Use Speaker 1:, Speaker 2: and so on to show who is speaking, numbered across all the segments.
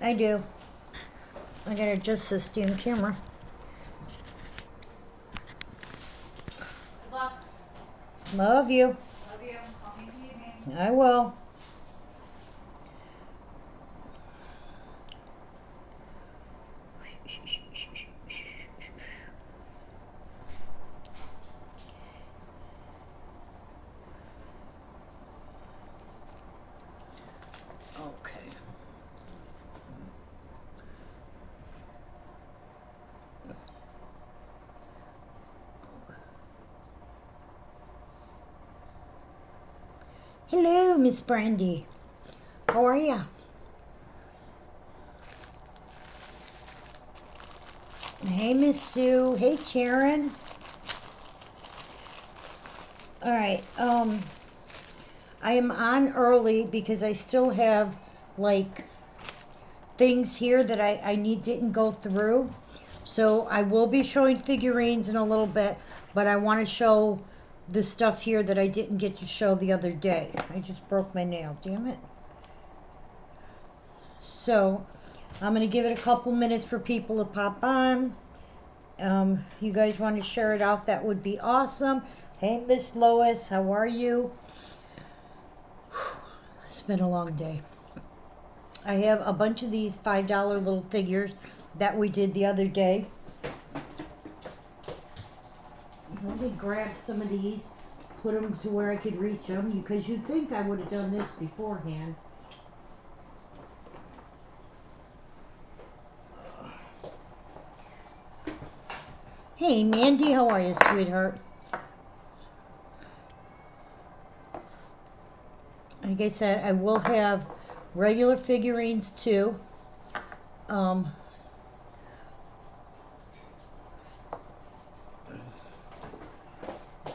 Speaker 1: I do. I gotta adjust this damn camera.
Speaker 2: Good luck.
Speaker 1: Love you.
Speaker 2: Love you. Call me in the evening.
Speaker 1: I will. Okay. Hello, Miss Brandy. How are ya? Hey, Miss Sue. Hey, Karen. All right. I am on early because I still have like things here that I didn't go through. So I will be showing figurines in a little bit, but I want to show the stuff here that I didn't get to show the other day. I just broke my nail, damn it. So I'm going to give it a couple minutes for people to pop on. You guys want to share it out, that would be awesome. Hey, Miss Lois, how are you? It's been a long day. I have a bunch of these $5 little figures that we did the other day. Let me grab some of these, put them to where I could reach them, because you'd think I would have done this beforehand. Hey, Mandy, how are you, sweetheart? Like I said, I will have regular figurines too.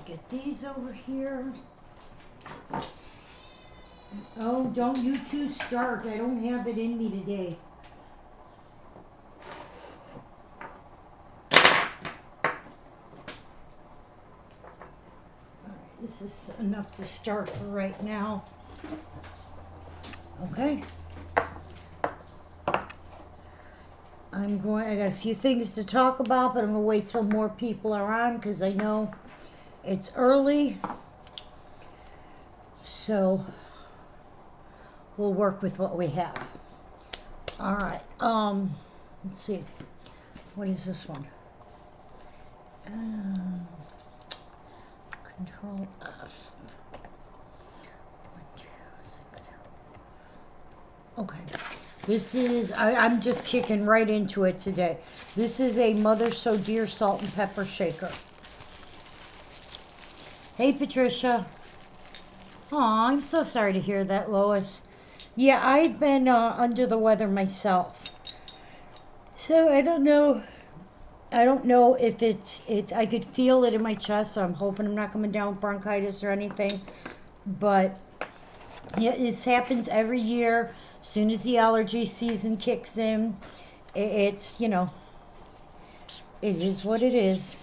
Speaker 1: Get these over here. Oh, don't you two start. I don't have it in me today. This is enough to start for right now. Okay. I got a few things to talk about, but I'm gonna wait till more people are on because I know it's early. So we'll work with what we have. All right. Let's see. What is this one? Control F. 1, 2, 6, 0. Okay. This is, I'm just kicking right into it today. This is a Mother So Dear salt and pepper shaker. Hey, Patricia. Aw, I'm so sorry to hear that, Lois. Yeah, I've been under the weather myself. So I don't know. I don't know if it's I could feel it in my chest, so I'm hoping I'm not coming down with bronchitis or anything. But yeah, it happens every year. As soon as the allergy season kicks in, it's, you know, it is what it is.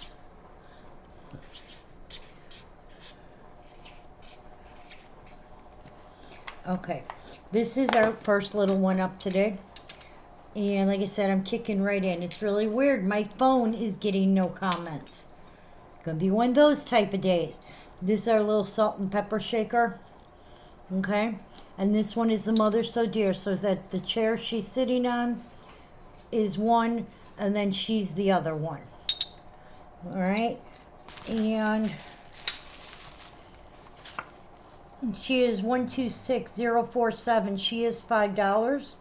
Speaker 1: Okay, this is our first little one up today. And like I said, I'm kicking right in. It's really weird. My phone is getting no comments. Gonna be one of those type of days. This is our little salt and pepper shaker. Okay? And this one is the Mother So Dear. So that the chair she's sitting on is one, and then she's the other one. Alright? And she is 126047. She is $5.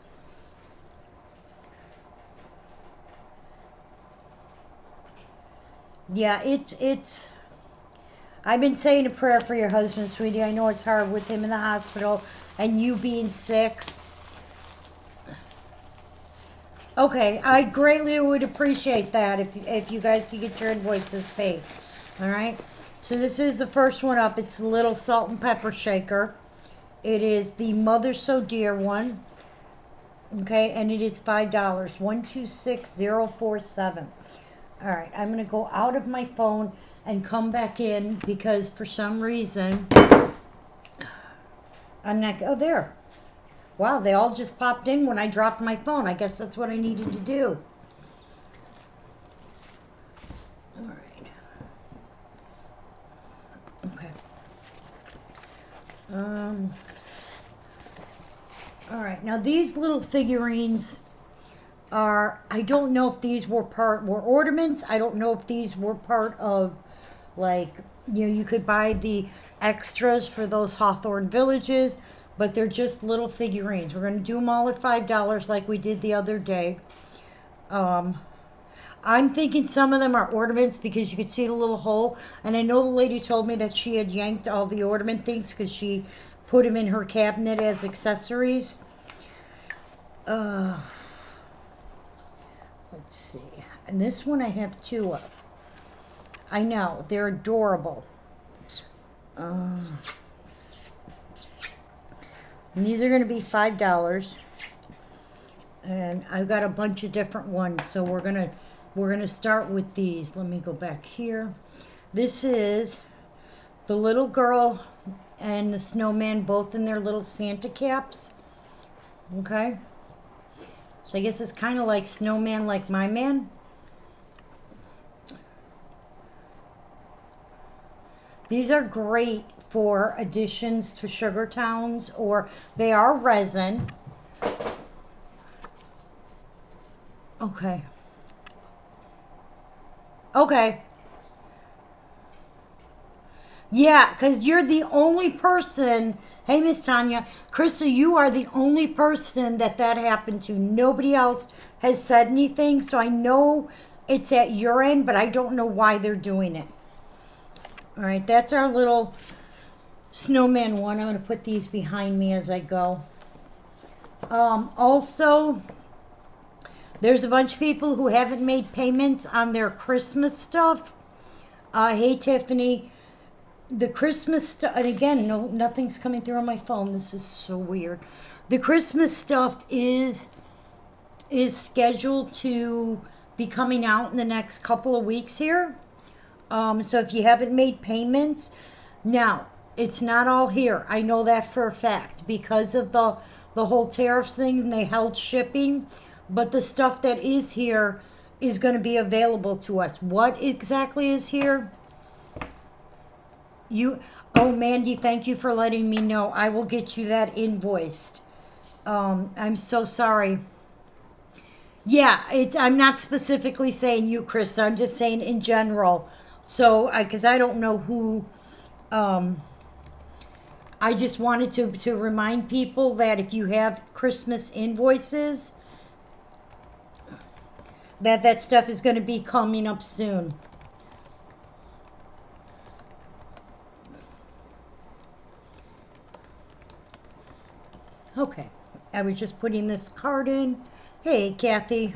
Speaker 1: Yeah, it's I've been saying a prayer for your husband, sweetie. I know it's hard with him in the hospital and you being sick. Okay, I greatly would appreciate that if you guys could get your invoices paid. All right. So this is the first one up. It's the little salt and pepper shaker. It is the Mother So Dear one. Okay, and it is $5. 126047. All right, I'm going to go out of my phone and come back in because for some reason I'm not, oh, there. Wow, they all just popped in when I dropped my phone. I guess that's what I needed to do. All right. Okay. All right. Now these little figurines are, I don't know if these were ornaments. I don't know if these were part of, like, you could buy the extras for those Hawthorne villages, but they're just little figurines. We're going to do them all at $5 like we did the other day. I'm thinking some of them are ornaments because you could see the little hole. And I know the lady told me that she had yanked all the ornament things because she put them in her cabinet as accessories. Let's see. And this one I have two of. I know, they're adorable. And these are going to be $5. And I've got a bunch of different ones, so we're gonna start with these. Let me go back here. This is the little girl and the snowman, both in their little Santa caps. Okay. So I guess it's kind of like Snowman Like My Man. These are great for additions to sugar towns, or they are resin. Okay. Okay. Yeah, because you're the only person. Hey, Miss Tanya. Krista, you are the only person that happened to. Nobody else has said anything, so I know it's at your end, but I don't know why they're doing it. All right, that's our little snowman one. I'm going to put these behind me as I go. Also, there's a bunch of people who haven't made payments on their Christmas stuff. Hey, Tiffany. The Christmas stuff, and again, no, nothing's coming through on my phone. This is so weird. The Christmas stuff is scheduled to be coming out in the next couple of weeks here. So if you haven't made payments, now it's not all here. I know that for a fact because of the whole tariffs thing, and they held shipping. But the stuff that is here is going to be available to us. What exactly is here? Oh, Mandy, thank you for letting me know. I will get you that invoiced. I'm so sorry. Yeah, I'm not specifically saying you, Chris. I'm just saying in general. So, because I don't know who. I just wanted to remind people that if you have Christmas invoices, that stuff is going to be coming up soon. Okay, I was just putting this card in. Hey, Kathy.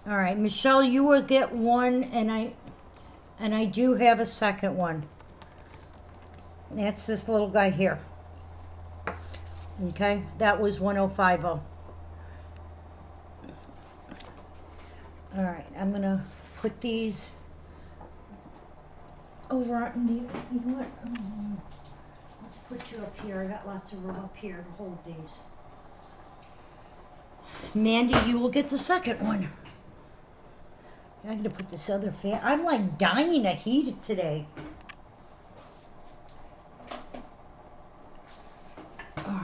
Speaker 1: All right, Michelle, you will get one, and I do have a second one. That's this little guy here. Okay, that was 1050. All right, I'm gonna put these over on the. You know what? Let's put you up here. I got lots of room up here to hold these. Mandy, you will get the second one. I'm gonna put this other fan. I'm like dying of heat today. All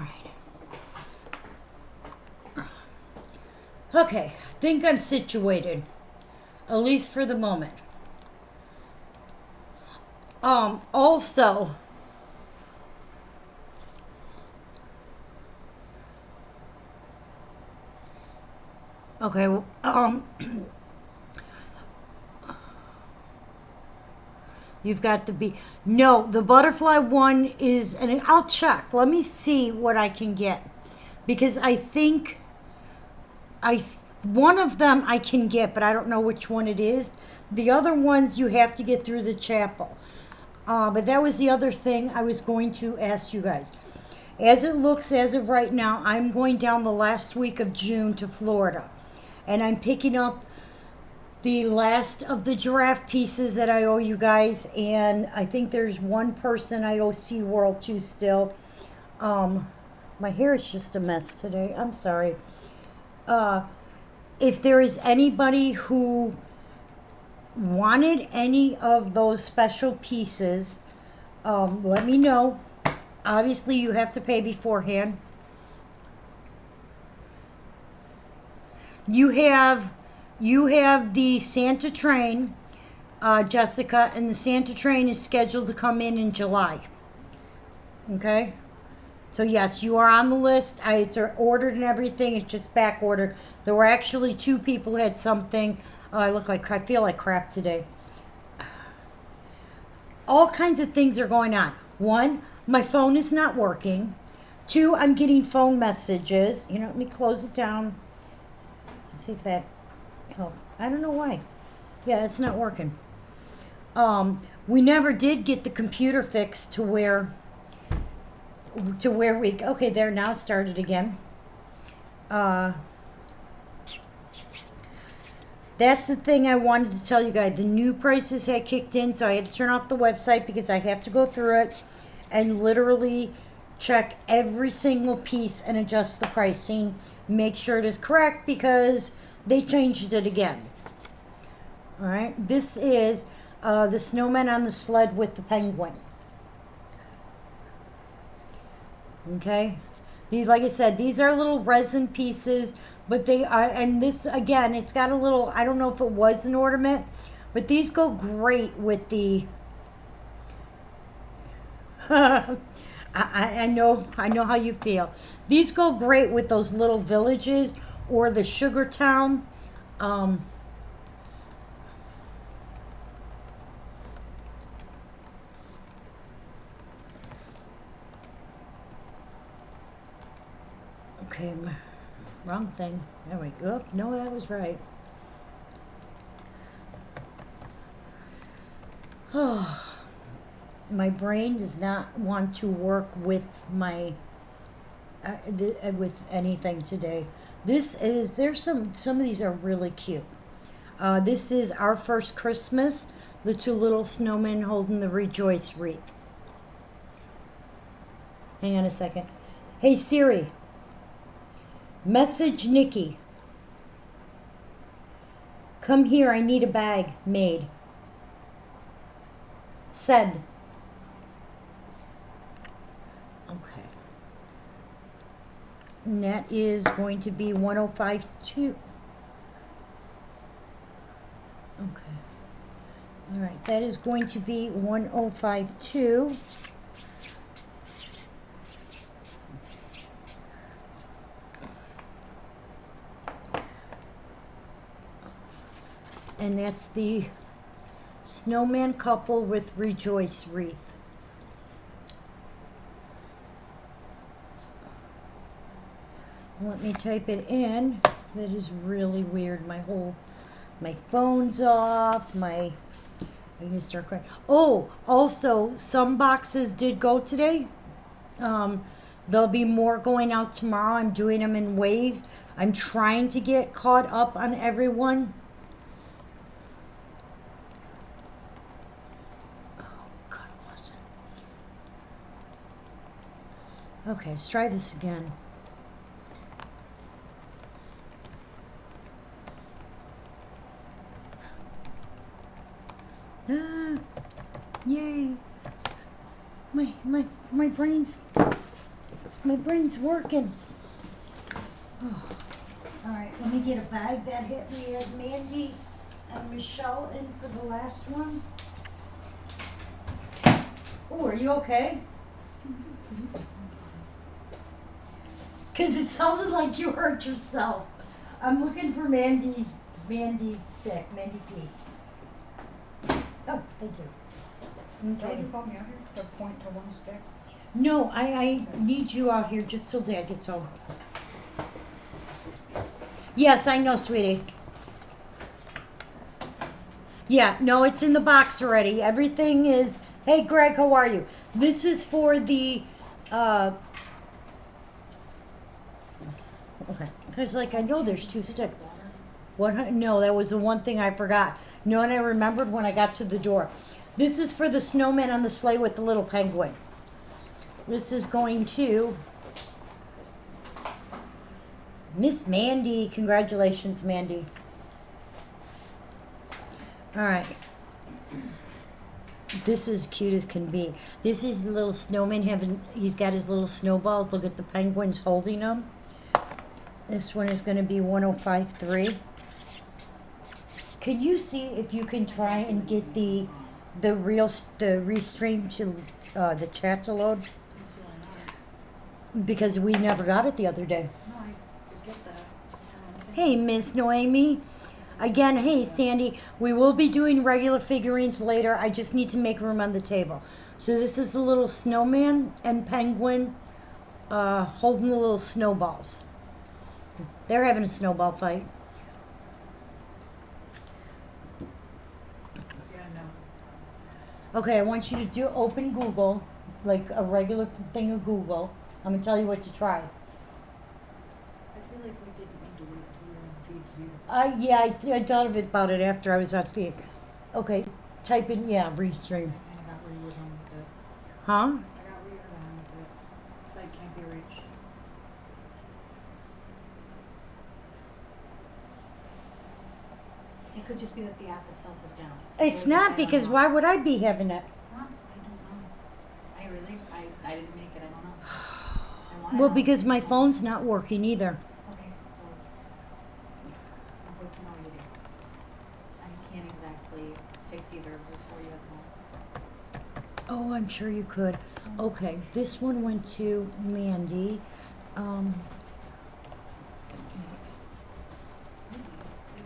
Speaker 1: right. Okay, I think I'm situated, at least for the moment. Also, okay, you've got the bee. No, the butterfly one is, and I'll check. Let me see what I can get, because I think one of them I can get, but I don't know which one it is. The other ones you have to get through the chapel. But that was the other thing I was going to ask you guys. As it looks as of right now, I'm going down the last week of June to Florida. And I'm picking up the last of the giraffe pieces that I owe you guys. And I think there's one person I owe SeaWorld to still. My hair is just a mess today. I'm sorry. If there is anybody who wanted any of those special pieces, let me know. Obviously, you have to pay beforehand. You have the Santa train, Jessica, and the Santa train is scheduled to come in July. Okay? So yes, you are on the list. It's ordered and everything. It's just back ordered. There were actually 2 people who had something. Oh, I feel like crap today. All kinds of things are going on. 1, my phone is not working. 2, I'm getting phone messages. Let me close it down. Let's see if that helps. I don't know why. Yeah, it's not working. We never did get the computer fixed to where we, okay, there, now it started again. That's the thing I wanted to tell you guys. The new prices had kicked in, so I had to turn off the website because I have to go through it and literally check every single piece and adjust the pricing. Make sure it is correct because they changed it again. All right, this is the snowman on the sled with the penguin. Okay, these, like I said, these are little resin pieces, but they are, and this again, it's got a little, I don't know if it was an ornament, but these go great with the I know how you feel. These go great with those little villages or the sugar town. Okay, wrong thing. There we go. No, that was right. Oh, my brain does not want to work with my with anything today. There's some of these are really cute. This is Our First Christmas. The 2 little snowmen holding the rejoice wreath. Hang on a second. Hey Siri, message Nikki. Come here, I need a bag made. Send. Okay. And that is going to be 1052. Okay. All right, that is going to be 1052. And that's the snowman couple with rejoice wreath. Let me type it in. That is really weird. My phone's off. I'm gonna start crying. Oh, also, some boxes did go today. There'll be more going out tomorrow. I'm doing them in waves. I'm trying to get caught up on everyone. Okay, let's try this again. Yay. My brain's working. Oh. All right, let me get a bag that hit me. Had Mandy and Michelle in for the last one. Oh, are you okay? Because it sounded like you hurt yourself. I'm looking for Mandy's stick, Mandy P. Oh, thank you.
Speaker 2: Don't
Speaker 1: Okay.
Speaker 2: you call me out here to point to one stick?
Speaker 1: No, I need you out here just till Dad gets home. Yes, I know, sweetie. Yeah, no, it's in the box already. Everything is... Hey, Greg, how are you? This is for the... Okay. Because, like, I know there's 2 sticks. What? No, that was the one thing I forgot. No, and I remembered when I got to the door. This is for the snowman on the sleigh with the little penguin. This is going to Miss Mandy, congratulations, Mandy. All right. This is cute as can be. This is the little snowman he's got his little snowballs. Look at the penguins holding them. This one is going to be 1053. Can you see if you can try and get the restream to the chat to load? Because we never got it the other day.
Speaker 2: No, I get that.
Speaker 1: Hey, Miss Noemi. Again, hey, Sandy, we will be doing regular figurines later. I just need to make room on the table. So this is the little snowman and penguin holding the little snowballs. They're having a snowball fight.
Speaker 2: Yeah, no.
Speaker 1: Okay, I want you to open Google, like a regular thing of Google. I'm going to tell you what to try.
Speaker 2: I feel like we didn't need to wait till we were on feed to do.
Speaker 1: Yeah, I thought about it after I was on feed. Okay, type in, restream.
Speaker 2: I got where you were going with it.
Speaker 1: Huh?
Speaker 2: I got where you were going with it. Site can't be reached. It could just be that the app itself was down.
Speaker 1: It's not, because why would I be having it?
Speaker 2: Huh? I don't know. I didn't make it. I don't know. I wanna
Speaker 1: Well,
Speaker 2: know.
Speaker 1: because my phone's not working either.
Speaker 2: Okay. Well, I'm good to know you do. I can't exactly fix either of those for you at the moment.
Speaker 1: Oh, I'm sure you could. Okay, this one went to Mandy. Um,
Speaker 2: It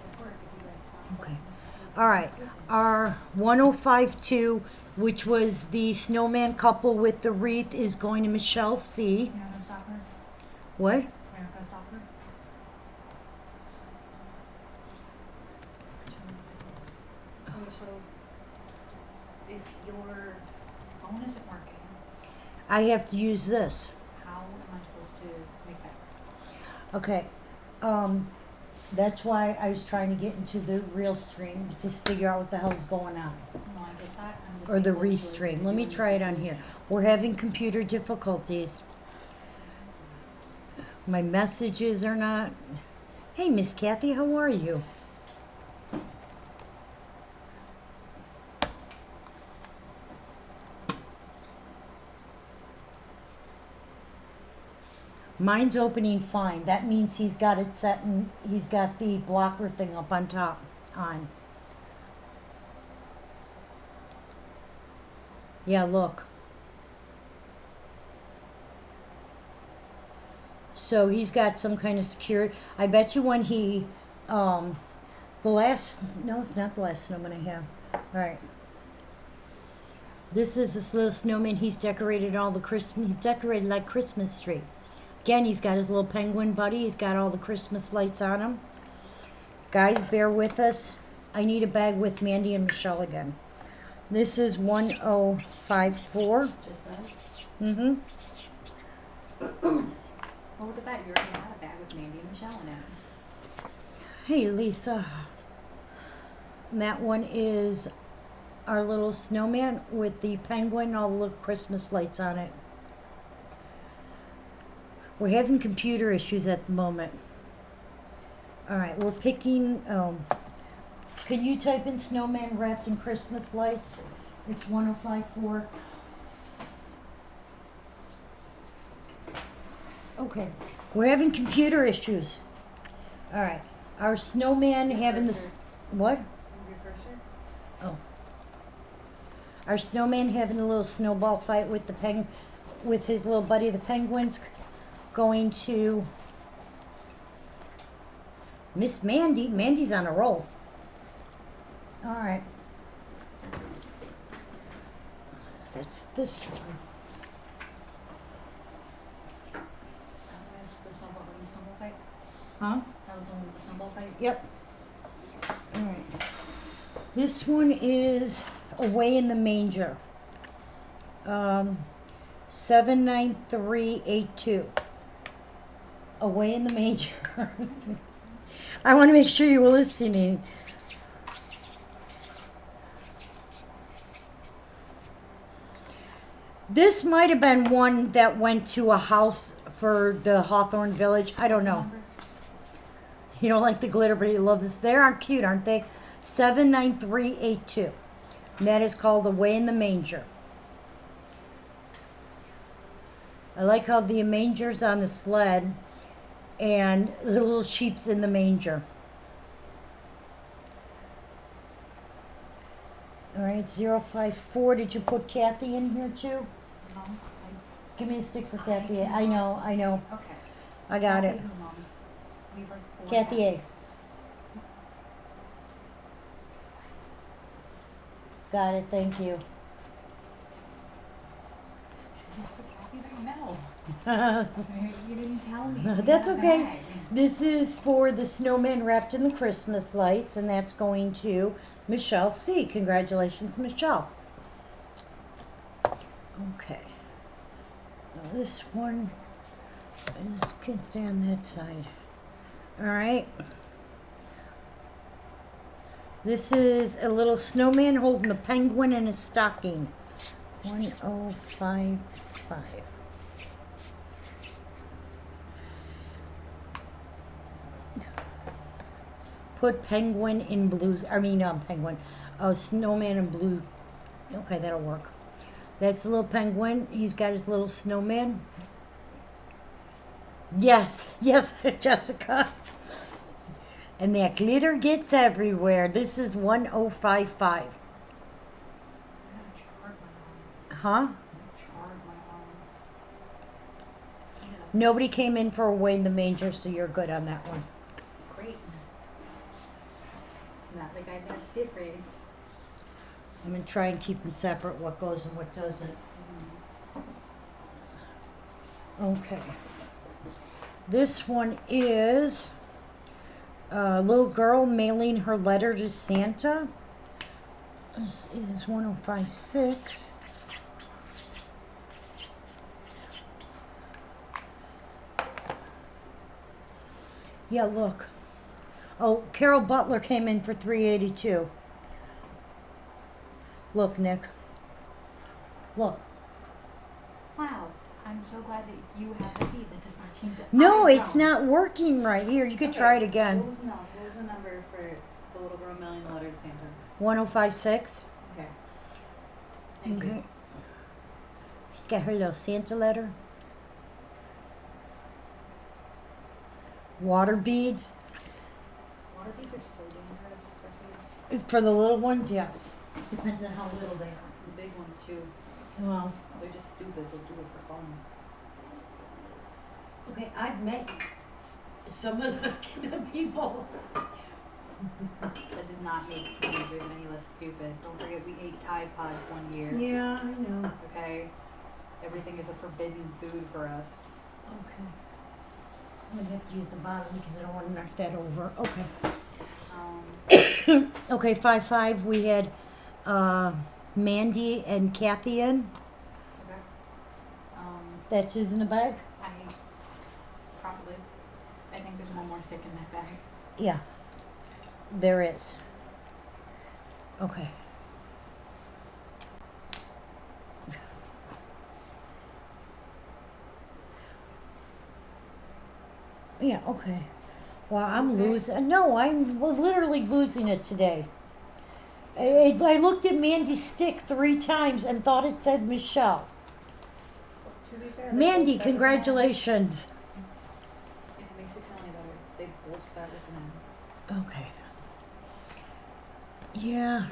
Speaker 2: would work if you guys stopped.
Speaker 1: okay. All right. Our 1052, which was the snowman couple with the wreath, is going to Michelle C.
Speaker 2: You're not gonna stop her?
Speaker 1: What?
Speaker 2: You're not gonna stop her? Okay, so if your phone isn't working,
Speaker 1: I have to use this.
Speaker 2: how am I supposed to make that work?
Speaker 1: Okay. That's why I was trying to get into the real stream to figure out what the hell's going on.
Speaker 2: No, I get that. I'm just
Speaker 1: Or the
Speaker 2: able to
Speaker 1: restream. Let me
Speaker 2: do
Speaker 1: try it on here. We're having computer difficulties. My messages are not. Hey, Miss Kathy, how are you? Mine's opening fine. That means he's got it set and he's got the blocker thing up on top on. Yeah, look. So he's got some kind of security. I bet you when he, no, it's not the last snowman I have. All right. This is this little snowman. He's decorated all the Christmas. He's decorated like Christmas tree. Again, he's got his little penguin buddy. He's got all the Christmas lights on him. Guys, bear with us. I need a bag with Mandy and Michelle again. This is 1054.
Speaker 2: Just that?
Speaker 1: Mm-hmm.
Speaker 2: Well, look at that. You already had a bag with Mandy and Michelle in it.
Speaker 1: Hey, Lisa. And that one is our little snowman with the penguin, all the little Christmas lights on it. We're having computer issues at the moment. All right, we're picking. Can you type in snowman wrapped in Christmas lights? It's 1054. Okay, we're having computer issues. All right, our snowman having this. What?
Speaker 2: Move your cursor.
Speaker 1: Oh. Our snowman having a little snowball fight with with his little buddy, the penguins, going to Miss Mandy. Mandy's on a roll. All right. That's this one.
Speaker 2: That was the snowball fight.
Speaker 1: Huh?
Speaker 2: That was the one with the snowball fight.
Speaker 1: Yep. All right. This one is Away in the Manger. 79382. Away in the Manger. I want to make sure you were listening. This might have been one that went to a house for the Hawthorne Village. I don't know.
Speaker 2: Number?
Speaker 1: You don't like the glitter, but he loves this. They aren't cute, aren't they? 79382. And that is called Away in the Manger. I like how the manger's on the sled and the little sheep's in the manger. All right, 054. Did you put Kathy in here too?
Speaker 2: No,
Speaker 1: Give me a stick for
Speaker 2: I
Speaker 1: Kathy.
Speaker 2: can
Speaker 1: I know.
Speaker 2: okay.
Speaker 1: I got it.
Speaker 2: Kathy who, Mom? We have like 4
Speaker 1: Kathy A. Got it, thank you.
Speaker 2: Just put Kathy there? No. You didn't tell me.
Speaker 1: No,
Speaker 2: We
Speaker 1: that's
Speaker 2: got a
Speaker 1: okay.
Speaker 2: bag.
Speaker 1: This is for the snowman wrapped in the Christmas lights, and that's going to Michelle C. Congratulations, Michelle. Okay. Now this one can stay on that side. All right. This is a little snowman holding a penguin in a stocking. 1055. Put penguin in blue. Penguin. Snowman in blue. Okay, that'll work. That's the little penguin. He's got his little snowman. Yes, Jessica. And that glitter gets everywhere. This is 1055.
Speaker 2: I gotta chart my
Speaker 1: Huh?
Speaker 2: arm. Chart my arm. Yeah,
Speaker 1: Nobody came in for Away in the Manger, so you're good on that one.
Speaker 2: great. Not like I got different.
Speaker 1: I'm going to try and keep them separate, what goes and what doesn't. Okay. This one is a little girl mailing her letter to Santa. This is 1056. Yeah, look. Oh, Carol Butler came in for 382. Look, Nick. Look.
Speaker 2: Wow. I'm so glad that you have the feed. That does not change it.
Speaker 1: No,
Speaker 2: I
Speaker 1: it's
Speaker 2: don't.
Speaker 1: not working right. Here, you could
Speaker 2: Okay.
Speaker 1: try it again.
Speaker 2: What was the number for the little girl mailing the letter to Santa?
Speaker 1: 1056.
Speaker 2: Okay. Thank
Speaker 1: Okay.
Speaker 2: you.
Speaker 1: She got her little Santa letter. Water beads.
Speaker 2: Water beads are so dangerous for kids.
Speaker 1: For the little ones, yes. Depends on how little they are.
Speaker 2: The big ones too.
Speaker 1: Well,
Speaker 2: They're just stupid. They'll do it for fun.
Speaker 1: okay, I've met some of the people.
Speaker 2: That does not make teenagers any less stupid. Don't forget we ate Tide Pods one year.
Speaker 1: Yeah, I know.
Speaker 2: Okay? Everything is a forbidden food for us.
Speaker 1: Okay. I'm gonna have to use the bottom because I don't want to knock that over. Okay. Okay, 5-5. We had Mandy and Kathy in.
Speaker 2: Okay.
Speaker 1: That's in the bag?
Speaker 2: I probably. I think there's one more stick in that bag.
Speaker 1: Yeah. There is. Okay. Yeah, okay. Well, I'm
Speaker 2: Okay.
Speaker 1: losing. No, I'm literally losing it today. I looked at Mandy's stick 3 times and thought it said Michelle.
Speaker 2: To be fair, they
Speaker 1: Mandy,
Speaker 2: both start with an M.
Speaker 1: congratulations.
Speaker 2: If it makes you feel any better, they both start with an M.
Speaker 1: Okay. Yeah.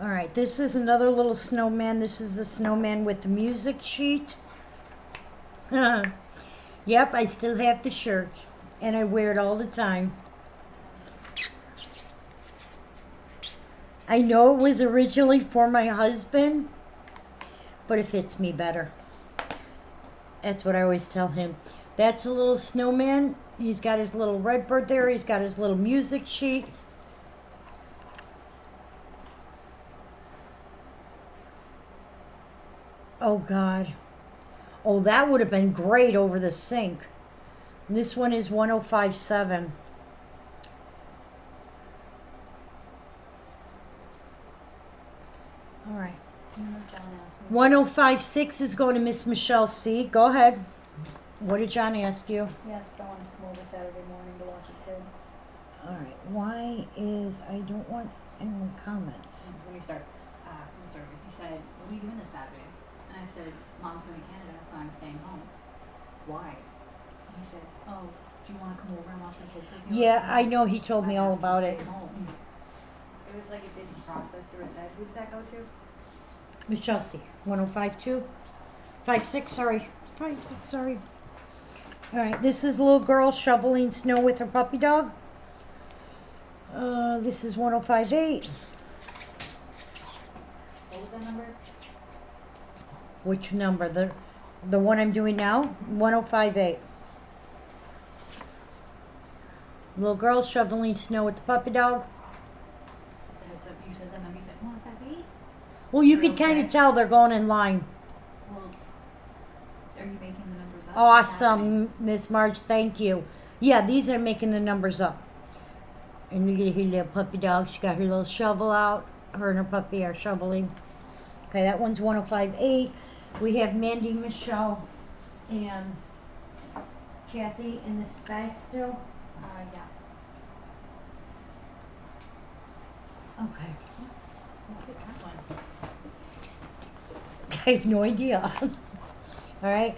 Speaker 1: All right, this is another little snowman. This is the snowman with the music sheet. Yep, I still have the shirt, and I wear it all the time. I know it was originally for my husband, but it fits me better. That's what I always tell him. That's a little snowman. He's got his little red bird there. He's got his little music sheet. Oh, God. Oh, that would have been great over the sink. This one is 1057. All right.
Speaker 2: You know, John asked me.
Speaker 1: 1056 is going to Miss Michelle C. Go ahead. What did John ask you?
Speaker 2: He asked if I wanted to come over Saturday morning to watch his hair.
Speaker 1: Alright, why is, I don't want anyone comments.
Speaker 2: Let me start. He said, "What are you doing this Saturday?" And I said, "Mom's going to Canada, so I'm staying home." "Why?" And he said, "Oh, do you want to come over and watch my kids with you?"
Speaker 1: Yeah, I know, he told me all about it.
Speaker 2: It was like it didn't process through his head. Who did that go to?
Speaker 1: Miss Chelsea, 1052? 56, sorry. 56, sorry. Alright, this is a little girl shoveling snow with her puppy dog. This is 1058.
Speaker 2: What was that number?
Speaker 1: Which number? The one I'm doing now? 1058. Little girl shoveling snow with the puppy dog.
Speaker 2: Just a heads up. You said that number. You said 158?
Speaker 1: Well, you
Speaker 2: You're
Speaker 1: could kind of
Speaker 2: okay.
Speaker 1: tell they're going in line.
Speaker 2: Well, are you making the numbers up?
Speaker 1: Awesome, Miss Marge, thank you. Yeah, these are making the numbers up. And look at her little puppy dog. She got her little shovel out. Her and her puppy are shoveling. Okay, that one's 1058. We have Mandy, Michelle, and Kathy in this bag still.
Speaker 2: Yeah.
Speaker 1: Okay.
Speaker 2: Let's get that one.
Speaker 1: I have no idea. All right.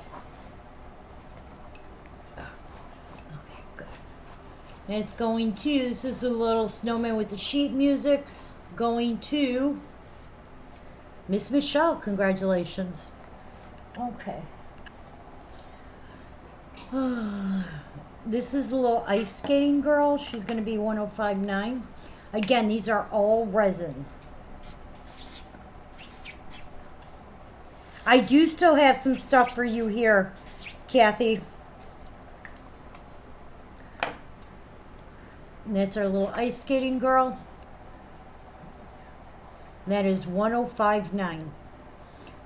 Speaker 1: Okay, good. It's going to, this is the little snowman with the sheet music. Going to Miss Michelle. Congratulations. Okay. This is a little ice skating girl. She's going to be 1059. Again, these are all resin. I do still have some stuff for you here, Kathy. And that's our little ice skating girl. That is 1059.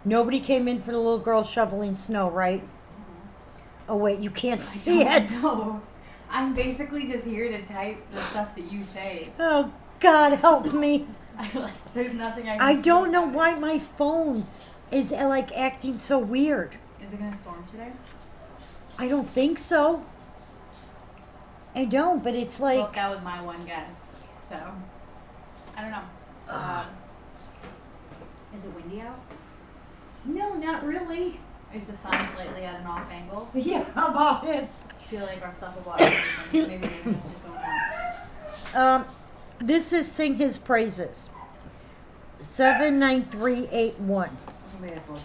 Speaker 1: Nobody came in for the little girl shoveling snow, right? Oh wait, you can't see it.
Speaker 2: No. I'm basically just here to type the stuff that you say.
Speaker 1: Oh God, help me.
Speaker 2: There's nothing I can
Speaker 1: I
Speaker 2: do
Speaker 1: don't know
Speaker 2: about it.
Speaker 1: why my phone is like acting so weird.
Speaker 2: Is it gonna storm today?
Speaker 1: I don't think so. I don't, but it's
Speaker 2: Well,
Speaker 1: like,
Speaker 2: that was my one guess. So, I don't know. Is it windy out?
Speaker 1: no, not really.
Speaker 2: Is the sun slightly at an off angle?
Speaker 1: Yeah, how about it?
Speaker 2: I feel like our stuff will block everything. Maybe the internet is going out.
Speaker 1: This is Sing His Praises. 79381.
Speaker 2: Somebody had told you.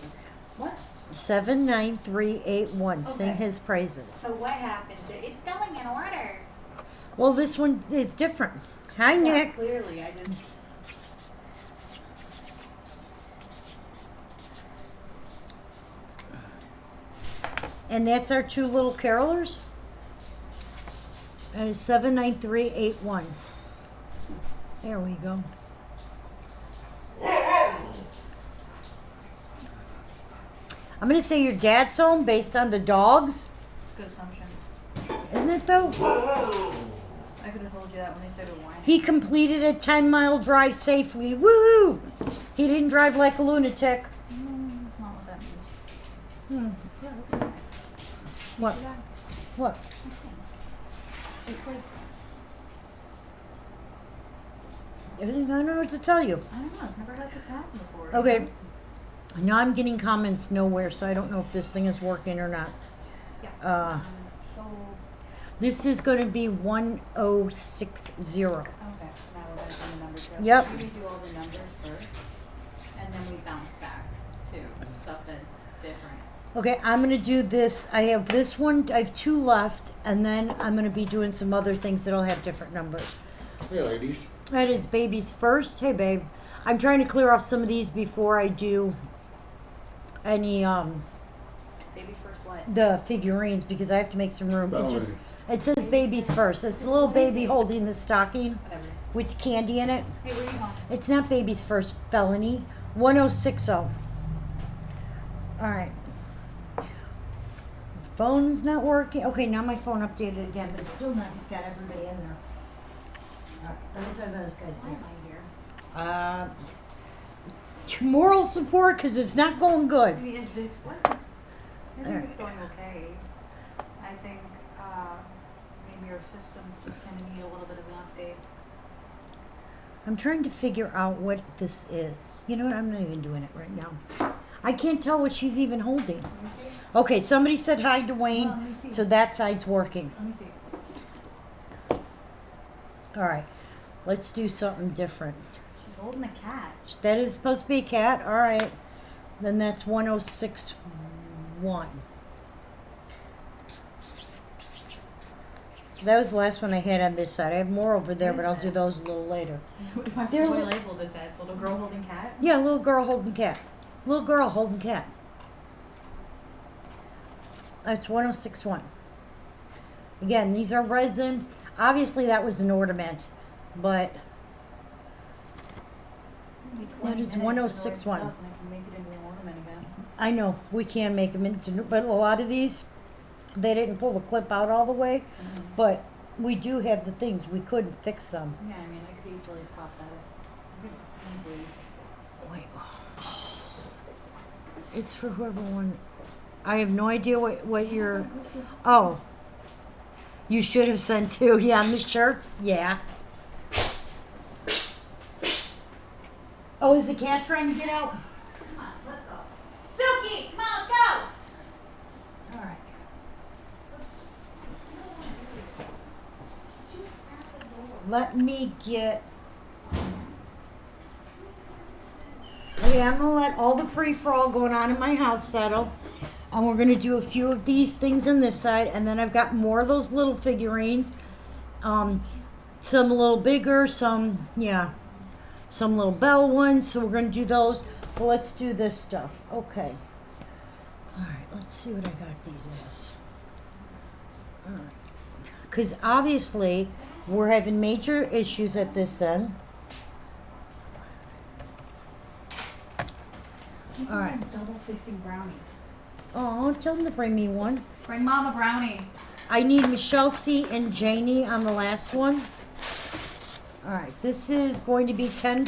Speaker 2: What?
Speaker 1: 79381. Sing
Speaker 2: Okay.
Speaker 1: His Praises.
Speaker 2: So what happened? It's going in order.
Speaker 1: Well, this one is different. Hi,
Speaker 2: Yeah,
Speaker 1: Nick.
Speaker 2: clearly, I just.
Speaker 1: And that's our two little carolers. That is 79381. There we go. I'm going to say your dad's home based on the dogs.
Speaker 2: Good assumption.
Speaker 1: Isn't it though?
Speaker 2: I could have told you that when they started whining.
Speaker 1: He completed a 10-mile drive safely. Woohoo! He didn't drive like a lunatic.
Speaker 2: That's not what that means. Yeah, look at that.
Speaker 1: What?
Speaker 2: See that?
Speaker 1: What?
Speaker 2: It's like,
Speaker 1: I don't know what to tell you.
Speaker 2: I don't know, I've never had this happen before.
Speaker 1: Okay. Now I'm getting comments nowhere, so I don't know if this thing is working or not.
Speaker 2: Yeah. So,
Speaker 1: This is going to be 1060.
Speaker 2: okay, now we're gonna do the numbers.
Speaker 1: Yep.
Speaker 2: We do all the numbers first, and then we bounce back to stuff that's different.
Speaker 1: Okay, I'm going to do this. I have this one. I have two left, and then I'm going to be doing some other things that'll have different numbers.
Speaker 3: Hey, ladies.
Speaker 1: That is baby's first. Hey, babe. I'm trying to clear off some of these before I do any
Speaker 2: Baby's first what?
Speaker 1: the figurines because I have to make some room.
Speaker 3: Valerie.
Speaker 1: It says baby's first. It's a little baby holding the stocking
Speaker 2: Whatever.
Speaker 1: with candy in it.
Speaker 2: Hey, where are you going?
Speaker 1: It's not baby's first felony. 1060. All right. Phone's not working. Okay, now my phone updated again, but it's still not got everybody in there. All right, let me see what those guys
Speaker 2: Why
Speaker 1: think.
Speaker 2: am I here?
Speaker 1: Moral support because it's not going
Speaker 2: I
Speaker 1: good.
Speaker 2: mean, is this what? I think
Speaker 1: Alright.
Speaker 2: it's going okay. I think maybe our systems just kind of need a little bit of an Dave.
Speaker 1: I'm trying to figure out what this is. You know what? I'm not even doing it right now. I can't tell what she's even holding.
Speaker 2: Let me see.
Speaker 1: Okay, somebody said hi, Dwayne.
Speaker 2: Let me see.
Speaker 1: So that side's working.
Speaker 2: Let me see.
Speaker 1: All right, let's do something different.
Speaker 2: She's holding a cat.
Speaker 1: That is supposed to be a cat. All right, then that's 1061. That was the last one I had on this side. I have more over there, but I'll do those a little later.
Speaker 2: What do I
Speaker 1: They're li-
Speaker 2: label this as? Little girl holding cat?
Speaker 1: Yeah, little girl holding cat. Little girl holding cat. That's 1061. Again, these are resin. Obviously, that was an ornament, but that is 1061.
Speaker 2: And I can make it into an ornament again.
Speaker 1: I know we can make them into, but a lot of these, they didn't pull the clip out all the way.
Speaker 2: Mm-hmm.
Speaker 1: But we do have the things. We couldn't fix them.
Speaker 2: Yeah, I mean, I could easily pop that up. I could easily.
Speaker 1: Wait. It's for whoever won. I have no idea what you're. Oh. You should have sent two. Yeah, on the shirt? Yeah. Oh, is the cat trying to get out?
Speaker 2: Come on, let's go. Suki, come on, let's go!
Speaker 1: All right. Let me get. Okay, I'm gonna let all the free for all going on in my house settle. And we're gonna do a few of these things on this side, and then I've got more of those little figurines. Some a little bigger, some little bell ones. So we're gonna do those. But let's do this stuff. Okay. All right. Let's see what I got these as. All right. Because obviously we're having major issues at this end. All right.
Speaker 2: Double fisting brownies.
Speaker 1: Oh, tell them to bring me one.
Speaker 2: Bring Mama brownie.
Speaker 1: I need Michelle C. and Janie on the last one. All right, this is going to be $10.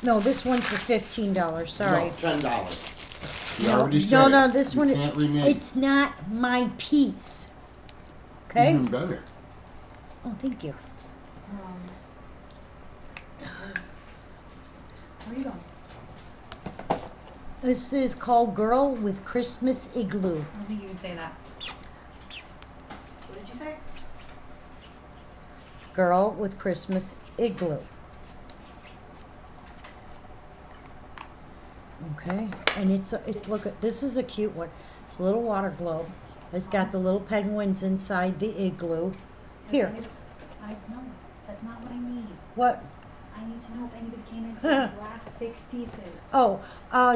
Speaker 1: No, this one's for $15. Sorry.
Speaker 3: No, $10. You
Speaker 1: No,
Speaker 3: already said
Speaker 1: no,
Speaker 3: it.
Speaker 1: this
Speaker 3: You
Speaker 1: one.
Speaker 3: can't remake.
Speaker 1: It's not my piece. Okay.
Speaker 3: Even better.
Speaker 1: Oh, thank you.
Speaker 2: Where are you going?
Speaker 1: This is called Girl with Christmas Igloo.
Speaker 2: I don't think you can say that. What did you say?
Speaker 1: Girl with Christmas Igloo. Okay, and it's look at this is a cute one. It's a little water globe. It's got the little penguins inside the igloo. Here.
Speaker 2: I know. That's not what I need.
Speaker 1: What?
Speaker 2: I need to know if anybody came in for the last 6 pieces.
Speaker 1: Oh,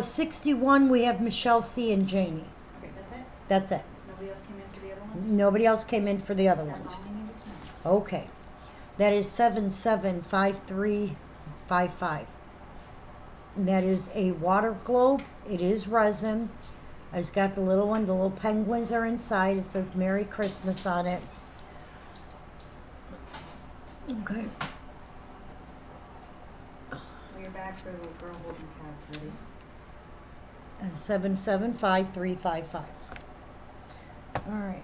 Speaker 1: 61. We have Michelle C. and Janie.
Speaker 2: Okay, that's it?
Speaker 1: That's it.
Speaker 2: Nobody else came in for the other ones?
Speaker 1: Nobody else came in for the other
Speaker 2: That's
Speaker 1: ones.
Speaker 2: all I needed to know.
Speaker 1: Okay, that is 775355. And that is a water globe. It is resin. It's got the little one. The little penguins are inside. It says Merry Christmas on it. Okay.
Speaker 2: Well, you're back for the little girl holding cat, ready?
Speaker 1: 775355. All right.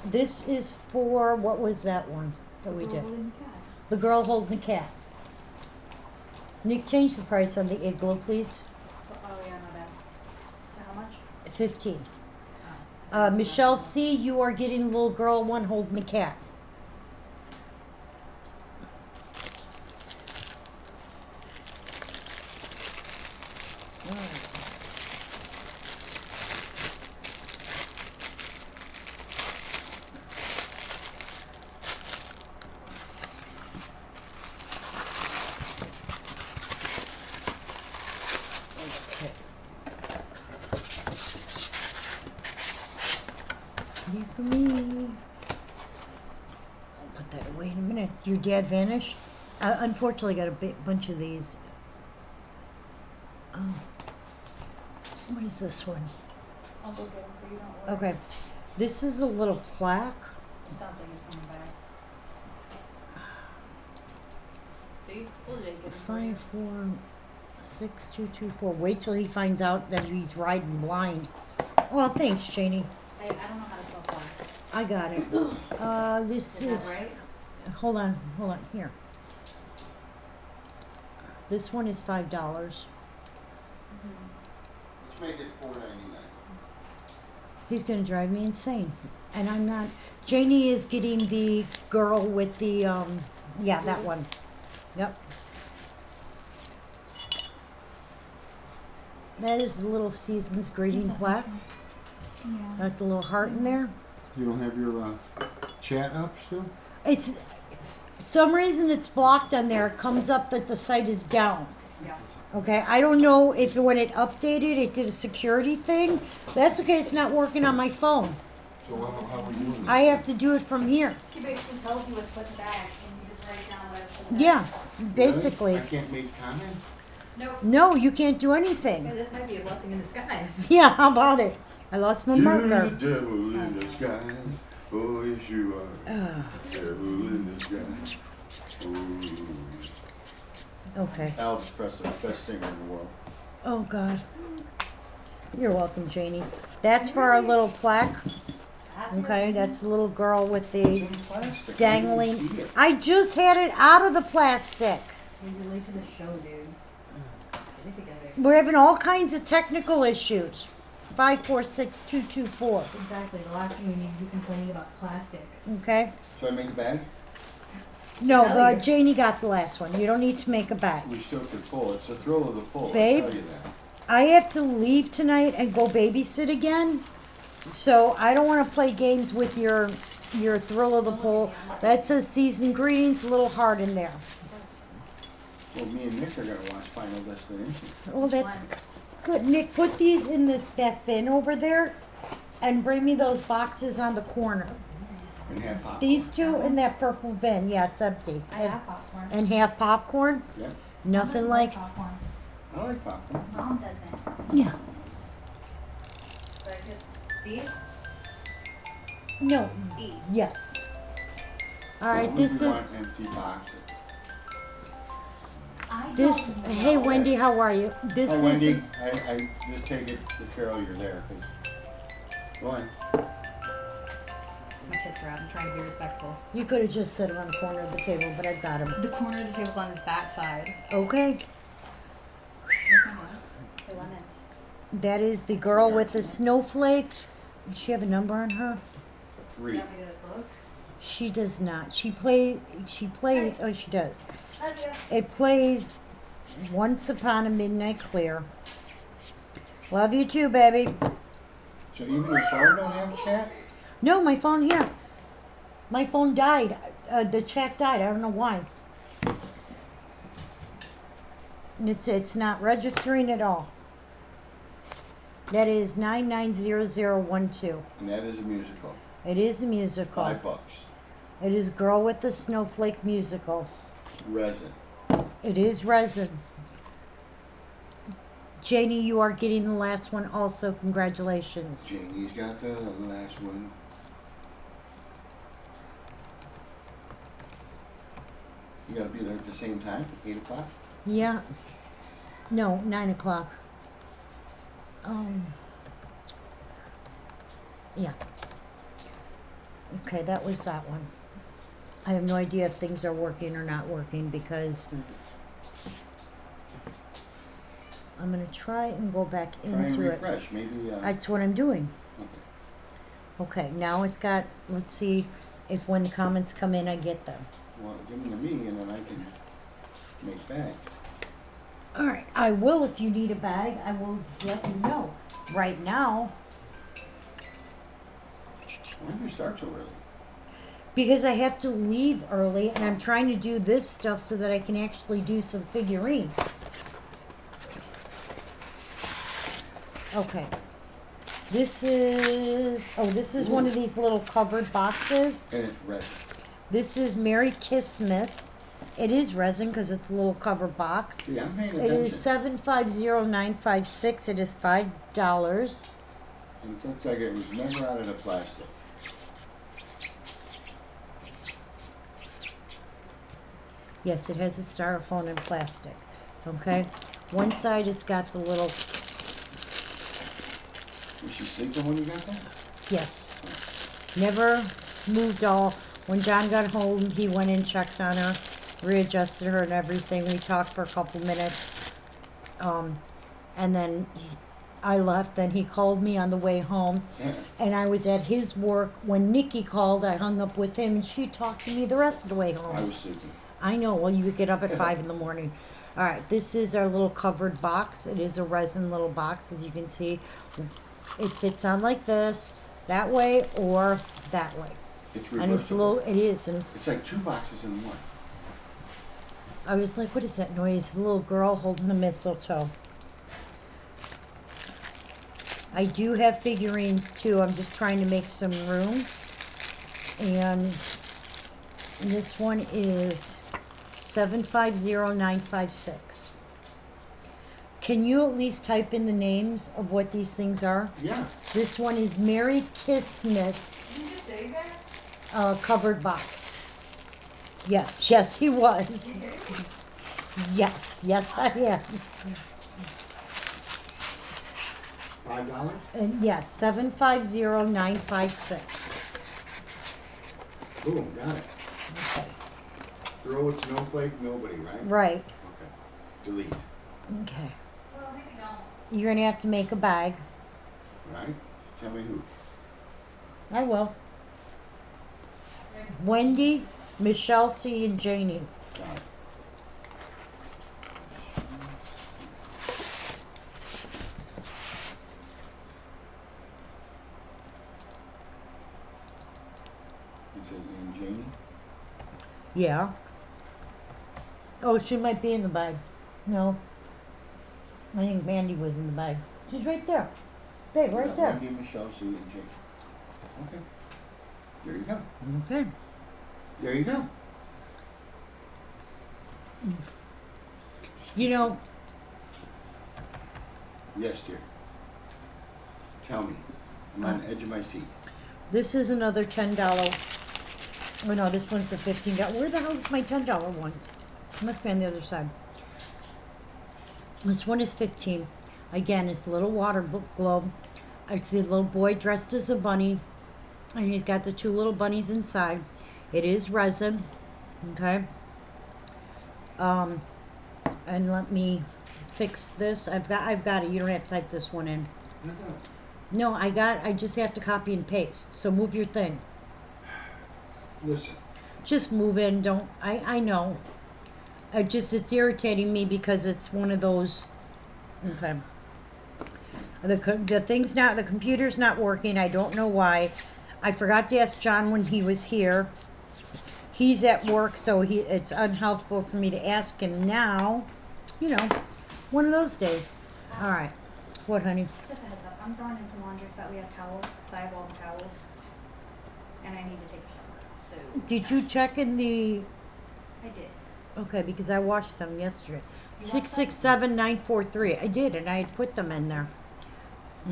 Speaker 1: This is for, what was that one that we
Speaker 2: Girl
Speaker 1: did?
Speaker 2: holding cat.
Speaker 1: The girl holding the cat. Nick, change the price on the igloo, please.
Speaker 2: Oh, yeah, not bad. So how much?
Speaker 1: 15.
Speaker 2: Oh.
Speaker 1: Michelle C., you are getting the little girl one holding the cat. All right. Okay. Here for me. I'll put that away in a minute. Your dad vanished? Unfortunately, I got a bunch of these. Oh. What is this one?
Speaker 2: I'll go get them for you, don't worry.
Speaker 1: Okay. This is a little plaque.
Speaker 2: It sounds like it's coming back. See? Told you I'd get 'em for you.
Speaker 1: 546224. Wait till he finds out that he's riding blind. Oh, thanks, Janie.
Speaker 2: I don't know how to spell fly.
Speaker 1: I got it. This
Speaker 2: Is
Speaker 1: is,
Speaker 2: that right?
Speaker 1: hold on, here. This one is $5.
Speaker 3: Let's make it $4.99.
Speaker 1: He's gonna drive me insane. And I'm not, Janie is getting the girl with the, yeah, that one. Yep. That is the little season's greeting plaque.
Speaker 2: Yeah.
Speaker 1: Got the little heart in there.
Speaker 3: You don't have your chat up still?
Speaker 1: It's, some reason it's blocked on there. It comes up that the site is down.
Speaker 2: Yeah.
Speaker 1: Okay, I don't know if when it updated, it did a security thing. That's okay, it's not working on my phone.
Speaker 3: So how are we doing this?
Speaker 1: I have to do it from here.
Speaker 2: She basically tells you what to put back, and you just write down what to put back.
Speaker 1: Yeah,
Speaker 3: Really?
Speaker 1: basically.
Speaker 3: I can't make comments?
Speaker 2: Nope.
Speaker 1: No, you can't do anything.
Speaker 2: This might be a blessing in disguise.
Speaker 1: Yeah, how about it? I lost my
Speaker 3: You're the
Speaker 1: marker.
Speaker 3: devil in disguise. Oh, yes, you are.
Speaker 1: Ah,
Speaker 3: Devil in disguise. Oh.
Speaker 1: okay.
Speaker 3: Elvis Presley, best singer in the world.
Speaker 1: Oh, God. You're welcome, Janie. That's for our little plaque. Okay, that's the little girl with
Speaker 3: It's
Speaker 1: the
Speaker 3: in plastic. I
Speaker 1: dangling.
Speaker 3: didn't see it.
Speaker 1: I just had it out of the plastic.
Speaker 2: You're late to the show, dude. Get it together.
Speaker 1: We're having all kinds of technical issues. 546224.
Speaker 2: Exactly. The last thing we need to be complaining about plastic.
Speaker 1: Okay?
Speaker 3: So I make a bag?
Speaker 1: No,
Speaker 2: Tell you.
Speaker 1: Janie got the last one. You don't need to make a bag.
Speaker 3: We still could pull. It's a thrill of the pull.
Speaker 1: Babe?
Speaker 3: I'll tell you that.
Speaker 1: I have to leave tonight and go babysit again. So I don't want to play games with your thrill of the pull. That says season greetings, a little heart in there.
Speaker 3: Well, me and Nick are gonna watch Final Destination.
Speaker 1: Well, that's good. Nick, put these in that bin over there and bring me those boxes on the corner.
Speaker 3: And have popcorn.
Speaker 1: These two in that purple bin. Yeah, it's empty.
Speaker 2: I have popcorn.
Speaker 1: And have popcorn.
Speaker 3: Yeah,
Speaker 1: Nothing like,
Speaker 2: popcorn.
Speaker 3: I like popcorn.
Speaker 2: Mom doesn't.
Speaker 1: yeah.
Speaker 2: So I just these?
Speaker 1: No,
Speaker 2: These.
Speaker 1: yes. All right,
Speaker 3: Well,
Speaker 1: this
Speaker 3: we
Speaker 1: is,
Speaker 3: want empty boxes.
Speaker 2: I
Speaker 1: this,
Speaker 2: don't
Speaker 1: hey
Speaker 2: know.
Speaker 1: Wendy, how are you? This
Speaker 3: Hi,
Speaker 1: is,
Speaker 3: Wendy.
Speaker 1: the-
Speaker 3: I just take it to Carole, you're there. 'Cause- Go on.
Speaker 2: My tits are out. I'm trying to be respectful.
Speaker 1: you could have just set them on the corner of the table, but I've got them.
Speaker 2: The corner of the table's on that side.
Speaker 1: Okay,
Speaker 2: The lemons.
Speaker 1: that is the girl with the snowflake. Does she have a number on her?
Speaker 3: 3.
Speaker 2: Want me to look?
Speaker 1: She does not. She plays, oh, she does.
Speaker 2: Love you.
Speaker 1: It plays Once Upon a Midnight Clear. Love you too, baby.
Speaker 3: So even your phone don't have chat?
Speaker 1: No, my phone here. My phone died. The chat died. I don't know why. It's not registering at all. That is 990012.
Speaker 3: And that is a musical.
Speaker 1: It is a musical.
Speaker 3: $5.
Speaker 1: It is Girl with the Snowflake musical.
Speaker 3: Resin.
Speaker 1: It is resin. Janie, you are getting the last one also. Congratulations.
Speaker 3: Janie's got the last one. You gotta be there at the same time, 8 o'clock?
Speaker 1: Yeah. No, 9 o'clock. Yeah. Okay, that was that one. I have no idea if things are working or not working because I'm gonna try and go back
Speaker 3: Try and
Speaker 1: into it.
Speaker 3: refresh, maybe,
Speaker 1: That's what I'm doing.
Speaker 3: okay.
Speaker 1: Okay, now it's got, let's see if when the comments come in, I get them.
Speaker 3: Well, give them to me and then I can make bags.
Speaker 1: All right, I will if you need a bag. I will let you know. Right now,
Speaker 3: Why do you start so early?
Speaker 1: because I have to leave early and I'm trying to do this stuff so that I can actually do some figurines. Okay. This is one of these little covered boxes.
Speaker 3: And it's resin.
Speaker 1: This is Merry Christmas. It is resin because it's a little cover box.
Speaker 3: See, I'm paying
Speaker 1: It
Speaker 3: attention.
Speaker 1: is 750956. It is $5.
Speaker 3: And it looks like it was never out of the plastic.
Speaker 1: Yes, it has a styrofoam and plastic. Okay? One side it's got the little,
Speaker 3: Was she sleeping when you got that?
Speaker 1: yes. Never moved all. When John got home, he went and checked on her, readjusted her and everything. We talked for a couple minutes. And then I left. Then he called me on the way home.
Speaker 3: Yeah.
Speaker 1: And I was at his work. When Nikki called, I hung up with him and she talked to me the rest of the way home.
Speaker 3: I was sleeping.
Speaker 1: I know. Well, you would get up at 5 in the morning. All right. This is our little covered box. It is a resin little box, as you can see. It fits on like this, that way, or that way.
Speaker 3: It's
Speaker 1: And it's
Speaker 3: reversible.
Speaker 1: low. It is, and it's.
Speaker 3: It's like 2 boxes in one.
Speaker 1: I was like, what is that noise? The little girl holding the mistletoe. I do have figurines too. I'm just trying to make some room. And this one is 750956. Can you at least type in the names of what these things are?
Speaker 3: Yeah.
Speaker 1: This one is Merry Christmas
Speaker 2: Did you just say that?
Speaker 1: covered box. Yes, yes, he was. Yes, yes, I am.
Speaker 3: $5?
Speaker 1: And yes, 750956.
Speaker 3: Boom, got it.
Speaker 1: Okay.
Speaker 3: Throw it snowflake, nobody, right?
Speaker 1: Right.
Speaker 3: Okay. Delete.
Speaker 1: Okay.
Speaker 2: Well, maybe don't.
Speaker 1: You're gonna have to make a bag.
Speaker 3: Right? Tell me who.
Speaker 1: I will. Wendy, Michelle C, and Janie.
Speaker 3: Got it. You said and Janie?
Speaker 1: Yeah. Oh, she might be in the bag. No. I think Mandy was in the bag. She's right there. Babe, right
Speaker 3: Yeah,
Speaker 1: there.
Speaker 3: Wendy, Michelle, Sue, and Janie. Okay. There you go.
Speaker 1: Okay.
Speaker 3: There you go.
Speaker 1: You know,
Speaker 3: Yes, dear. Tell me. I'm on the edge of my seat.
Speaker 1: this is another $10. Oh no, this one's the $15. Where the hell is my $10 ones? It must be on the other side. This one is 15. Again, it's the little water globe. It's the little boy dressed as a bunny, and he's got the 2 little bunnies inside. It is resin, okay. And let me fix this. I've got it. You don't have to type this one in. No, I just have to copy and paste. So move your thing.
Speaker 3: Listen.
Speaker 1: Just move in. Don't. I know. It's irritating me because it's one of those. Okay. The thing's not. The computer's not working. I don't know why. I forgot to ask John when he was here. He's at work, so it's unhelpful for me to ask him now. You know, one of those days. All right. What, honey?
Speaker 2: Just a heads up. I'm throwing in some laundry so that we have towels. So I have all the towels. And I need to take a shower. So.
Speaker 1: Did you check in the?
Speaker 2: I did.
Speaker 1: Okay, because I washed them yesterday.
Speaker 2: You washed
Speaker 1: 667943. I did, and I had put them in there.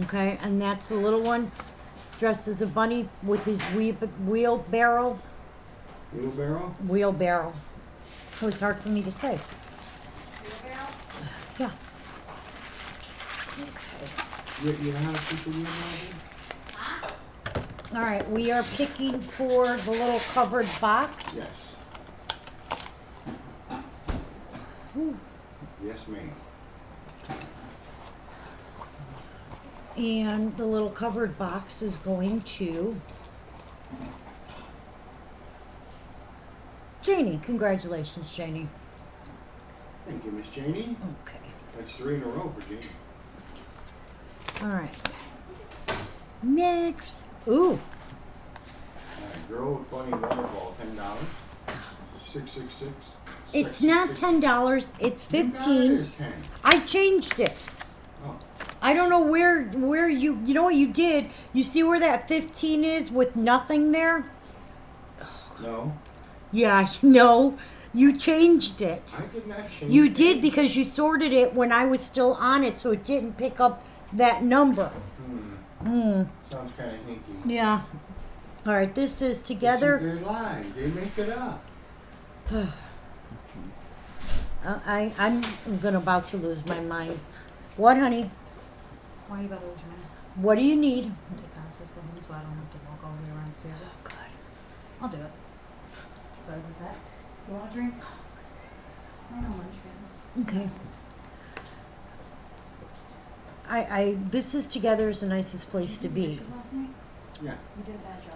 Speaker 1: Okay, and that's the little one dressed as a bunny with his wheelbarrow.
Speaker 3: Wheelbarrow?
Speaker 1: So it's hard for me to say.
Speaker 2: Wheelbarrow?
Speaker 1: Yeah.
Speaker 3: You know how to keep a wheelbarrow?
Speaker 2: Huh?
Speaker 1: All right, we are picking for the little covered box.
Speaker 3: Yes.
Speaker 1: Ooh.
Speaker 3: Yes, ma'am.
Speaker 1: And the little covered box is going to Janie. Congratulations, Janie.
Speaker 3: Thank you, Miss Janie.
Speaker 1: Okay.
Speaker 3: That's 3 in a row for Janie.
Speaker 1: All right. Next. Ooh.
Speaker 3: Girl with bunny wonderball, $10. 666.
Speaker 1: It's not $10. It's
Speaker 3: You got it
Speaker 1: 15.
Speaker 3: as 10.
Speaker 1: I changed it.
Speaker 3: Oh,
Speaker 1: I don't know where you know what you did. You see where that 15 is with nothing there?
Speaker 3: no.
Speaker 1: Yeah, no. You changed it.
Speaker 3: I did not change
Speaker 1: You
Speaker 3: it.
Speaker 1: did because you sorted it when I was still on it, so it didn't pick up that number.
Speaker 3: Sounds kind of hinky.
Speaker 1: Yeah. All right, this is
Speaker 3: But
Speaker 1: together.
Speaker 3: They're lying. They make it up.
Speaker 1: I'm gonna about to lose my mind. What, honey?
Speaker 2: Why are you about to lose your mind?
Speaker 1: What do you need?
Speaker 2: Take glasses for him so I don't have to walk all the way around to together.
Speaker 1: Oh, God.
Speaker 2: I'll do it. Sorry about that. You want a drink? I know lunch,
Speaker 1: Okay. This is together is the nicest place to be.
Speaker 2: Last night?
Speaker 3: Yeah.
Speaker 2: You did a bad job.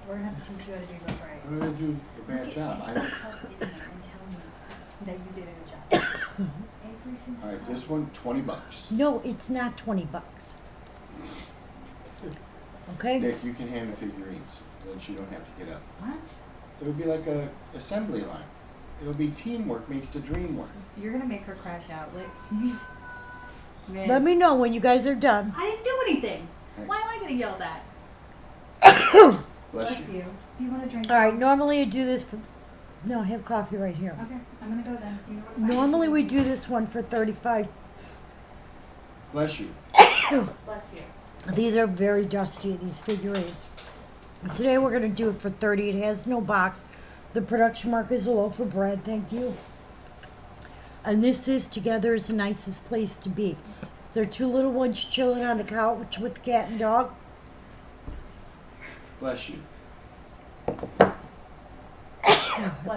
Speaker 2: We're gonna have to teach you how to do this right.
Speaker 3: I'm gonna do a bad job.
Speaker 2: Help in there and tell me that you did a good job. Every single
Speaker 3: All right,
Speaker 2: time.
Speaker 3: this one, $20.
Speaker 1: No, it's not $20. Okay?
Speaker 3: Nick, you can hand the figurines, then she don't have to get up.
Speaker 2: What?
Speaker 3: It'll be like a assembly line. It'll be teamwork makes the dream work.
Speaker 2: You're gonna make her crash out. Like, please. Man.
Speaker 1: Let me know when you guys are done.
Speaker 2: I didn't do anything.
Speaker 3: Hey.
Speaker 2: Why am I gonna yell that?
Speaker 3: Bless you.
Speaker 2: Do you want to drink?
Speaker 1: All right, normally I do this for... No, I have coffee right here.
Speaker 2: Okay, I'm gonna go then. You know what,
Speaker 1: Normally we do this one for 35.
Speaker 3: Bless you.
Speaker 2: Bless you.
Speaker 1: These are very dusty, these figurines. Today we're going to do it for 30. It has no box. The production mark is a loaf of bread. Thank you. And this is together is the nicest place to be. There are two little ones chilling on the couch with the cat and dog.
Speaker 3: Bless you.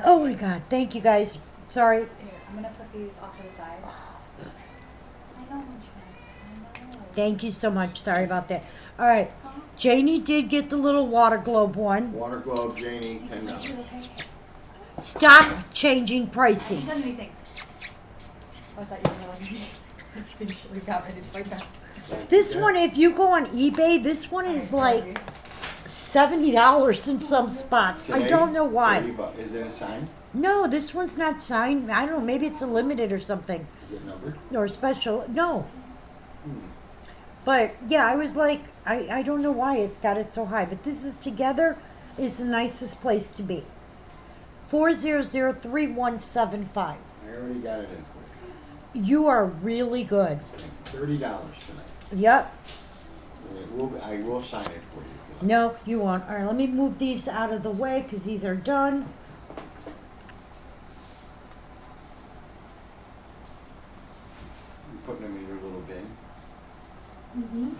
Speaker 1: Oh my God. Thank you guys. Sorry.
Speaker 2: Here, I'm gonna put these off to the side. I know, Munchkin. I know.
Speaker 1: Thank you so much. Sorry about that. All right. Janie did get the little water globe one.
Speaker 3: Water globe, Janie, $10.
Speaker 2: You okay?
Speaker 1: Stop changing
Speaker 2: I haven't
Speaker 1: pricing.
Speaker 2: done anything. I thought you were like, we got ready to fight back.
Speaker 1: This one, if you go on eBay, this one is like $70 in some spots. I
Speaker 3: Today,
Speaker 1: don't know why.
Speaker 3: $30. Is it a sign?
Speaker 1: No, this one's not signed. I don't know. Maybe it's a limited or something.
Speaker 3: Is it numbered?
Speaker 1: Or special. No.
Speaker 3: Hmm.
Speaker 1: But yeah, I was like, I don't know why it's got it so high. But this is together is the nicest place to be. 400-3175.
Speaker 3: I already got it in for
Speaker 1: You are really good.
Speaker 3: you. $30 tonight.
Speaker 1: Yep.
Speaker 3: I will sign it for you.
Speaker 1: No, you won't. All right, let me move these out of the way because these are done.
Speaker 3: You're putting them in your little bin.
Speaker 1: Mm-hmm.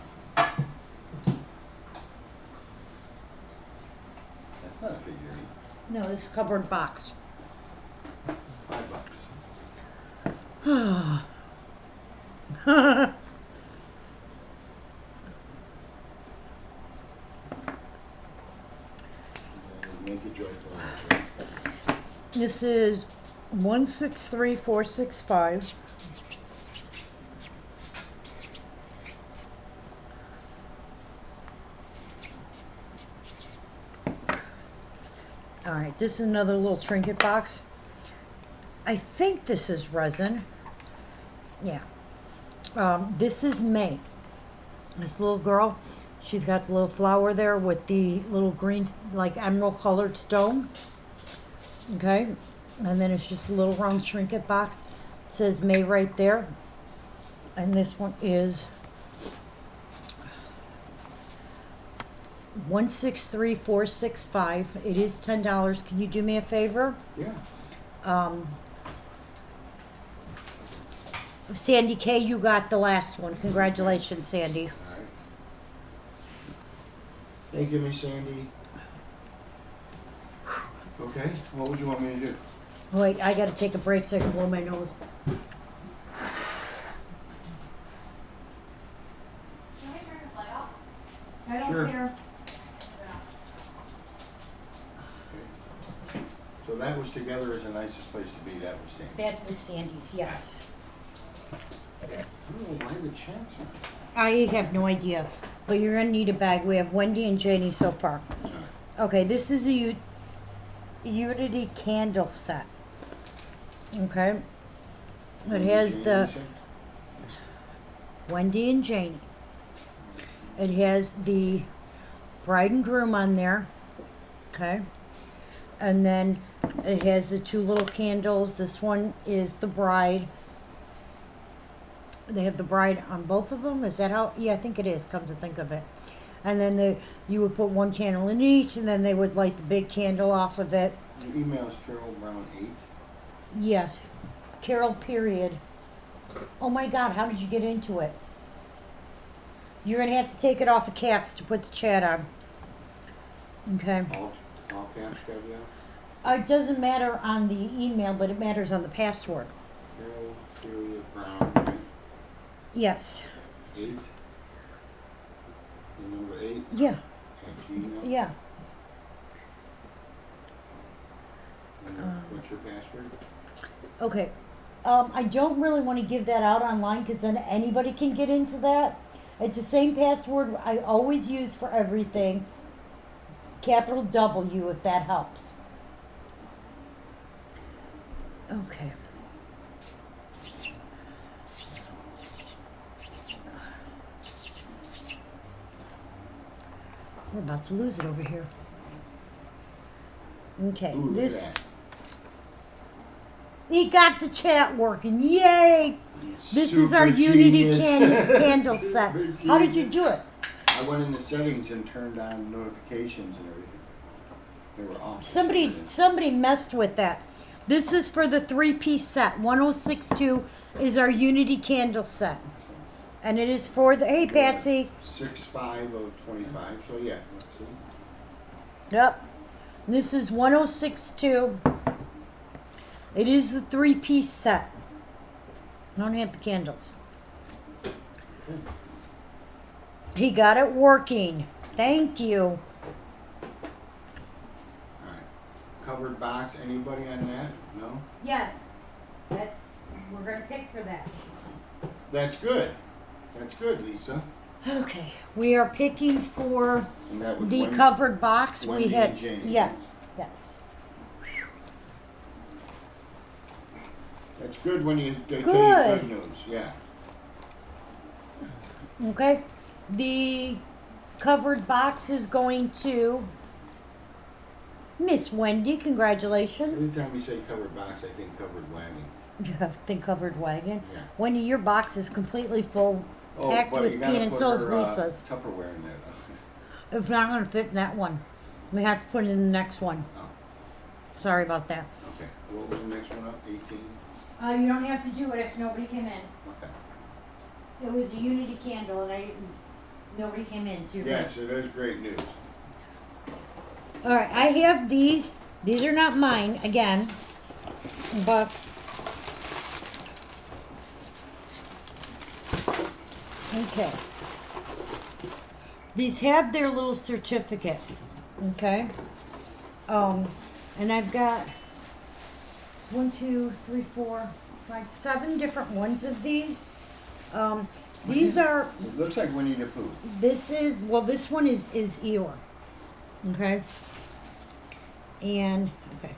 Speaker 3: That's not a figurine.
Speaker 1: No, it's cardboard box.
Speaker 3: $5. Make it joyful.
Speaker 1: This is 163465. All right, this is another little trinket box. I think this is resin. Yeah. This is May. This little girl, she's got the little flower there with the little green, like emerald colored stone. Okay. And then it's just a little round trinket box. It says May right there. And this one is 163465. It is $10. Can you do me a favor?
Speaker 3: Yeah.
Speaker 1: Sandy K, you got the last one. Congratulations, Sandy.
Speaker 3: All right. Thank you, Miss Sandy. Okay, what would you want me to do?
Speaker 1: Wait, I gotta take a break so I can blow my nose.
Speaker 2: Can we turn the light off?
Speaker 1: I don't
Speaker 3: Sure.
Speaker 1: care.
Speaker 3: Okay. So that was together as the nicest place to be, that was Sandy.
Speaker 1: That was Sandy's, yes.
Speaker 3: I don't know why the chat's on.
Speaker 1: I have no idea, but you're gonna need a bag. We have Wendy and Janie so far.
Speaker 3: All right.
Speaker 1: Okay, this is a Unity candle set. Okay. It has the Wendy and Janie. It has the bride and groom on there. Okay. And then it has the two little candles. This one is the bride. They have the bride on both of them. Is that how? Yeah, I think it is, come to think of it. And then you would put one candle in each, and then they would light the big candle off of it.
Speaker 3: Your email is Carole Brown 8.
Speaker 1: Yes. Carole, period. Oh my God, how did you get into it? You're going to have to take it off of caps to put the chat on. Okay.
Speaker 3: All caps, caveat.
Speaker 1: It doesn't matter on the email, but it matters on the password.
Speaker 3: Carole, period, Brown, right?
Speaker 1: Yes.
Speaker 3: 8. The number 8
Speaker 1: Yeah.
Speaker 3: at Gmail.
Speaker 1: Yeah.
Speaker 3: And what's your password?
Speaker 1: Okay. I don't really want to give that out online because then anybody can get into that. It's the same password I always use for everything. Capital W, if that helps. Okay. We're about to lose it over here. Okay,
Speaker 3: Ooh, look
Speaker 1: this.
Speaker 3: at that.
Speaker 1: He got the chat working. Yay! This is our
Speaker 3: Super
Speaker 1: Unity
Speaker 3: genius.
Speaker 1: candle set.
Speaker 3: Super
Speaker 1: How did you
Speaker 3: genius.
Speaker 1: do it?
Speaker 3: I went in the settings and turned on notifications and everything. They were awesome.
Speaker 1: Somebody messed with that. This is for the 3-piece set. 1062 is our Unity candle set. And it is for the, hey Patsy.
Speaker 3: 6/5 of 25. So yeah, let's see.
Speaker 1: Yep. This is 1062. It is the 3-piece set. I don't have the candles.
Speaker 3: Okay.
Speaker 1: He got it working. Thank you.
Speaker 3: All right. Covered box. Anybody on that? No.
Speaker 1: Yes. We're gonna pick for that.
Speaker 3: That's good. That's good, Lisa.
Speaker 1: Okay. We are picking for
Speaker 3: And that was
Speaker 1: the
Speaker 3: Wendy-
Speaker 1: covered box. We
Speaker 3: Wendy
Speaker 1: had
Speaker 3: and Janie.
Speaker 1: yes.
Speaker 3: That's good when they tell you
Speaker 1: Good.
Speaker 3: good news. Yeah.
Speaker 1: Okay. The covered box is going to Miss Wendy. Congratulations.
Speaker 3: Every time you say covered box, I think covered wagon.
Speaker 1: You have the covered wagon.
Speaker 3: Yeah.
Speaker 1: Wendy, your box is completely full,
Speaker 3: Oh,
Speaker 1: packed
Speaker 3: but
Speaker 1: with
Speaker 3: you
Speaker 1: peen,
Speaker 3: gotta
Speaker 1: and
Speaker 3: put
Speaker 1: so is
Speaker 3: her,
Speaker 1: Lisa's.
Speaker 3: Tupperware in there.
Speaker 1: It's not going to fit in that one. We have to put it in the next one.
Speaker 3: Oh,
Speaker 1: Sorry about that.
Speaker 3: okay. What was the next one up? 18?
Speaker 1: You don't have to do it if nobody came in.
Speaker 3: Okay.
Speaker 1: It was a Unity candle, and nobody came in. So you're
Speaker 3: Yes, it is great news.
Speaker 1: All right, I have these. These are not mine again, but okay. These have their little certificate. Okay. And I've got 1, 2, 3, 4, 5, 7 different ones of these. These are.
Speaker 3: It looks like Winnie the Pooh.
Speaker 1: This one is Eeyore. Okay. And okay.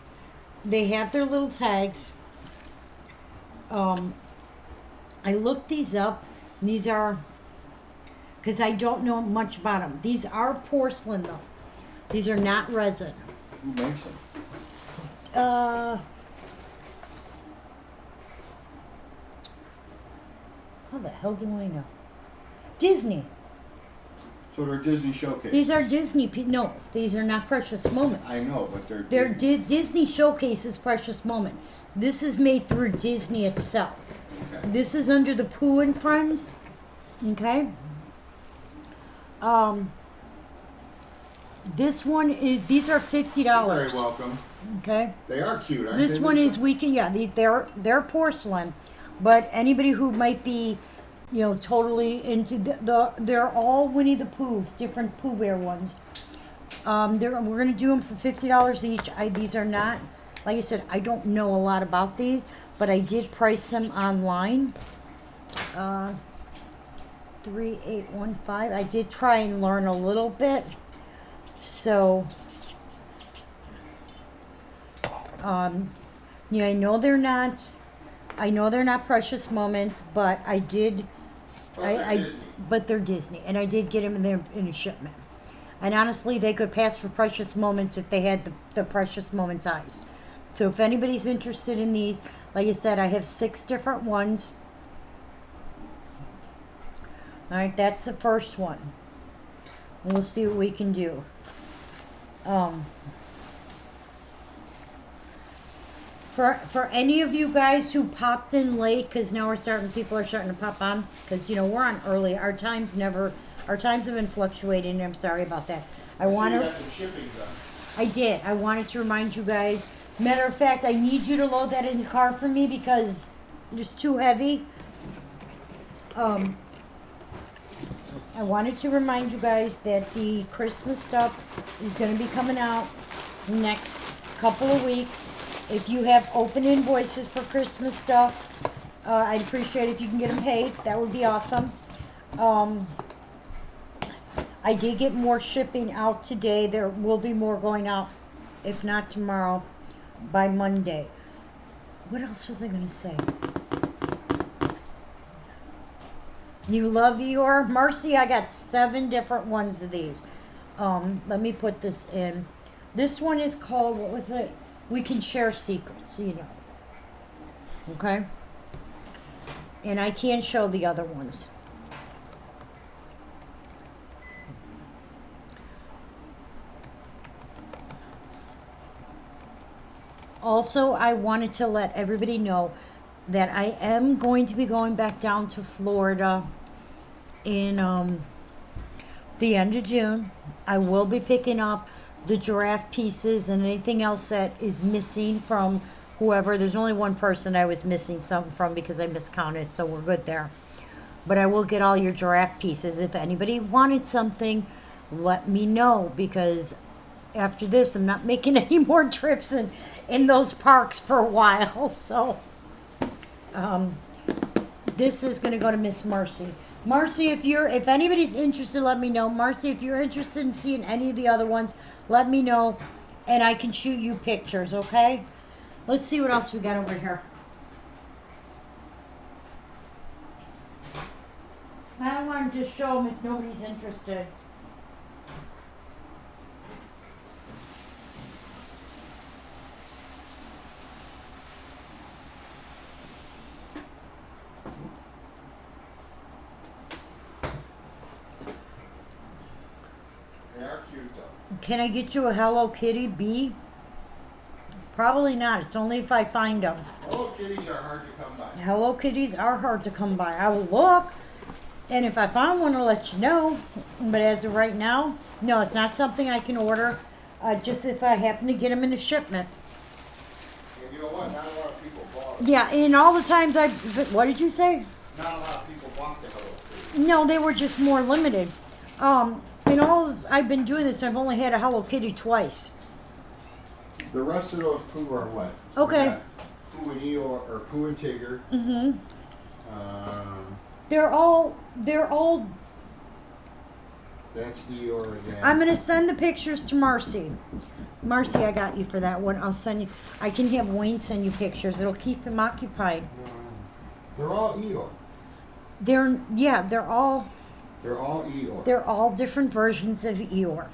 Speaker 1: They have their little tags. I looked these up. These are because I don't know much about them. These are porcelain though. These are not resin.
Speaker 3: Who makes them?
Speaker 1: How the hell do I know? Disney.
Speaker 3: So they're Disney showcase.
Speaker 1: These are Disney. No, these are not Precious Moments.
Speaker 3: I know, but they're
Speaker 1: They're
Speaker 3: Disney.
Speaker 1: Disney Showcases Precious Moment. This is made through Disney itself.
Speaker 3: Okay.
Speaker 1: This is under the Pooh and Friends. Okay. This one is. These are $50.
Speaker 3: You're very welcome.
Speaker 1: Okay.
Speaker 3: They are cute, aren't
Speaker 1: This
Speaker 3: they?
Speaker 1: one
Speaker 3: Lisa?
Speaker 1: is weekend. Yeah, they're porcelain, but anybody who might be, totally into they're all Winnie the Pooh, different Pooh Bear ones. We're gonna do them for $50 each. These are not, like I said, I don't know a lot about these, but I did price them online. 3815. I did try and learn a little bit, so. I know they're not. I know they're not Precious Moments, but I did.
Speaker 3: But they're Disney.
Speaker 1: But they're Disney, and I did get them in a shipment. And honestly, they could pass for Precious Moments if they had the Precious Moments eyes. So if anybody's interested in these, like I said, I have 6 different ones. All right, that's the first one. And we'll see what we can do. For any of you guys who popped in late, because now people are starting to pop on, because we're on early. Our times have been fluctuating. I'm sorry about that. I want
Speaker 3: You
Speaker 1: to.
Speaker 3: got some shipping done.
Speaker 1: I did. I wanted to remind you guys. Matter of fact, I need you to load that in the car for me because it's too heavy. I wanted to remind you guys that the Christmas stuff is going to be coming out next couple of weeks. If you have open invoices for Christmas stuff, I'd appreciate if you can get them paid. That would be awesome. I did get more shipping out today. There will be more going out, if not tomorrow, by Monday. What else was I going to say? You love Eeyore? Marcy, I got 7 different ones of these. Let me put this in. This one is called, what was it? We Can Share Secrets, you know. Okay? And I can't show the other ones. Also, I wanted to let everybody know that I am going to be going back down to Florida in the end of June. I will be picking up the giraffe pieces and anything else that is missing from whoever. There's only one person I was missing something from because I miscounted, so we're good there. But I will get all your giraffe pieces. If anybody wanted something, let me know, because after this, I'm not making any more trips in those parks for a while. So, this is going to go to Miss Marcy. Marcy, if anybody's interested, let me know. Marcy, if you're interested in seeing any of the other ones, let me know, and I can shoot you pictures, okay? Let's see what else we got over here. I don't want to just show them if nobody's interested.
Speaker 3: They are cute though.
Speaker 1: Can I get you a Hello Kitty bee? Probably not. It's only if I find them.
Speaker 3: Hello Kitties are hard to come by.
Speaker 1: Hello Kitties are hard to come by. I will look, and if I find one, I'll let you know. But as of right now, no, it's not something I can order. Just if I happen to get them in a shipment.
Speaker 3: And you know what? Not a lot of people bought them.
Speaker 1: Yeah, and all the times what did you say?
Speaker 3: Not a lot of people bought the Hello Kitty.
Speaker 1: No, they were just more limited. In all I've been doing this, I've only had a Hello Kitty twice.
Speaker 3: The rest of those Pooh are what?
Speaker 1: Okay.
Speaker 3: We got Pooh and Eeyore, or Pooh and Tigger.
Speaker 1: Mm-hmm.
Speaker 3: Um,
Speaker 1: They're all.
Speaker 3: that's Eeyore again.
Speaker 1: I'm gonna send the pictures to Marcy. Marcy, I got you for that one. I'll send you. I can have Wayne send you pictures. It'll keep him occupied.
Speaker 3: They're all Eeyore.
Speaker 1: They're all
Speaker 3: Eeyore.
Speaker 1: They're all different versions of Eeyore.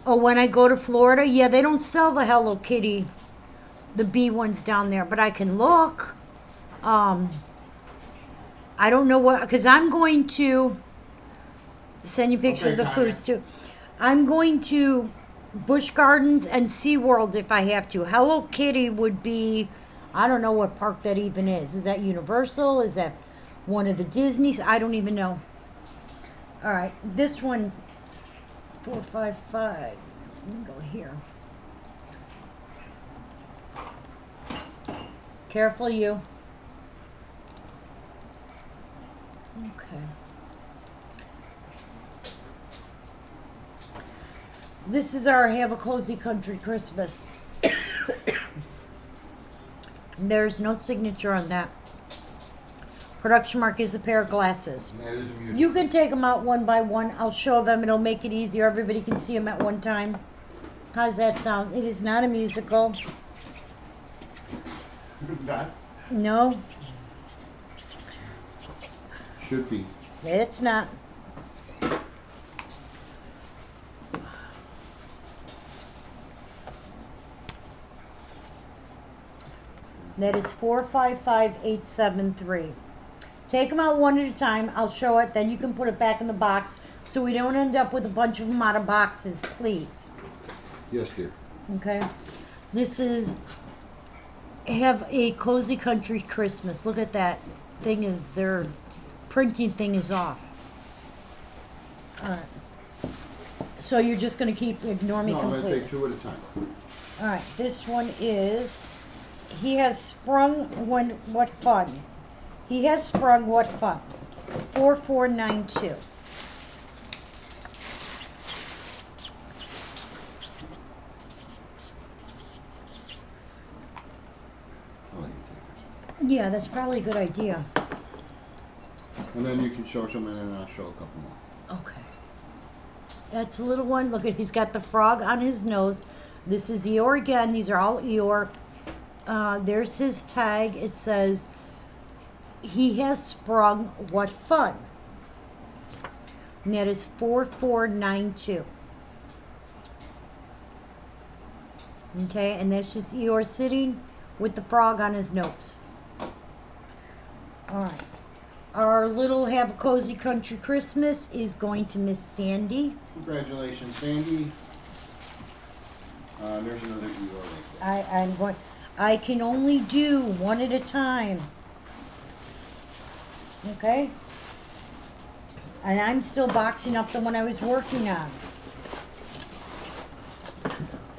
Speaker 1: Oh, when I go to Florida, yeah, they don't sell the Hello Kitty, the bee ones down there, but I can look. I don't know what, because I'm going to send you pictures
Speaker 3: Okay,
Speaker 1: of the
Speaker 3: Tanya.
Speaker 1: Poos too. I'm going to Busch Gardens and SeaWorld if I have to. Hello Kitty would be, I don't know what park that even is. Is that Universal? Is that one of the Disneys? I don't even know. All right, this one, 455. Let me go here. Careful, you. Okay. This is our Have a Cozy Country Christmas. There's no signature on that. Production mark is a pair of glasses.
Speaker 3: And that is a music.
Speaker 1: You can take them out one by one. I'll show them. It'll make it easier. Everybody can see them at one time. How's that sound? It is not a musical.
Speaker 3: Not?
Speaker 1: No,
Speaker 3: Should be.
Speaker 1: it's not. That is 455873. Take them out one at a time. I'll show it. Then you can put it back in the box so we don't end up with a bunch of them out of boxes, please.
Speaker 3: Yes, dear.
Speaker 1: Okay. This is Have a Cozy Country Christmas. Look at that. Their printing thing is off. Alright. So you're just gonna ignore me
Speaker 3: No, I'm gonna
Speaker 1: completely?
Speaker 3: take two at a time.
Speaker 1: All right, this one is, he has sprung what fun? He has sprung what fun? 4492.
Speaker 3: I'll let you take
Speaker 1: Yeah, that's probably a good idea.
Speaker 3: this. And then you can show some and then I'll show a couple more.
Speaker 1: Okay. That's a little one. Look at, he's got the frog on his nose. This is Eeyore again. These are all Eeyore. There's his tag. It says, he has sprung what fun? And that is 4492. Okay, and that's just Eeyore sitting with the frog on his nose. All right. Our little Have a Cozy Country Christmas is going to Miss Sandy.
Speaker 3: Congratulations, Sandy. There's another Eeyore right there.
Speaker 1: I'm going. I can only do one at a time. Okay? And I'm still boxing up the one I was working on.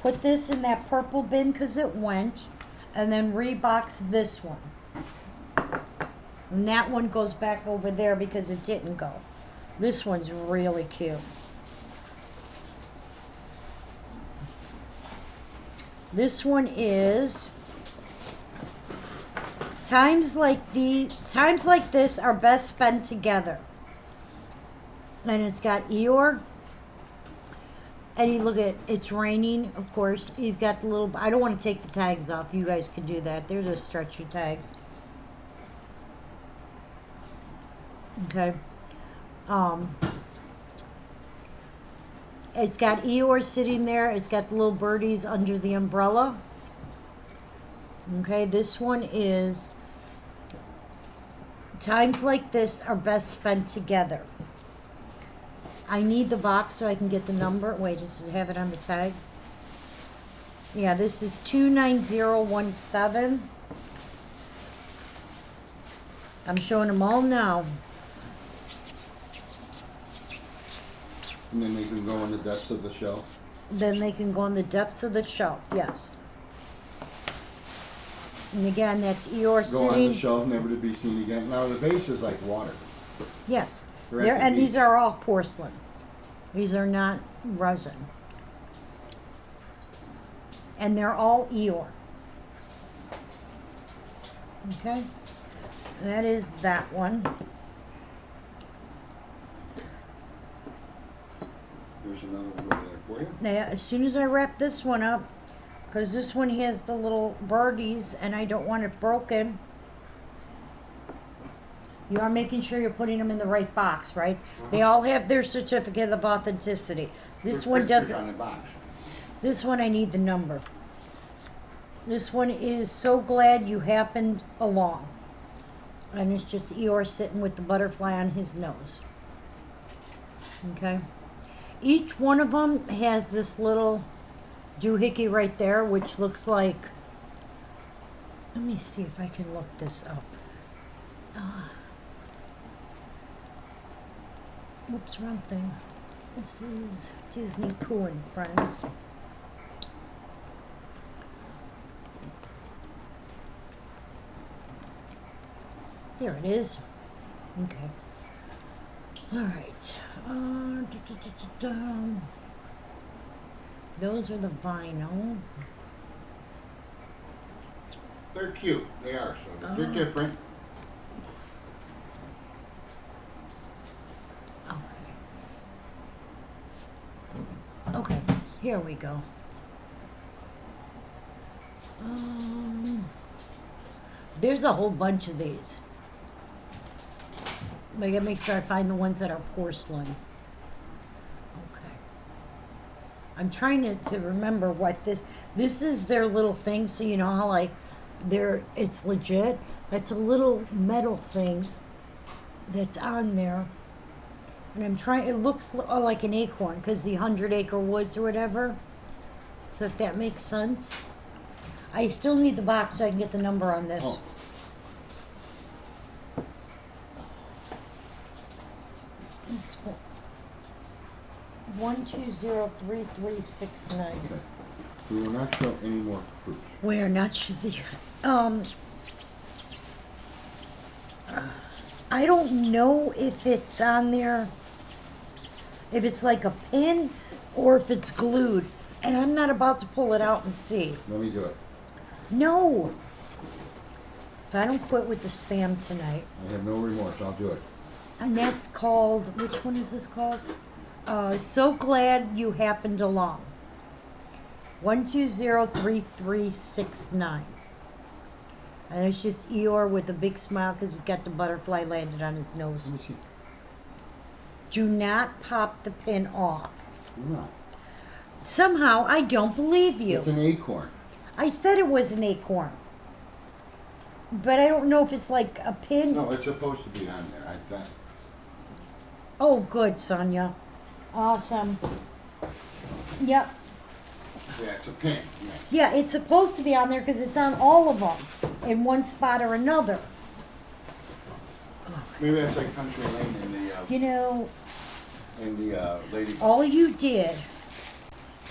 Speaker 1: Put this in that purple bin because it went, and then rebox this one. And that one goes back over there because it didn't go. This one's really cute. This one is times like this are best spent together. And it's got Eeyore. And you look at, it's raining, of course. He's got the little, I don't want to take the tags off. You guys can do that. They're just stretchy tags. Okay. It's got Eeyore sitting there. It's got the little birdies under the umbrella. Okay, this one is times like this are best spent together. I need the box so I can get the number. Wait, does it have it on the tag? Yeah, this is 29017. I'm showing them all now.
Speaker 3: And then they can go in the depths of the shelf.
Speaker 1: Then they can go in the depths of the shelf, yes. And again, that's Eeyore
Speaker 3: Go on the
Speaker 1: sitting.
Speaker 3: shelf, never to be seen again. Now the vase is like water.
Speaker 1: Yes.
Speaker 3: They're at the
Speaker 1: And these
Speaker 3: beach.
Speaker 1: are all porcelain. These are not resin. And they're all Eeyore. Okay? And that is that one.
Speaker 3: There's another one over there for you.
Speaker 1: Now, as soon as I wrap this one up, because this one has the little birdies and I don't want it broken, you are making sure you're putting them in the right box, right? They all have their certificate of authenticity. This
Speaker 3: There's
Speaker 1: one
Speaker 3: pictures
Speaker 1: doesn't.
Speaker 3: on the box.
Speaker 1: This one I need the number. This one is So Glad You Happened Along. And it's just Eeyore sitting with the butterfly on his nose. Okay? Each one of them has this little doohickey right there, which looks like... Let me see if I can look this up. Whoops, wrong thing. This is Disney Pooh and Friends. There it is. Okay. All right. Those are the vinyl.
Speaker 3: They're cute. They are. So they're different.
Speaker 1: Okay. Okay. Here we go. There's a whole bunch of these. I gotta make sure I find the ones that are porcelain. Okay. I'm trying to remember what this is their little thing, so you know how like it's legit. That's a little metal thing that's on there. And I'm trying, it looks like an acorn because the 100-acre woods or whatever. So if that makes sense. I still need the box so I can get the number on this.
Speaker 3: Oh.
Speaker 1: 120339.
Speaker 3: Okay. We will not show any more proofs.
Speaker 1: We're not sure the, I don't know if it's on there, if it's like a pin or if it's glued. And I'm not about to pull it out and see.
Speaker 3: Let me do it.
Speaker 1: No. If I don't quit with the spam tonight.
Speaker 3: I have no remorse. I'll do it.
Speaker 1: And that's called, which one is this called? So Glad You Happened Along. 120339. And it's just Eeyore with a big smile because he's got the butterfly landed on his nose.
Speaker 3: Let me see.
Speaker 1: Do not pop the pin off.
Speaker 3: No.
Speaker 1: Somehow, I don't believe you.
Speaker 3: It's an acorn.
Speaker 1: I said it was an acorn. But I don't know if it's like a pin.
Speaker 3: No, it's supposed to be on there.
Speaker 1: Oh, good, Sonia. Awesome. Yep.
Speaker 3: Yeah, it's a pin.
Speaker 1: Yeah, it's supposed to be on there because it's on all of them in one spot or another.
Speaker 3: Maybe that's like Country Lane
Speaker 1: You know,
Speaker 3: in the Lady.
Speaker 1: all you did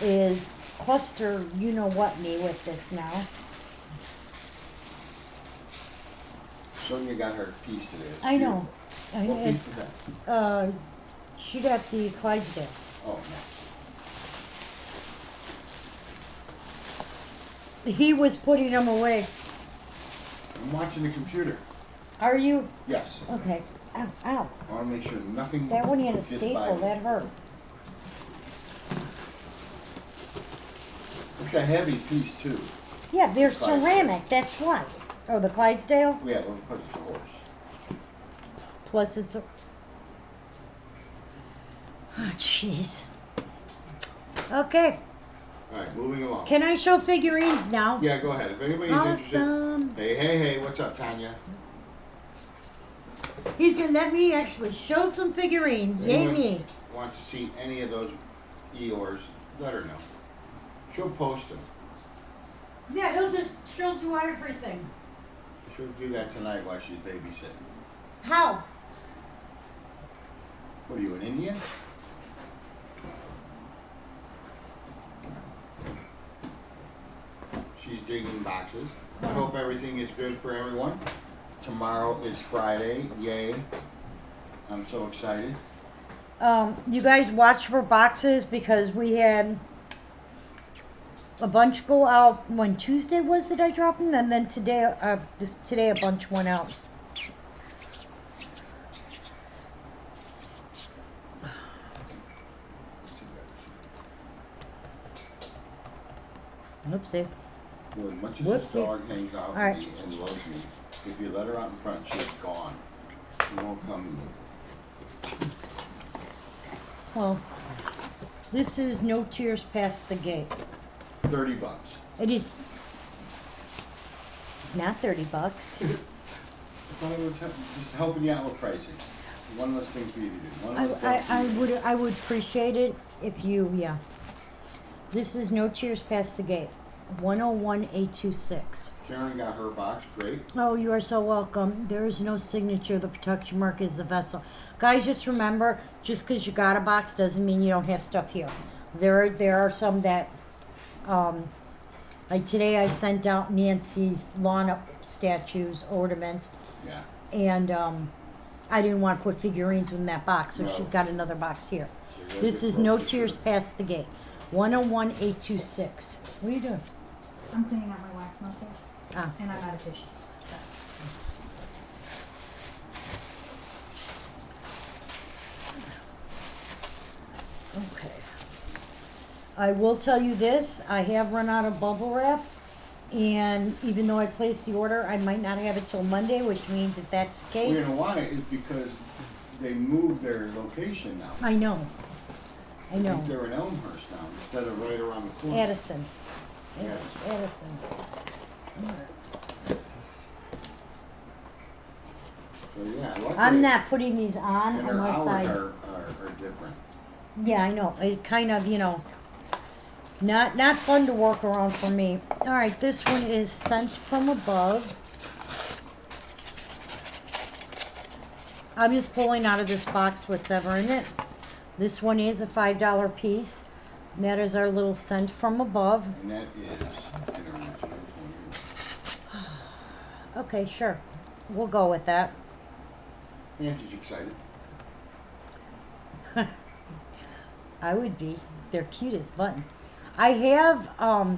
Speaker 1: is cluster you know what me with this now.
Speaker 3: Sonia got her piece today. It's
Speaker 1: I know.
Speaker 3: beautiful. What piece was that?
Speaker 1: She got the Clydesdale.
Speaker 3: Oh, nice.
Speaker 1: He was putting them away.
Speaker 3: I'm watching the computer.
Speaker 1: Are you?
Speaker 3: Yes.
Speaker 1: Okay. Ow, ow.
Speaker 3: I want to make sure nothing.
Speaker 1: That one had a
Speaker 3: gets by
Speaker 1: staple.
Speaker 3: me.
Speaker 1: That hurt.
Speaker 3: It's a heavy piece too.
Speaker 1: Yeah, they're
Speaker 3: Clydesdale.
Speaker 1: ceramic. That's why. Oh, the Clydesdale?
Speaker 3: Yeah, well, because it's a horse.
Speaker 1: Plus it's a... Oh, jeez. Okay.
Speaker 3: All right, moving along.
Speaker 1: Can I show figurines now?
Speaker 3: Yeah, go ahead. If anybody's interested.
Speaker 1: Awesome.
Speaker 3: Hey, what's up, Tanya?
Speaker 1: He's gonna let me actually show some figurines. Yay
Speaker 3: Anyone
Speaker 1: me.
Speaker 3: wants to see any of those Eeyores, let her know. She'll post them.
Speaker 1: Yeah, she'll do everything.
Speaker 3: She'll do that tonight while she's babysitting.
Speaker 1: How?
Speaker 3: What are you, an Indian? She's digging boxes. I hope everything is good for everyone. Tomorrow is Friday. Yay. I'm so excited.
Speaker 1: You guys watch for boxes because we had a bunch go out when Tuesday was it I dropped them, and then today today a bunch went out. Oopsie.
Speaker 3: Well, as much as
Speaker 1: Whoopsie.
Speaker 3: this dog hangs out
Speaker 1: All right.
Speaker 3: with me and loves me, if you let her out in front, she's gone. She won't come to me.
Speaker 1: Well, this is No Tears Past the Gate.
Speaker 3: $30.
Speaker 1: It is. It's not $30.
Speaker 3: I thought I was just helping you out with pricing. One less thing for you to do. One less thing for you to do.
Speaker 1: I would appreciate it if you, yeah. This is No Tears Past the Gate, 101826.
Speaker 3: Karen got her box, great.
Speaker 1: Oh, you are so welcome. There is no signature. The protection mark is the vessel. Guys, just remember, just because you got a box doesn't mean you don't have stuff here. There are some that, like today I sent out Nancy's lawn statues, ornaments,
Speaker 3: Yeah.
Speaker 1: and I didn't want to put figurines in that box, so
Speaker 3: No.
Speaker 1: she's got another box here.
Speaker 3: So you
Speaker 1: This
Speaker 3: gotta
Speaker 1: is
Speaker 3: get
Speaker 1: No
Speaker 3: close to
Speaker 1: Tears
Speaker 3: it.
Speaker 1: Past the Gate, 101826. What are you doing?
Speaker 2: I'm cleaning out my wax melter,
Speaker 1: Ah.
Speaker 2: and I'm out of tissue.
Speaker 1: Okay. I will tell you this, I have run out of bubble wrap, and even though I placed the order, I might not have it till Monday, which means if that's the
Speaker 3: Well, you
Speaker 1: case,
Speaker 3: know why? It's because they moved their location now.
Speaker 1: I know. I know.
Speaker 3: think they're in Elmhurst now instead of right around the corner.
Speaker 1: Addison.
Speaker 3: Yes.
Speaker 1: Addison.
Speaker 3: So yeah, luckily.
Speaker 1: I'm not putting these on
Speaker 3: And our
Speaker 1: unless
Speaker 3: hours
Speaker 1: I,
Speaker 3: are different.
Speaker 1: yeah, I know, it kind of, not fun to work around for me. All right, this one is Sent from Above. I'm just pulling out of this box whatever in it. This one is a $5 piece. That is our little scent from above.
Speaker 3: And that is international.
Speaker 1: Okay, sure. We'll go with that.
Speaker 3: Nancy's excited.
Speaker 1: I would be. They're cute as button. I have a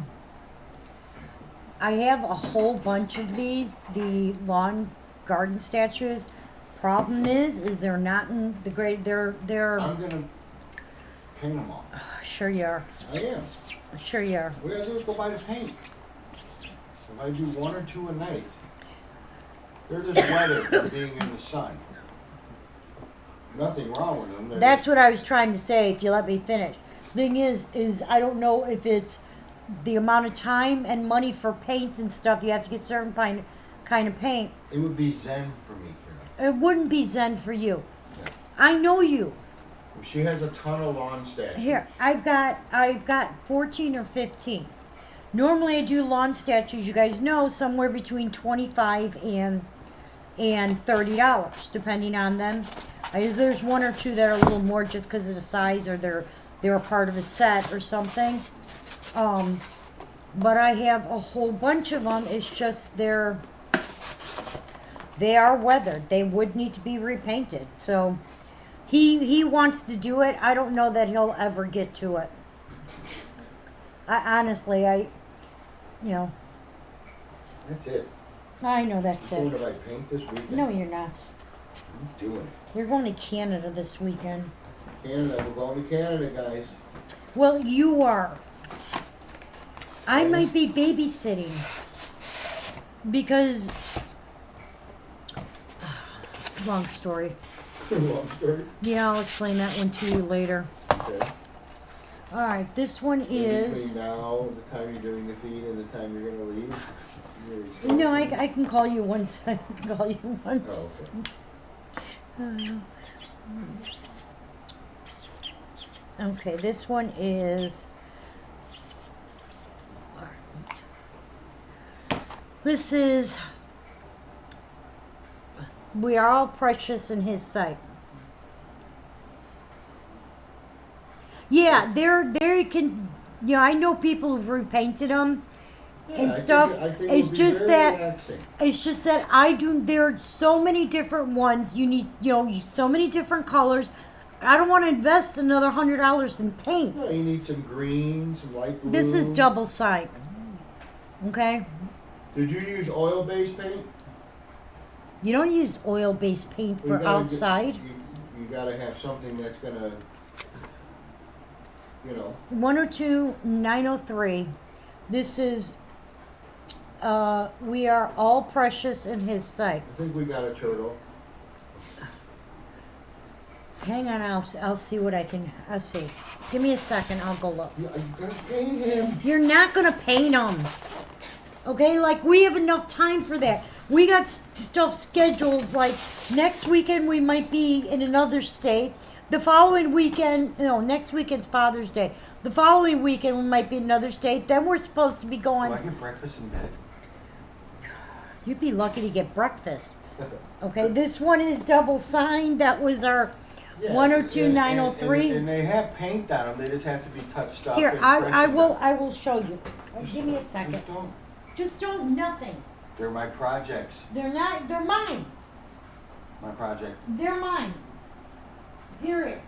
Speaker 1: whole bunch of these, the lawn garden statues. Problem is they're not in the grade. They're
Speaker 3: I'm gonna paint them all.
Speaker 1: sure you are.
Speaker 3: I am.
Speaker 1: Sure you are.
Speaker 3: We gotta do is go buy the paint. If I do 1 or 2 a night, they're just weather for being in the sun. Nothing wrong with them. They're
Speaker 1: That's
Speaker 3: just-
Speaker 1: what I was trying to say. If you let me finish. Thing is I don't know if it's the amount of time and money for paint and stuff. You have to get certain kind of paint.
Speaker 3: It would be zen for me, Carol.
Speaker 1: It wouldn't be zen for you.
Speaker 3: Yeah.
Speaker 1: I know you.
Speaker 3: She has a ton of lawn statues.
Speaker 1: Here, I've got 14 or 15. Normally I do lawn statues, you guys know, somewhere between $25 and $30, depending on them. There's 1 or 2 that are a little more just because of the size, or they're a part of a set or something. But I have a whole bunch of them. It's just they are weathered. They would need to be repainted. So he wants to do it. I don't know that he'll ever get to it. Honestly,
Speaker 3: That's it.
Speaker 1: I know that's
Speaker 3: So
Speaker 1: it.
Speaker 3: if I paint this weekend?
Speaker 1: No, you're not.
Speaker 3: I'm doing it.
Speaker 1: You're going to Canada this weekend.
Speaker 3: Canada, we're going to Canada, guys.
Speaker 1: Well, you are. I might be babysitting because long story.
Speaker 3: Long story.
Speaker 1: Yeah, I'll explain that one to you later.
Speaker 3: Okay.
Speaker 1: All right, this one is.
Speaker 3: Between now, the time you're doing the feed, and the time you're gonna leave.
Speaker 1: No, I can call you once. I can call you once.
Speaker 3: Oh, okay.
Speaker 1: Okay, this one is. This is. We are all precious in His sight. Yeah, they can. You know, I know people who've repainted them
Speaker 3: Yeah,
Speaker 1: and
Speaker 3: I
Speaker 1: stuff.
Speaker 3: Think, it
Speaker 1: It's
Speaker 3: would be
Speaker 1: just
Speaker 3: very
Speaker 1: that.
Speaker 3: relaxing.
Speaker 1: It's just that I do. There are so many different ones. You need, so many different colors. I don't want to invest another $100 in paint.
Speaker 3: No, you need some green, some light blue.
Speaker 1: This is double side. Okay,
Speaker 3: Did you use oil-based paint?
Speaker 1: you don't use oil-based paint
Speaker 3: You
Speaker 1: for
Speaker 3: gotta
Speaker 1: outside.
Speaker 3: You gotta have something that's gonna,
Speaker 1: 102 903. This is. We are all precious in His sight.
Speaker 3: I think we got a turtle.
Speaker 1: Hang on, I'll see what I can. I'll see. Give me a second. I'll go look.
Speaker 3: Yeah, you gotta paint him.
Speaker 1: You're not gonna paint them. Okay, like we have enough time for that. We got stuff scheduled. Like next weekend, we might be in another state. The following weekend, next weekend's Father's Day. The following weekend, we might be in another state. Then we're supposed to be
Speaker 3: Do
Speaker 1: going.
Speaker 3: I get breakfast in bed?
Speaker 1: You'd be lucky to get breakfast. Okay, this one is double signed. That was our
Speaker 3: Yeah,
Speaker 1: 102
Speaker 3: and-
Speaker 1: 903.
Speaker 3: And they have paint on them. They just have to be touched up.
Speaker 1: Here,
Speaker 3: and
Speaker 1: I
Speaker 3: freshened
Speaker 1: will.
Speaker 3: up.
Speaker 1: I will show you. Give me a second.
Speaker 3: Just don't.
Speaker 1: Just don't nothing.
Speaker 3: They're my projects.
Speaker 1: They're not. They're mine.
Speaker 3: My project.
Speaker 1: They're mine. Period.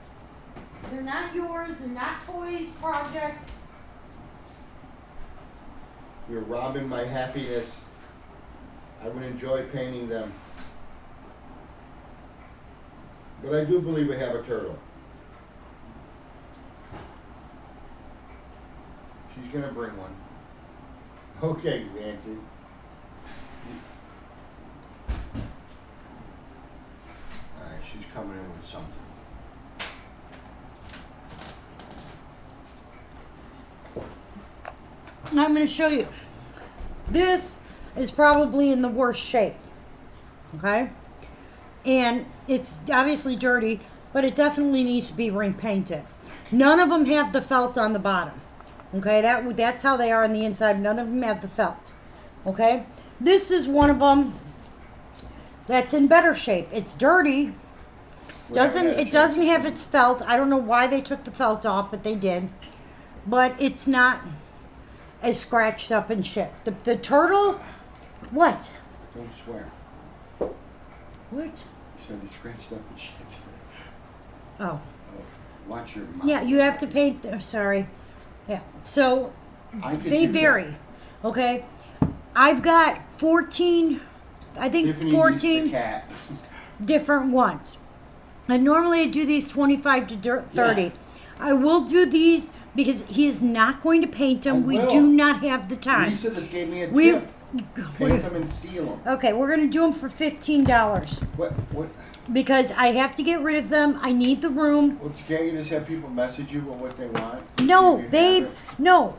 Speaker 1: They're not yours. They're not toys, projects.
Speaker 3: You're robbing my happiness. I would enjoy painting them. But I do believe we have a turtle. She's gonna bring one. Okay, Nancy. Alright, she's coming in with something.
Speaker 1: I'm going to show you. This is probably in the worst shape. Okay? And it's obviously dirty, but it definitely needs to be repainted. None of them have the felt on the bottom. Okay? That's how they are on the inside. None of them have the felt. Okay? This is one of them that's in better shape. It's dirty,
Speaker 3: We haven't
Speaker 1: Doesn't
Speaker 3: had a
Speaker 1: it
Speaker 3: chance
Speaker 1: doesn't
Speaker 3: to
Speaker 1: have
Speaker 3: clean
Speaker 1: its felt. I don't know why they took the felt off, but they did. But it's not as scratched up and shit. The turtle, what?
Speaker 3: Don't swear.
Speaker 1: What?
Speaker 3: You said it's scratched up and shit.
Speaker 1: Oh,
Speaker 3: Oh, watch your mouth.
Speaker 1: yeah. You have to paint. Sorry. Yeah. So
Speaker 3: I could
Speaker 1: they
Speaker 3: do that.
Speaker 1: vary. Okay. I've got 14. I think
Speaker 3: Tiffany
Speaker 1: 14
Speaker 3: needs the cat.
Speaker 1: different ones. And normally I do these 25 to 30.
Speaker 3: Yeah.
Speaker 1: I will do these because he is not going to paint them.
Speaker 3: I
Speaker 1: We
Speaker 3: will.
Speaker 1: do not have the time.
Speaker 3: Lisa just gave me a
Speaker 1: We-
Speaker 3: tip. Paint them and seal them.
Speaker 1: Okay, we're going to do them for $15
Speaker 3: What?
Speaker 1: because I have to get rid of them. I need the room.
Speaker 3: Well, can't you just have people message you on what they want?
Speaker 1: No,
Speaker 3: You have
Speaker 1: babe.
Speaker 3: it?
Speaker 1: No.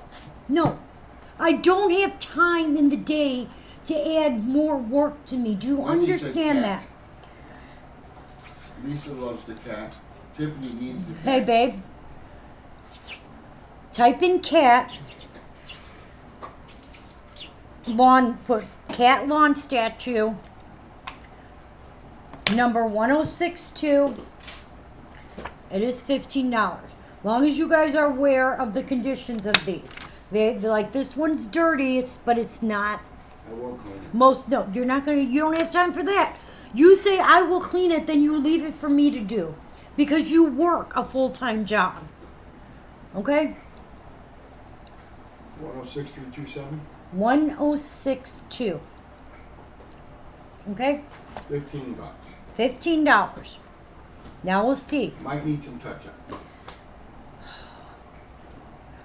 Speaker 1: I don't have time in the day to add more work to me. Do you
Speaker 3: Wendy said
Speaker 1: understand that?
Speaker 3: cat. Lisa loves the cat. Tiffany needs the cat.
Speaker 1: Hey, babe. Type in cat. Put cat lawn statue. Number 1062. It is $15. Long as you guys are aware of the conditions of these. They're like, this one's dirty, but it's not.
Speaker 3: I won't clean it.
Speaker 1: No, you don't have time for that. You say I will clean it, then you leave it for me to do. Because you work a full-time job. Okay?
Speaker 3: 106327?
Speaker 1: 1062. Okay?
Speaker 3: $15.
Speaker 1: $15. Now we'll see.
Speaker 3: Might need some touch up.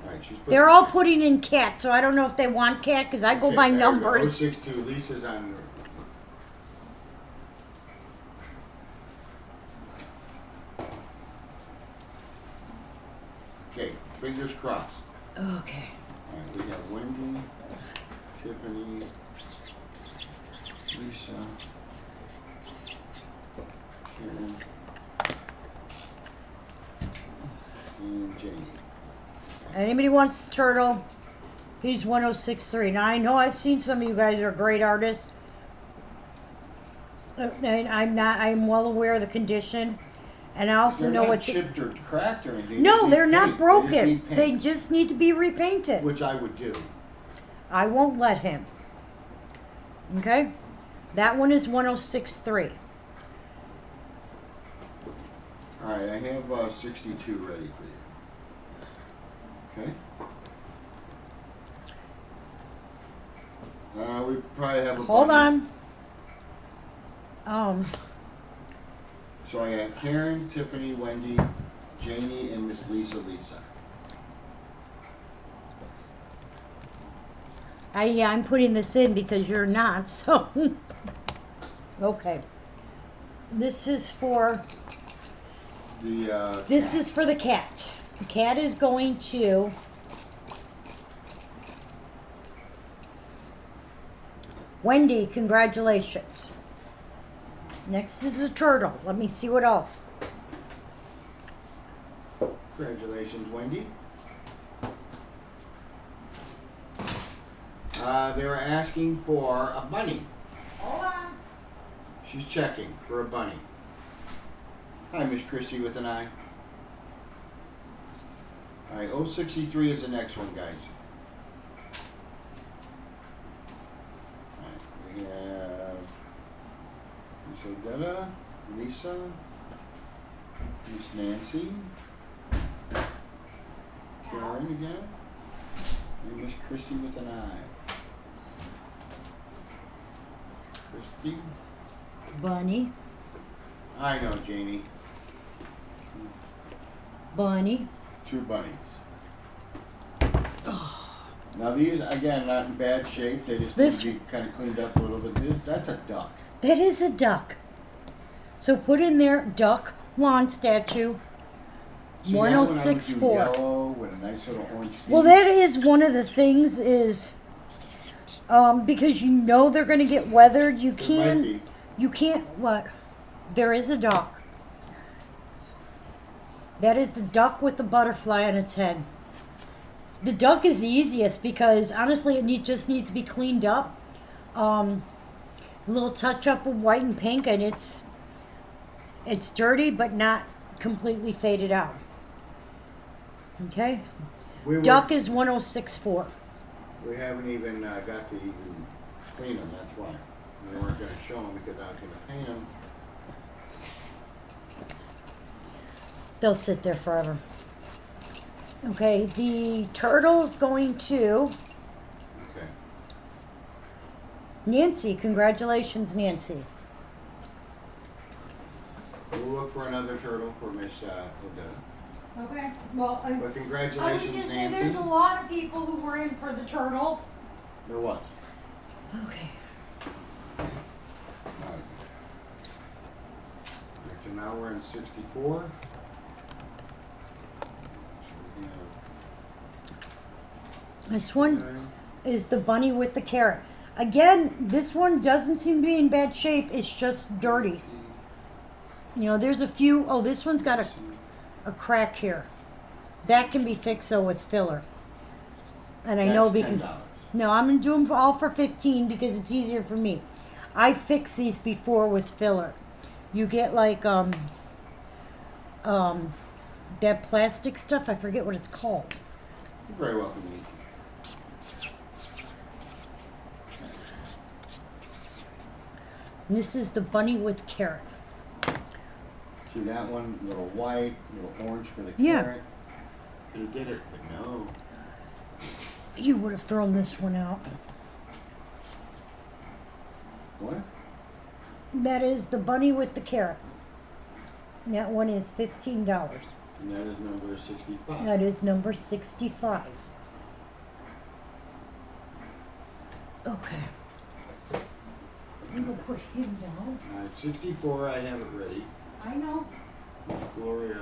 Speaker 3: Alright, she's
Speaker 1: They're all putting in cat, so I don't know if they want cat because I go by
Speaker 3: there we go.
Speaker 1: numbers.
Speaker 3: 062. Lisa's on. Okay, fingers crossed.
Speaker 1: Okay.
Speaker 3: Alright, we got Wendy, Tiffany, Lisa, Karen, and Jamie.
Speaker 1: Anybody wants the turtle? He's 1063. Now I know I've seen some of you guys are great artists. And I'm well aware of the condition. And I also
Speaker 3: They're
Speaker 1: know
Speaker 3: not
Speaker 1: what
Speaker 3: chipped or cracked or anything.
Speaker 1: No,
Speaker 3: They
Speaker 1: they're
Speaker 3: need
Speaker 1: not
Speaker 3: paint.
Speaker 1: broken.
Speaker 3: They
Speaker 1: They
Speaker 3: just
Speaker 1: just need to be repainted.
Speaker 3: need paint, which I would do.
Speaker 1: I won't let him. Okay? That one is 1063.
Speaker 3: Alright, I have 62 ready for you. Okay? We probably have a
Speaker 1: Hold
Speaker 3: bunny.
Speaker 1: on.
Speaker 3: So I got Karen, Tiffany, Wendy, Janie, and Miss Lisa.
Speaker 1: I'm putting this in because you're not, so. Okay. This is for
Speaker 3: This
Speaker 1: is for the cat. The cat is going to Wendy, congratulations. Next is the turtle. Let me see what else.
Speaker 3: Congratulations, Wendy. They were asking for a bunny.
Speaker 1: Hold on.
Speaker 3: She's checking for a bunny. Hi, Miss Christie with an eye. Alright, 063 is the next one, guys. Alright, we have Miss Odetta, Lisa, Miss Nancy, Karen again, and Miss Christie with an eye. Christie.
Speaker 1: Bunny.
Speaker 3: I know, Janie.
Speaker 1: Bunny.
Speaker 3: 2 bunnies. Now these, again, not in bad shape. They just
Speaker 1: This-
Speaker 3: need to be kind of cleaned up a little bit. That's a duck.
Speaker 1: That is a duck. So put in there duck lawn statue.
Speaker 3: See, that one I would do
Speaker 1: 1064.
Speaker 3: Yellow with a nice little orange.
Speaker 1: Well,
Speaker 3: feet.
Speaker 1: that is one of the things is because you know they're going to get weathered.
Speaker 3: It might be.
Speaker 1: You can't what? There is a duck. That is the duck with the butterfly on its head. The duck is the easiest because honestly, just needs to be cleaned up. A little touch up of white and pink, and It's dirty, but not completely faded out. Okay? Duck is 1064.
Speaker 3: We haven't even got to even clean them, that's why. We weren't gonna show them because I was gonna paint them.
Speaker 1: They'll sit there forever. Okay, the turtle's going to
Speaker 3: Okay.
Speaker 1: Nancy. Congratulations, Nancy.
Speaker 3: We'll look for another turtle for Miss Odetta.
Speaker 1: Okay, well,
Speaker 3: But
Speaker 1: I was
Speaker 3: congratulations,
Speaker 1: gonna say
Speaker 3: Nancy.
Speaker 1: there's a lot of people who were in for the turtle.
Speaker 3: There was.
Speaker 1: Okay.
Speaker 3: Alright, so now we're in 64. So
Speaker 1: This
Speaker 3: we
Speaker 1: one
Speaker 3: have
Speaker 1: is the bunny with the carrot. Again, this one doesn't seem to be in bad shape. It's just dirty. You know, there's a few. Oh, this one's got a crack here. That can be fixed though with filler. And I know
Speaker 3: That's
Speaker 1: because
Speaker 3: $10.
Speaker 1: no, I'm gonna do them all for 15 because it's easier for me. I fixed these before with filler. You get like that plastic stuff. I forget what it's called.
Speaker 3: You're very welcome, Nancy.
Speaker 1: And this is the bunny with carrot.
Speaker 3: See that one, little white, little orange for the
Speaker 1: Yeah.
Speaker 3: carrot. Could have did it, but no.
Speaker 1: You would have thrown this one out.
Speaker 3: What?
Speaker 1: That is the bunny with the carrot. That one is $15.
Speaker 3: And that is number 65.
Speaker 1: That is number 65. Okay. I'm gonna put him down.
Speaker 3: Alright, 64, I have it ready.
Speaker 1: I know.
Speaker 3: Miss Gloria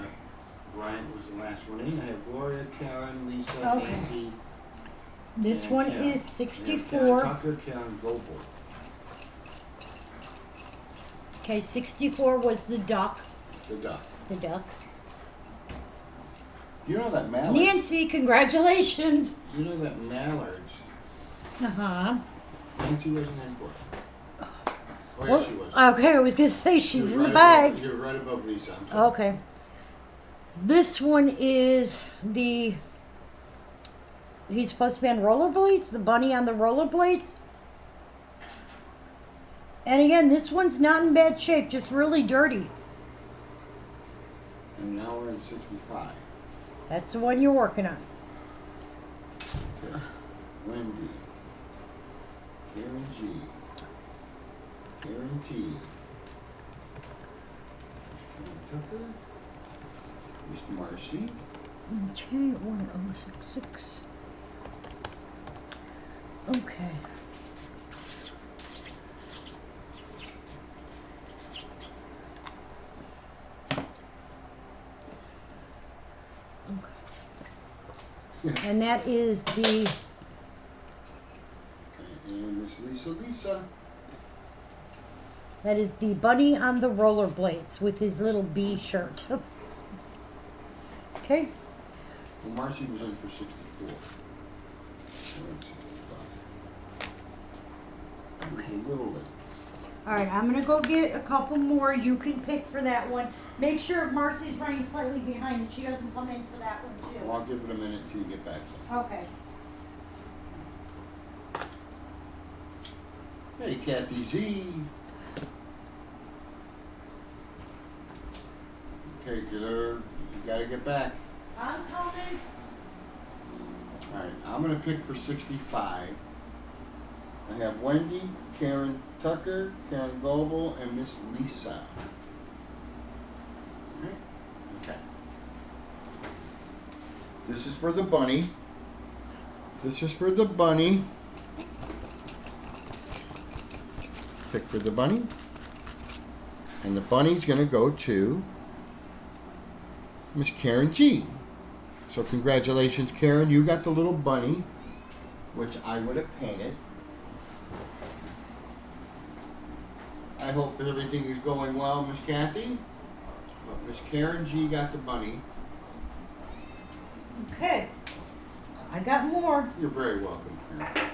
Speaker 3: Bryant was the last one in. I have Gloria, Karen, Lisa,
Speaker 1: Okay.
Speaker 3: Nancy.
Speaker 1: This
Speaker 3: and
Speaker 1: one
Speaker 3: Karen.
Speaker 1: is
Speaker 3: I have
Speaker 1: 64.
Speaker 3: Karen Tucker, Karen Goldberg.
Speaker 1: Okay, 64 was the duck.
Speaker 3: The duck.
Speaker 1: The duck.
Speaker 3: You know that mallard?
Speaker 1: Nancy, congratulations.
Speaker 3: You know that mallards?
Speaker 1: Uh-huh.
Speaker 3: Nancy wasn't in for it. Oh, yeah,
Speaker 1: Well,
Speaker 3: she was.
Speaker 1: okay, I was gonna say
Speaker 3: She was
Speaker 1: she's in the
Speaker 3: right
Speaker 1: bag.
Speaker 3: Above, you're right above Lisa. I'm sorry.
Speaker 1: Okay. This one is he's supposed to be on rollerblades, the bunny on the rollerblades. And again, this one's not in bad shape, just really dirty.
Speaker 3: And now we're in 65.
Speaker 1: That's the one you're working on.
Speaker 3: Okay. Wendy. Karen G. Karen T. Karen Tucker. Miss Marcy.
Speaker 1: Okay, 1066. Okay. And that is the
Speaker 3: Okay, and Miss Lisa.
Speaker 1: that is the bunny on the rollerblades with his little bee shirt. Okay.
Speaker 3: Well, Marcy was in for 64. We're in 65.
Speaker 1: Okay.
Speaker 3: A little bit.
Speaker 1: All right, I'm gonna go get a couple more. You can pick for that one. Make sure Marcy's running slightly behind and she doesn't come in for that one too.
Speaker 3: Well, I'll give it a minute till you get back to
Speaker 1: Okay.
Speaker 3: it. Hey, Kathy Z. Okay, kiddo, you gotta get back.
Speaker 1: I'm coming.
Speaker 3: Alright, I'm gonna pick for 65. I have Wendy, Karen Tucker, Karen Goebel, and Miss Lisa. Alright, okay. This is for the bunny. This is for the bunny. Pick for the bunny. And the bunny's gonna go to Miss Karen G. So congratulations, Karen. You got the little bunny, which I would have painted. I hope everything is going well, Miss Kathy. But Miss Karen G got the bunny.
Speaker 1: Okay. I got more.
Speaker 3: You're very welcome, Karen.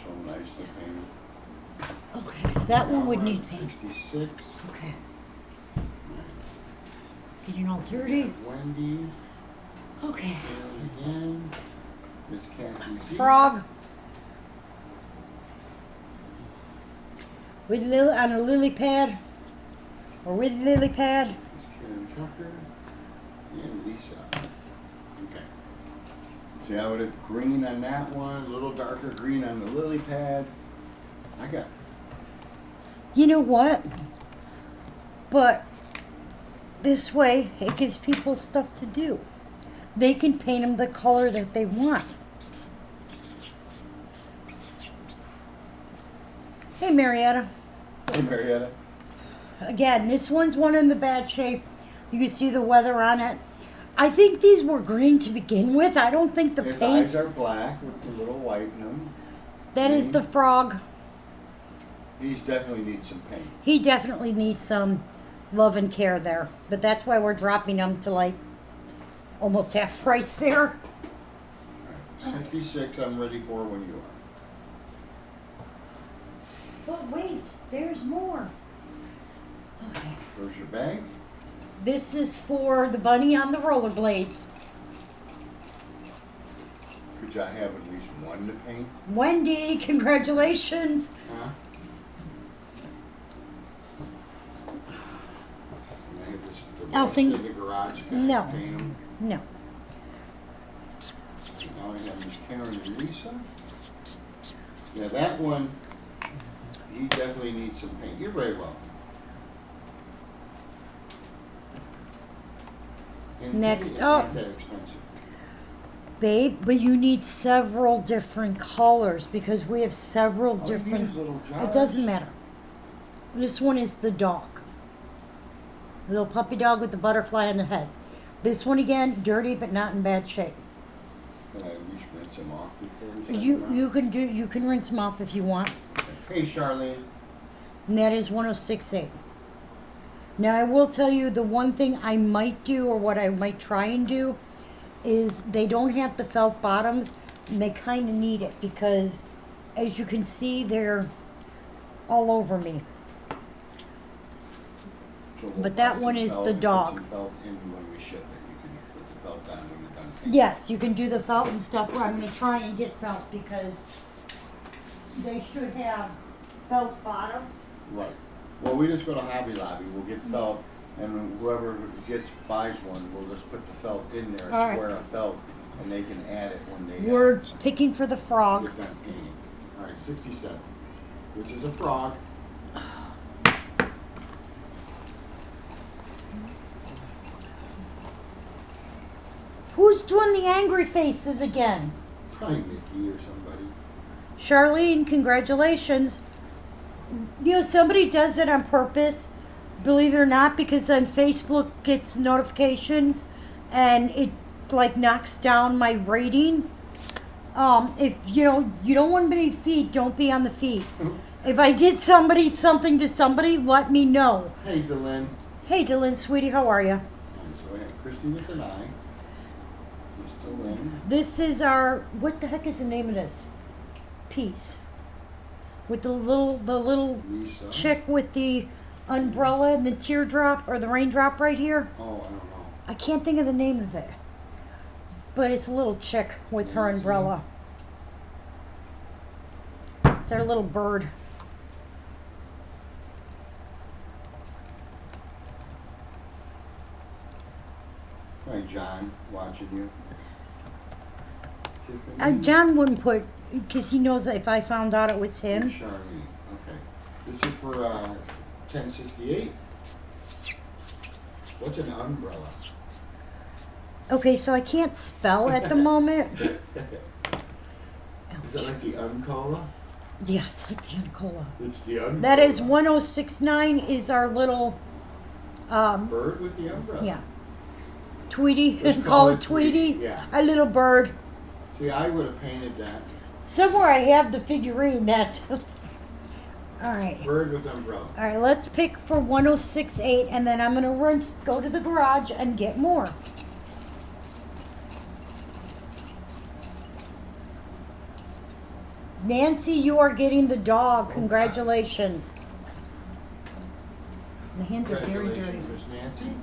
Speaker 3: So nice to paint it.
Speaker 1: Okay, That one would
Speaker 3: Now we're
Speaker 1: need
Speaker 3: at
Speaker 1: paint.
Speaker 3: 66.
Speaker 1: Okay. Getting all dirty.
Speaker 3: Wendy.
Speaker 1: Okay.
Speaker 3: Karen again. Miss Kathy Z.
Speaker 1: Frog. With on a lily pad. Or with lily pad.
Speaker 3: Miss Karen Tucker. And Lisa. Okay. See, I would have green on that one, a little darker green on the lily pad. I got
Speaker 1: You know what? But this way, it gives people stuff to do. They can paint them the color that they want. Hey, Marietta.
Speaker 3: Hey, Marietta.
Speaker 1: Again, this one's one in the bad shape. You can see the weather on it. I think these were green to begin with. I don't think the
Speaker 3: His
Speaker 1: paint.
Speaker 3: eyes are black with the little white in them.
Speaker 1: That is the frog.
Speaker 3: He's definitely needs some paint.
Speaker 1: He definitely needs some love and care there. But that's why we're dropping them to like almost half price there.
Speaker 3: All right, 66, I'm ready for when you are.
Speaker 1: But wait, there's more. Okay.
Speaker 3: Where's your bag?
Speaker 1: This is for the bunny on the rollerblades.
Speaker 3: Could I have at least one to paint?
Speaker 1: Wendy, congratulations.
Speaker 3: Huh? And I have this, the
Speaker 1: I'll
Speaker 3: rest
Speaker 1: think-
Speaker 3: in the garage. Can
Speaker 1: No.
Speaker 3: I paint them?
Speaker 1: No.
Speaker 3: Now I have Miss Karen and Lisa. Yeah, that one, he definitely needs some paint. You're very welcome. And
Speaker 1: Next
Speaker 3: paint is
Speaker 1: up.
Speaker 3: not that expensive.
Speaker 1: Babe, but you need several different colors because we have several
Speaker 3: Oh, you
Speaker 1: different.
Speaker 3: use little
Speaker 1: It
Speaker 3: jars.
Speaker 1: doesn't matter. This one is the dog. The little puppy dog with the butterfly on the head. This one again, dirty but not in bad shape.
Speaker 3: Can I at least rinse them off before we send
Speaker 1: You
Speaker 3: them out?
Speaker 1: you can rinse them off if you want.
Speaker 3: Hey, Charlene.
Speaker 1: And that is 1068. Now I will tell you the one thing I might do or what I might try and do is they don't have the felt bottoms and they kind of need it because as you can see they're all over me.
Speaker 3: So we'll
Speaker 1: But that
Speaker 3: buy
Speaker 1: one
Speaker 3: some
Speaker 1: is
Speaker 3: felt
Speaker 1: the
Speaker 3: and put
Speaker 1: dog.
Speaker 3: some felt in when we ship it. You can put the felt on when you're done painting.
Speaker 1: Yes, you can do the felt and stuff where I'm going to try and get felt because they should have felt bottoms.
Speaker 3: Right. Well, we just go to Hobby Lobby. We'll get felt, and whoever buys one, we'll just put the felt in there, a
Speaker 1: All right.
Speaker 3: square of felt, and they can add it when they
Speaker 1: We're picking for the frog.
Speaker 3: get done painting. All right, 67, which is a frog.
Speaker 1: Who's doing the angry faces again?
Speaker 3: Probably Mickey or somebody.
Speaker 1: Charlene, congratulations. You know, somebody does it on purpose, believe it or not, because then Facebook gets notifications and it like knocks down my rating. If you know you don't want any feet, don't be on the feet. If I did something to somebody, let me know.
Speaker 3: Hey, Dylan.
Speaker 1: Hey Dylan, sweetie, how are you?
Speaker 3: And so I had Christy with an eye. Miss Dylan.
Speaker 1: This is our, what the heck is the name of this piece? With the little
Speaker 3: Lisa.
Speaker 1: chick with the umbrella and the teardrop or the raindrop right here.
Speaker 3: Oh, I don't know.
Speaker 1: I can't think of the name of it. But it's a little chick with her umbrella. It's our little bird.
Speaker 3: Hi, John, watching you. Tiffany.
Speaker 1: John wouldn't put, because he knows that if I found out it was
Speaker 3: And
Speaker 1: him.
Speaker 3: Charlene. Okay. This is for 1068. What's an umbrella?
Speaker 1: Okay, so I can't spell at the moment.
Speaker 3: Is that like the umcola?
Speaker 1: Yeah, it's like the Nicola.
Speaker 3: It's the umbrella.
Speaker 1: That is 1069 is our little,
Speaker 3: Bird with the umbrella.
Speaker 1: yeah. Tweety,
Speaker 3: Let's
Speaker 1: call it Tweety.
Speaker 3: Yeah.
Speaker 1: A little bird.
Speaker 3: See, I would have painted that.
Speaker 1: Somewhere I have the figurine that. All right.
Speaker 3: Bird with umbrella.
Speaker 1: All right, let's pick for 1068 and then I'm going to go to the garage and get more. Nancy, you are getting the dog. Congratulations. hands are very dirty.
Speaker 3: Congratulations, Miss Nancy.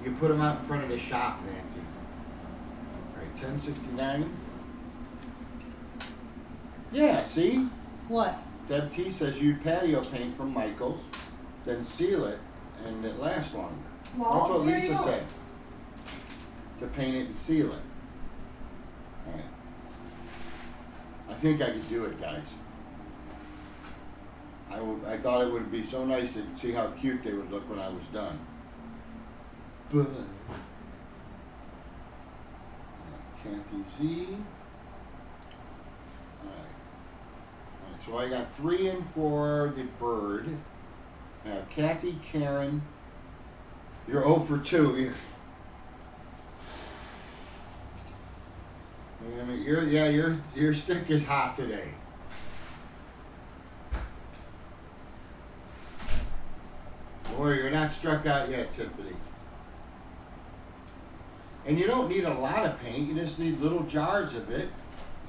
Speaker 3: You put them out in front of the shop, Nancy. All right, 1069. Yeah, see?
Speaker 1: What?
Speaker 3: Deb T says you patio paint from Michael's, then seal it, and it lasts longer.
Speaker 1: Well,
Speaker 3: That's what
Speaker 1: there you
Speaker 3: Lisa
Speaker 1: go.
Speaker 3: said. To paint it and seal it. Alright. I think I could do it, guys. I thought it would be so nice to see how cute they would look when I was done. But Kathy Z. Alright, so I got 3 in for the bird. I have Kathy, Karen. You're 0 for 2. Your stick is hot today. Boy, you're not struck out yet, Tiffany. And you don't need a lot of paint. You just need little jars of it,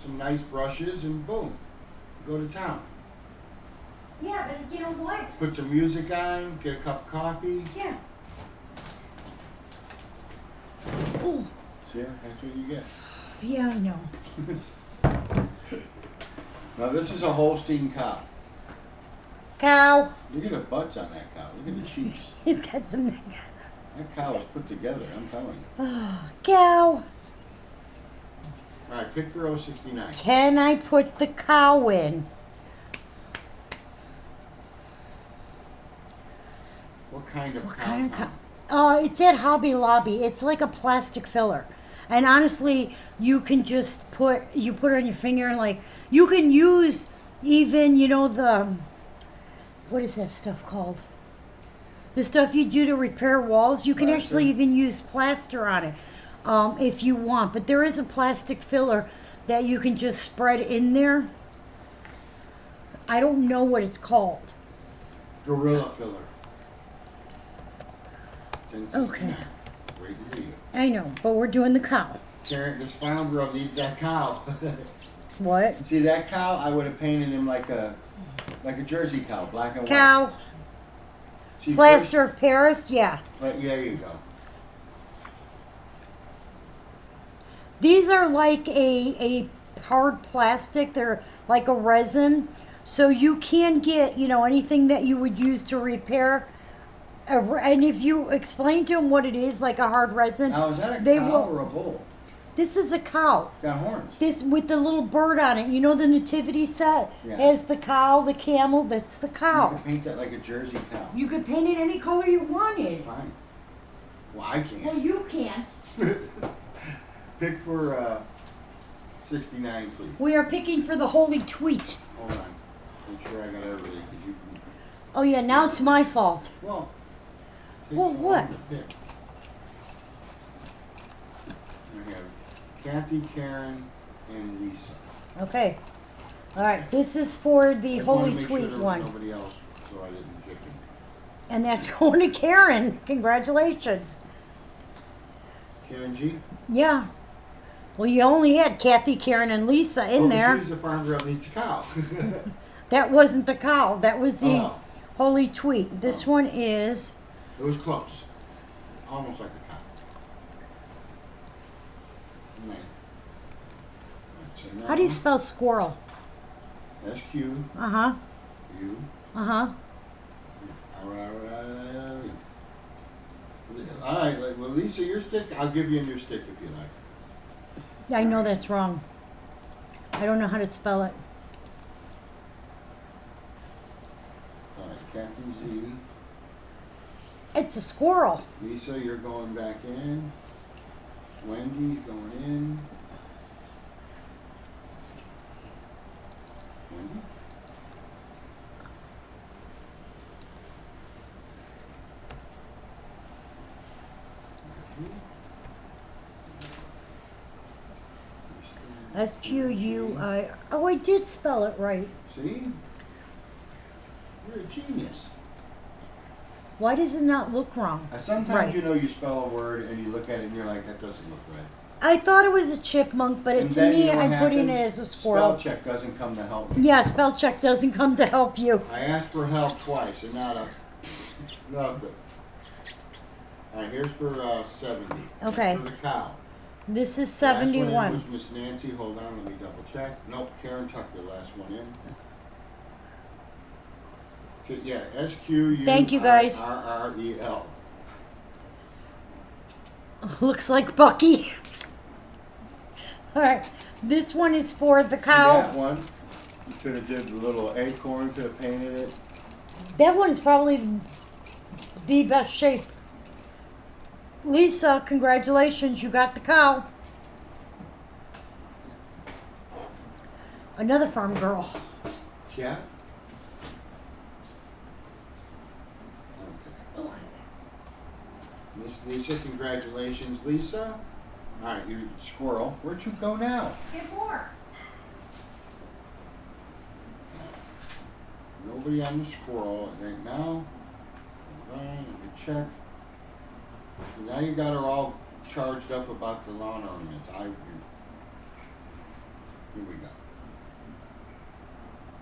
Speaker 3: some nice brushes, and boom, go to town.
Speaker 1: Yeah, but you know what?
Speaker 3: Put some music on, get a cup of coffee.
Speaker 1: Yeah. Ooh.
Speaker 3: See, that's what you get.
Speaker 1: Yeah, I know.
Speaker 3: Now this is a Holstein cow.
Speaker 1: Cow.
Speaker 3: Look at the butts on that cow. Look at the cheeks.
Speaker 1: He's got some.
Speaker 3: That cow is put together, I'm telling you.
Speaker 1: Oh, cow.
Speaker 3: Alright, pick for 069.
Speaker 1: Can I put the cow in?
Speaker 3: What kind of
Speaker 1: What
Speaker 3: cow?
Speaker 1: kind of cow? It's at Hobby Lobby. It's like a plastic filler. And honestly, you can just put it on your finger and like, you can use even, what is that stuff called? The stuff you do to repair walls. You can actually
Speaker 3: Plaster.
Speaker 1: even use plaster on it if you want. But there is a plastic filler that you can just spread in there. I don't know what it's called.
Speaker 3: Gorilla filler. 1069.
Speaker 1: Okay.
Speaker 3: Wait to read it.
Speaker 1: I know, but we're doing the cow.
Speaker 3: Karen, this final girl needs that cow.
Speaker 1: What?
Speaker 3: See that cow? I would have painted him like a Jersey cow, black and white.
Speaker 1: Cow.
Speaker 3: See,
Speaker 1: Plaster of Paris, yeah.
Speaker 3: yeah, there you go.
Speaker 1: These are like a hard plastic. They're like a resin. So you can get, anything that you would use to repair. And if you explain to them what it is, like a hard resin,
Speaker 3: Now is that a
Speaker 1: they
Speaker 3: cow
Speaker 1: will.
Speaker 3: or a bull?
Speaker 1: This is a cow.
Speaker 3: It's got horns.
Speaker 1: This with the little bird on it. You know the nativity set
Speaker 3: Yeah.
Speaker 1: has the cow, the camel. That's the
Speaker 3: You
Speaker 1: cow.
Speaker 3: can paint that like a Jersey cow.
Speaker 1: You could paint it any color you wanted.
Speaker 3: Fine. Well, I can't.
Speaker 1: Well, you can't.
Speaker 3: Pick for 69, please.
Speaker 1: We are picking for the holy tweet.
Speaker 3: Hold on. Make sure I got everything. 'Cause you can,
Speaker 1: Oh yeah, now it's my fault.
Speaker 3: well. take
Speaker 1: Well,
Speaker 3: the
Speaker 1: what?
Speaker 3: one to pick. I have Kathy, Karen, and Lisa.
Speaker 1: Okay. All right. This is for the
Speaker 3: I just wanted
Speaker 1: holy
Speaker 3: to make
Speaker 1: tweet
Speaker 3: sure there was
Speaker 1: one,
Speaker 3: nobody else, so I didn't pick him.
Speaker 1: and that's going to Karen. Congratulations.
Speaker 3: Karen G.
Speaker 1: Yeah. Well, you only had Kathy, Karen, and Lisa in
Speaker 3: Oh,
Speaker 1: there.
Speaker 3: She's the farm girl needs a cow.
Speaker 1: That wasn't the cow. That was the
Speaker 3: Oh.
Speaker 1: holy tweet. This
Speaker 3: Oh.
Speaker 1: one is.
Speaker 3: It was close. Almost like a cow. Man.
Speaker 1: How do you spell squirrel?
Speaker 3: S-Q-U.
Speaker 1: Uh huh. Uh huh.
Speaker 3: All right, well, Lisa, your stick, I'll give you a new stick if you like.
Speaker 1: I know that's wrong. I don't know how to spell it.
Speaker 3: All right, Kathy Z.
Speaker 1: It's a squirrel.
Speaker 3: Lisa, you're going back in. Wendy's going in. Wendy?
Speaker 1: S-Q-U-I. Oh, I did spell it right.
Speaker 3: See? You're a genius.
Speaker 1: Why does it not look wrong?
Speaker 3: Sometimes
Speaker 1: Right.
Speaker 3: you know you spell a word and you look at it and you're like, that doesn't look right.
Speaker 1: I thought it was a chipmunk, but
Speaker 3: And
Speaker 1: to
Speaker 3: then
Speaker 1: me,
Speaker 3: you know what
Speaker 1: I'm putting it
Speaker 3: happens?
Speaker 1: as a squirrel.
Speaker 3: Spell check doesn't come to help me.
Speaker 1: Yeah, spell check doesn't come to help you.
Speaker 3: I asked for help twice and not a nothing. Alright, here's for 70.
Speaker 1: Okay.
Speaker 3: For the cow.
Speaker 1: This is
Speaker 3: Last one in
Speaker 1: 71.
Speaker 3: was Miss Nancy. Hold on, let me double check. Nope, Karen Tucker, last one in. Yeah, SQURREL.
Speaker 1: Thank you, guys. Looks like Bucky. All right, this one is for the cow.
Speaker 3: That one, you could have did the little acorn, could have painted it.
Speaker 1: That one is probably the best shape. Lisa, congratulations, you got the cow. Another farm girl.
Speaker 3: Yeah? Okay. Miss Lisa, congratulations, Lisa. Alright, you squirrel. Where'd you go now?
Speaker 1: Get more.
Speaker 3: Nobody on the squirrel right now. Alright, let me check. Now you got her all charged up about the lawn ornaments. Here we go.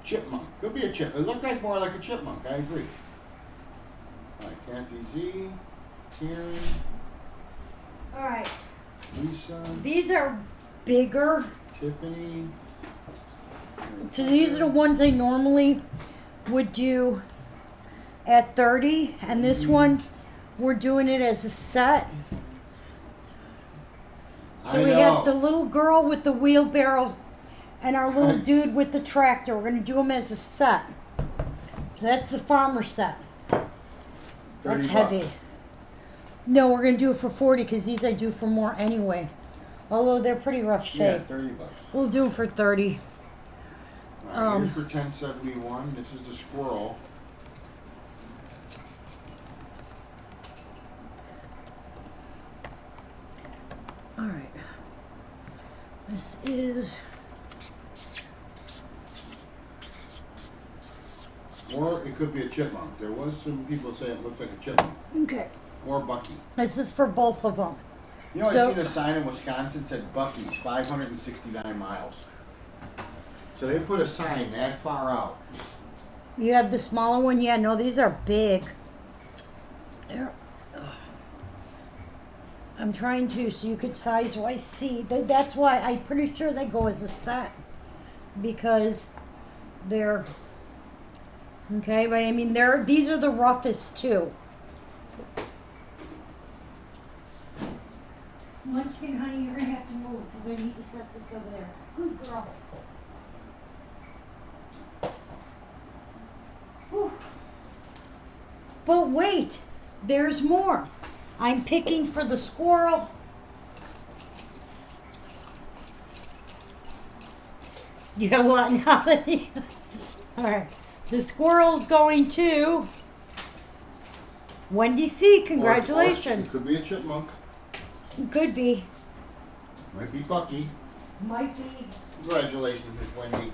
Speaker 3: Chipmunk. Could be a chip. It looked like more like a chipmunk. I agree. Alright, Kathy Z. Karen.
Speaker 1: All right.
Speaker 3: Lisa.
Speaker 1: These are bigger.
Speaker 3: Tiffany.
Speaker 1: So these are the ones I normally would do at 30, and this one we're doing it as a set. So we have the little girl with the wheelbarrow and our little dude with the tractor. We're going to do them as a set. So that's the farmer set. That's heavy. No, we're going to do it for 40 because these I do for more anyway. Although they're pretty rough shape.
Speaker 3: Yeah, 30 bucks.
Speaker 1: We'll do them for 30.
Speaker 3: Alright, here's for 1071. This is the squirrel.
Speaker 1: All right. This is...
Speaker 3: Or it could be a chipmunk. There was some people say it looks like a chipmunk.
Speaker 1: Okay.
Speaker 3: Or Bucky.
Speaker 1: This is for both of them.
Speaker 3: You know,
Speaker 1: So-
Speaker 3: I seen a sign in Wisconsin that said Bucky's 569 miles. So they put a sign that far out.
Speaker 1: You have the smaller one? Yeah, no, these are big. I'm trying to, so you could size-wise see. That's why I'm pretty sure they go as a set. Because they're... Okay, but I mean, these are the roughest too. Munchkin, honey, you're going to have to move because I need to set this over there. Good girl. Whew. But wait, there's more. I'm picking for the squirrel. You got a lot now. All right. The squirrel's going to Wendy C. Congratulations.
Speaker 3: It could be a chipmunk.
Speaker 1: Could be.
Speaker 3: Might be Bucky.
Speaker 1: Might be.
Speaker 3: Congratulations, Miss Wendy.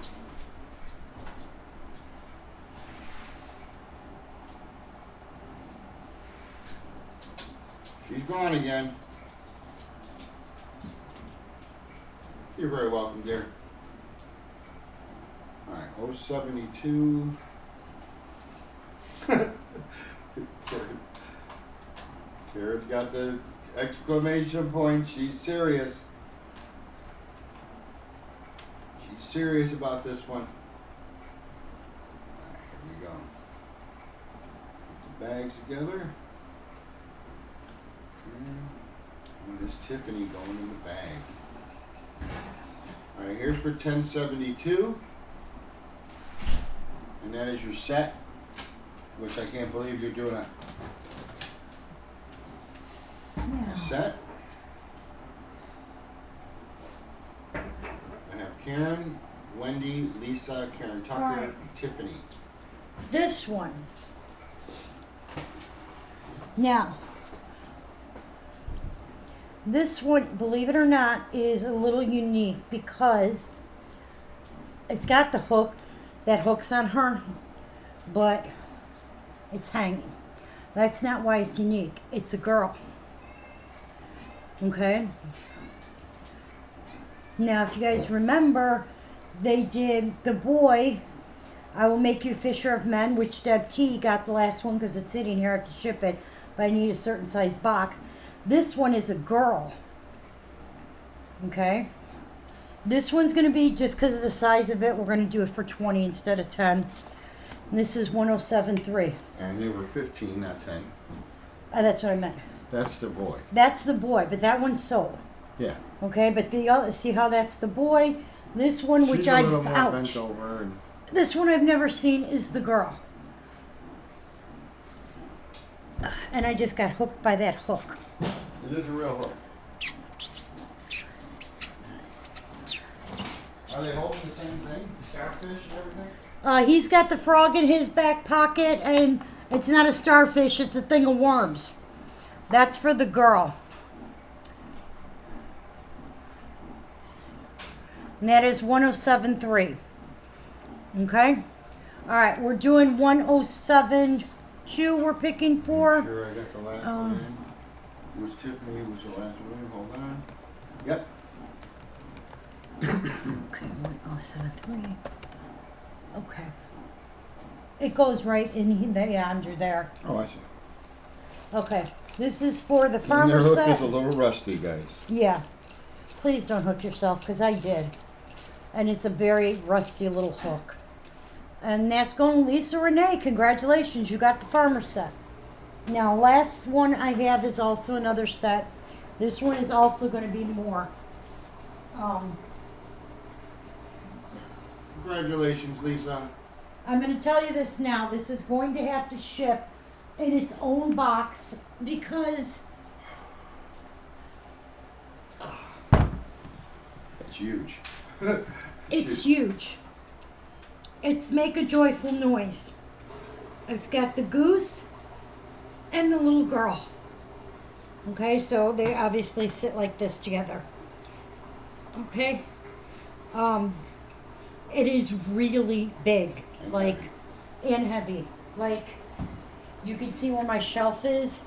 Speaker 3: She's gone again. You're very welcome, dear. Alright, 072. Karen's got the exclamation point. She's serious. She's serious about this one. Alright, here we go. Put the bags together. And this Tiffany going in the bag. Alright, here's for 1072. And that is your set, which I can't believe you're doing a set. I have Karen, Wendy, Lisa, Karen Tucker,
Speaker 1: Alright.
Speaker 3: Tiffany.
Speaker 1: This one. Now, this one, believe it or not, is a little unique because it's got the hook that hooks on her, but it's hanging. That's not why it's unique. It's a girl. Okay? Now, if you guys remember, they did the boy, I Will Make You Fisher of Men, which Deb T got the last one because it's sitting here. I have to ship it, but I need a certain size box. This one is a girl. Okay? This one's going to be, just because of the size of it, we're going to do it for 20 instead of 10. And this is 107.3.
Speaker 3: And they were 15, not 10.
Speaker 1: That's what I meant.
Speaker 3: That's the boy.
Speaker 1: That's the boy, but that one's sold.
Speaker 3: Yeah.
Speaker 1: Okay, but the other, see how that's the boy? This one, which
Speaker 3: She's a
Speaker 1: I've,
Speaker 3: little more
Speaker 1: ouch.
Speaker 3: bent over and
Speaker 1: This one I've never seen is the girl. And I just got hooked by that hook.
Speaker 3: it is a real hook. Are they holding the same thing? The starfish and everything?
Speaker 1: He's got the frog in his back pocket, and it's not a starfish, it's a thing of worms. That's for the girl. And that is 107.3. Okay? Alright, we're doing 107.2 we're picking for.
Speaker 3: Sure, I got the last one in. It was Tiffany, was the last one. Hold on. Yep.
Speaker 1: Okay, 107.3. Okay. It goes right in the under there.
Speaker 3: Oh, I see.
Speaker 1: Okay. This is for the
Speaker 3: And
Speaker 1: farmer
Speaker 3: their hook
Speaker 1: set.
Speaker 3: is a little rusty, guys.
Speaker 1: Yeah. Please don't hook yourself, because I did. And it's a very rusty little hook. And that's going to Lisa Renee. Congratulations, you got the farmer set. Now, last one I have is also another set. This one is also going to be more.
Speaker 3: Congratulations, Lisa.
Speaker 1: I'm going to tell you this now. This is going to have to ship in its own box because
Speaker 3: It's huge.
Speaker 1: it's huge. It's Make a Joyful Noise. It's got the goose and the little girl. Okay, so they obviously sit like this together. Okay? It is really big,
Speaker 3: And
Speaker 1: like,
Speaker 3: heavy.
Speaker 1: and heavy. Like, you can see where my shelf is,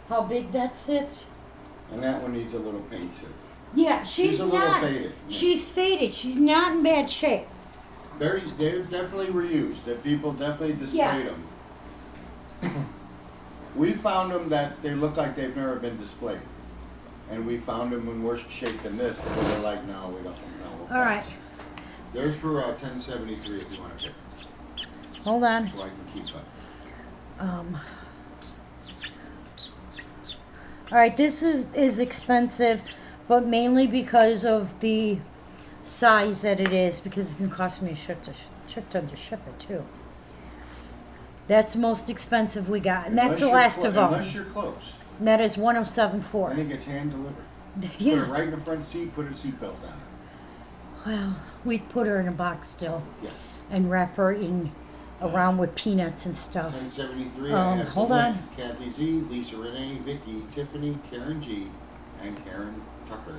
Speaker 1: how big that sits.
Speaker 3: And that one needs a little paint too.
Speaker 1: Yeah, she's
Speaker 3: a little
Speaker 1: not.
Speaker 3: faded. Yeah.
Speaker 1: She's faded. She's not in bad shape.
Speaker 3: They definitely were used. That people definitely displayed them. We found them that they look like they've never been displayed. And we found them in worse shape than this. But we're like, no, we don't. No, we'll
Speaker 1: All right.
Speaker 3: pass. There's for 1073 if you want to pick.
Speaker 1: Hold on.
Speaker 3: So I can keep up.
Speaker 1: All right, this is expensive, but mainly because of the size that it is, because it can cost me a shit ton to ship it too. That's the most expensive we got, and that's the last of them.
Speaker 3: Unless you're close.
Speaker 1: And that is
Speaker 3: I
Speaker 1: 107.4.
Speaker 3: think it's hand delivered. Put it
Speaker 1: Yeah.
Speaker 3: right in the front seat, put a seatbelt on her.
Speaker 1: Well, we'd put her in a box still
Speaker 3: Yes.
Speaker 1: and wrap her in around with peanuts and stuff.
Speaker 3: 1073, I have
Speaker 1: Hold
Speaker 3: the
Speaker 1: on.
Speaker 3: list. Kathy Z, Lisa Renee, Vicky, Tiffany, Karen G, and Karen Tucker.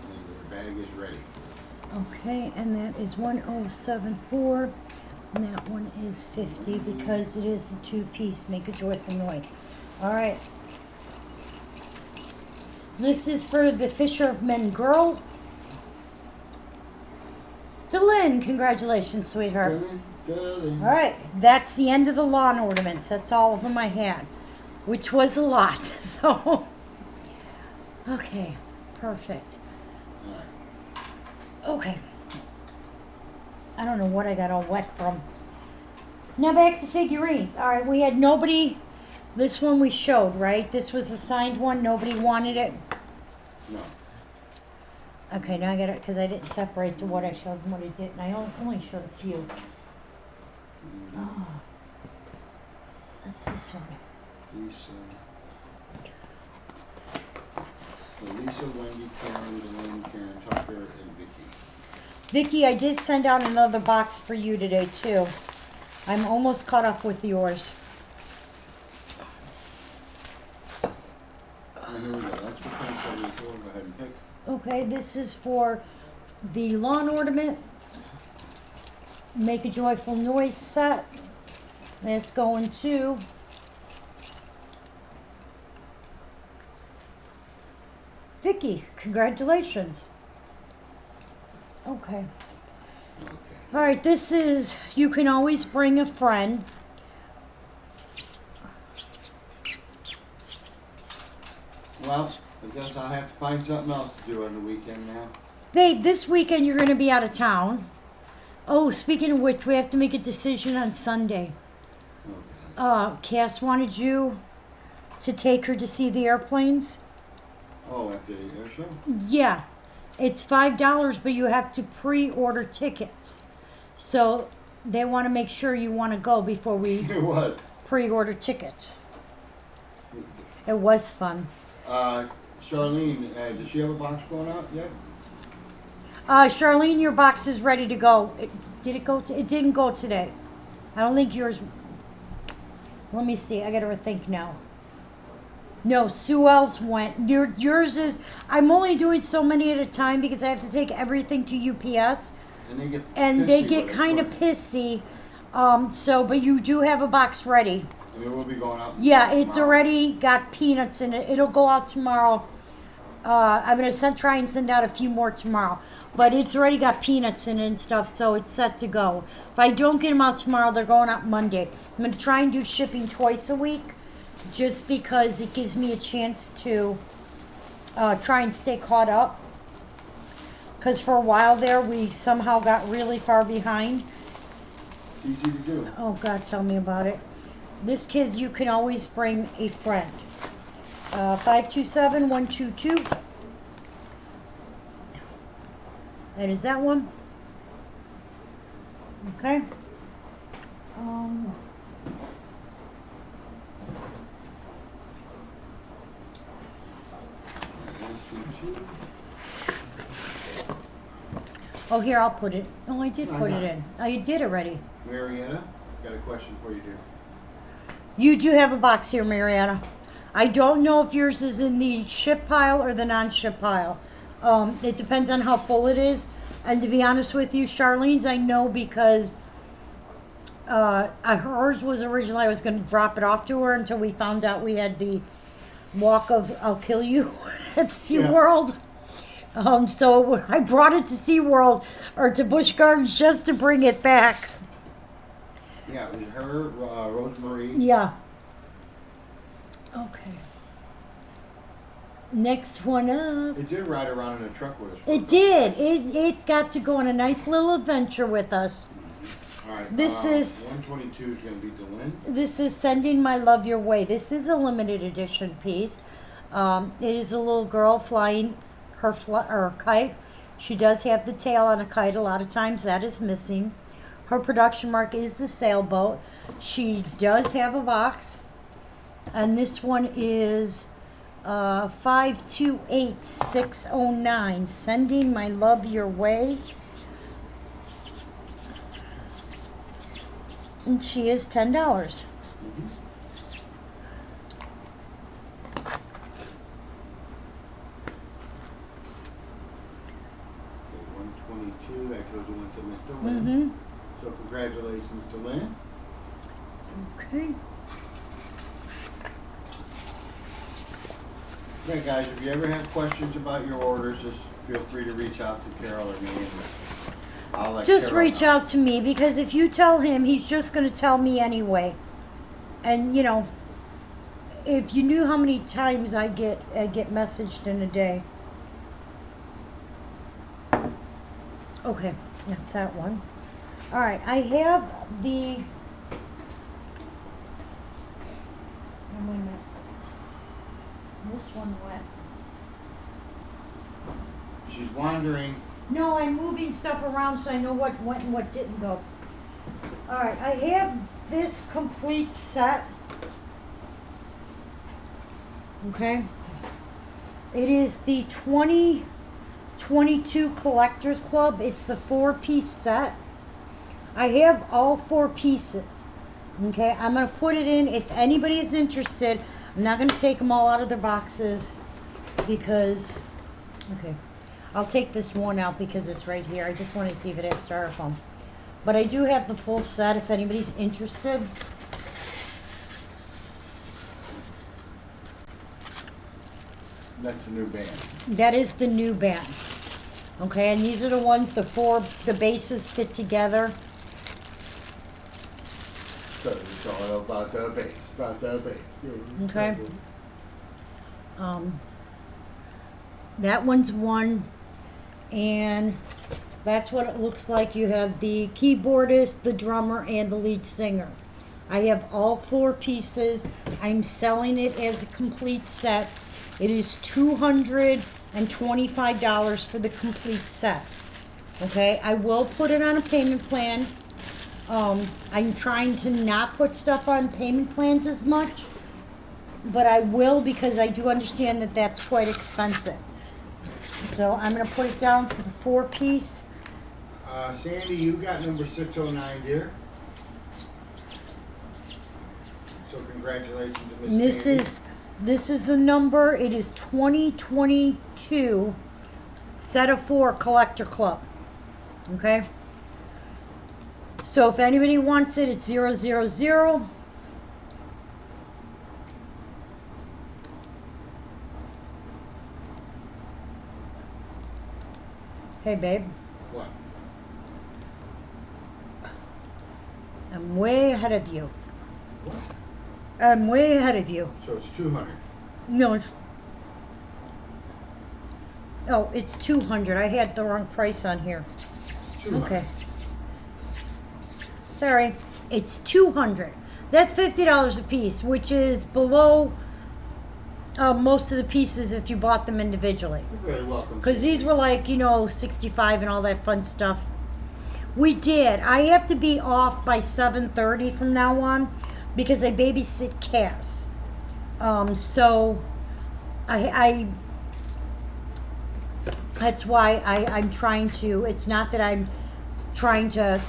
Speaker 3: And their bag is ready.
Speaker 1: Okay, and that is 107.4. And that one is 50 because it is a two-piece. Make a joyful noise. All right. This is for the Fisher of Men girl. Delyn, congratulations, sweetheart.
Speaker 3: Darling.
Speaker 1: All right, that's the end of the lawn ornaments. That's all of them I had, which was a lot. So, okay, perfect.
Speaker 3: All right.
Speaker 1: Okay. I don't know what I got all wet from. Now back to figurines. All right, we had nobody. This one we showed, right? This was the signed one. Nobody wanted it.
Speaker 3: No.
Speaker 1: Okay, now I got it because I didn't separate to what I showed and what I didn't. I only showed a few. Oh, that's this one.
Speaker 3: Lisa. So Lisa, Wendy, Karen, Delane, Karen Tucker, and Vicky.
Speaker 1: Vicky, I did send out another box for you today too. I'm almost caught up with yours.
Speaker 3: Oh, here we go. That's for 1074. Go ahead and pick.
Speaker 1: Okay, this is for the lawn ornament. Make a joyful noise set. That's going to picky. Congratulations. Okay.
Speaker 3: Okay.
Speaker 1: All right, this is, you can always bring a friend.
Speaker 3: Well, I guess I'll have to find something else to do on the weekend now.
Speaker 1: Babe, this weekend you're going to be out of town. Oh, speaking of which, we have to make a decision on Sunday.
Speaker 3: Okay.
Speaker 1: Cass wanted you to take her to see the airplanes.
Speaker 3: Oh, at the air show?
Speaker 1: Yeah, it's $5, but you have to pre-order tickets. So they want to make sure you want to go before we
Speaker 3: What?
Speaker 1: pre-order tickets. It was fun.
Speaker 3: Charlene, does she have a box going out yet?
Speaker 1: Charlene, your box is ready to go. Did it go? It didn't go today. I don't think yours. Let me see. I gotta think now. No, Sue Elle's went. Yours is. I'm only doing so many at a time because I have to take everything to UPS,
Speaker 3: And they get
Speaker 1: kind of pissy. So, but you do have a box ready.
Speaker 3: And it will be going out.
Speaker 1: Yeah, it's
Speaker 3: tomorrow.
Speaker 1: already got peanuts in it. It'll go out tomorrow. I'm gonna try and send out a few more tomorrow, but it's already got peanuts in it and stuff, so it's set to go. If I don't get them out tomorrow, they're going out Monday. I'm gonna try and do shipping twice a week, just because it gives me a chance to try and stay caught up. Because for a while there, we somehow got really far behind.
Speaker 3: Easy to do.
Speaker 1: Oh God, tell me about it. This kids, you can always bring a friend. 527122. That is that one. Okay. Oh, here, I'll put it. Oh, I did
Speaker 3: No,
Speaker 1: put
Speaker 3: no.
Speaker 1: it in. Oh, you did already.
Speaker 3: Marietta, got a question for you, dear.
Speaker 1: You do have a box here, Mariana. I don't know if yours is in the ship pile or the non-ship pile. It depends on how full it is. And to be honest with you, Charlene's I know because hers was originally, I was going to drop it off to her until we found out we had the walk of I'll kill you at SeaWorld. So I brought it to SeaWorld or to Busch Gardens just to bring it back.
Speaker 3: Yeah, it was her, Rosemary.
Speaker 1: Yeah. Okay. Next one up.
Speaker 3: It did ride around in a truck with us.
Speaker 1: It did. It got to go on a nice little adventure with us.
Speaker 3: All right.
Speaker 1: This is
Speaker 3: 122 is going to be Delin.
Speaker 1: This is Sending My Love Your Way. This is a limited edition piece. It is a little girl flying her kite. She does have the tail on a kite. A lot of times that is missing. Her production mark is the sailboat. She does have a box. And this one is 528609. Sending My Love Your Way. And she is $10.
Speaker 3: Mm-hmm. Okay, 122. I told you went to Miss Delin.
Speaker 1: Mm-hmm.
Speaker 3: So congratulations, Delin.
Speaker 1: Okay.
Speaker 3: Okay, guys, if you ever have questions about your orders, just feel free to reach out to Carole or me. And I'll let
Speaker 1: Just
Speaker 3: Carole
Speaker 1: reach
Speaker 3: know.
Speaker 1: out to me, because if you tell him, he's just going to tell me anyway. And you know, if you knew how many times I get messaged in a day. Okay, that's that one. All right, I have the. Oh, wait a minute. This one went.
Speaker 3: She's wandering.
Speaker 1: No, I'm moving stuff around so I know what went and what didn't go. All right, I have this complete set. Okay. It is the 2022 Collectors Club. It's the 4-piece set. I have all 4 pieces. Okay, I'm going to put it in. If anybody is interested, I'm not going to take them all out of their boxes because, okay. I'll take this one out because it's right here. I just want to see if it has styrofoam. But I do have the full set if anybody's interested.
Speaker 3: That's the new band.
Speaker 1: That is the new band. Okay, and these are the ones, the bases fit together.
Speaker 3: So it's all about the bass, about the bass.
Speaker 1: Okay. That one's one, and that's what it looks like. You have the keyboardist, the drummer, and the lead singer. I have all 4 pieces. I'm selling it as a complete set. It is $225 for the complete set. Okay, I will put it on a payment plan. I'm trying to not put stuff on payment plans as much, but I will because I do understand that that's quite expensive. So I'm gonna put it down for the 4-piece.
Speaker 3: Sandy, you got number 609, dear. So congratulations to Miss
Speaker 1: And this is the number. It is 2022 set of 4 collector club. Okay. So if anybody wants it, it's 000. Hey, babe.
Speaker 3: What?
Speaker 1: I'm way ahead of you.
Speaker 3: What?
Speaker 1: I'm way ahead of you.
Speaker 3: So it's 200.
Speaker 1: No, it's 200. I had the wrong price on here.
Speaker 3: 200.
Speaker 1: Okay. Sorry. It's 200. That's $50 a piece, which is below most of the pieces if you bought them individually.
Speaker 3: You're very welcome.
Speaker 1: Because these were like, 65 and all that fun stuff. We did. I have to be off by 7:30 from now on because I babysit Cass. So I that's why I'm trying to, it's not that I'm trying to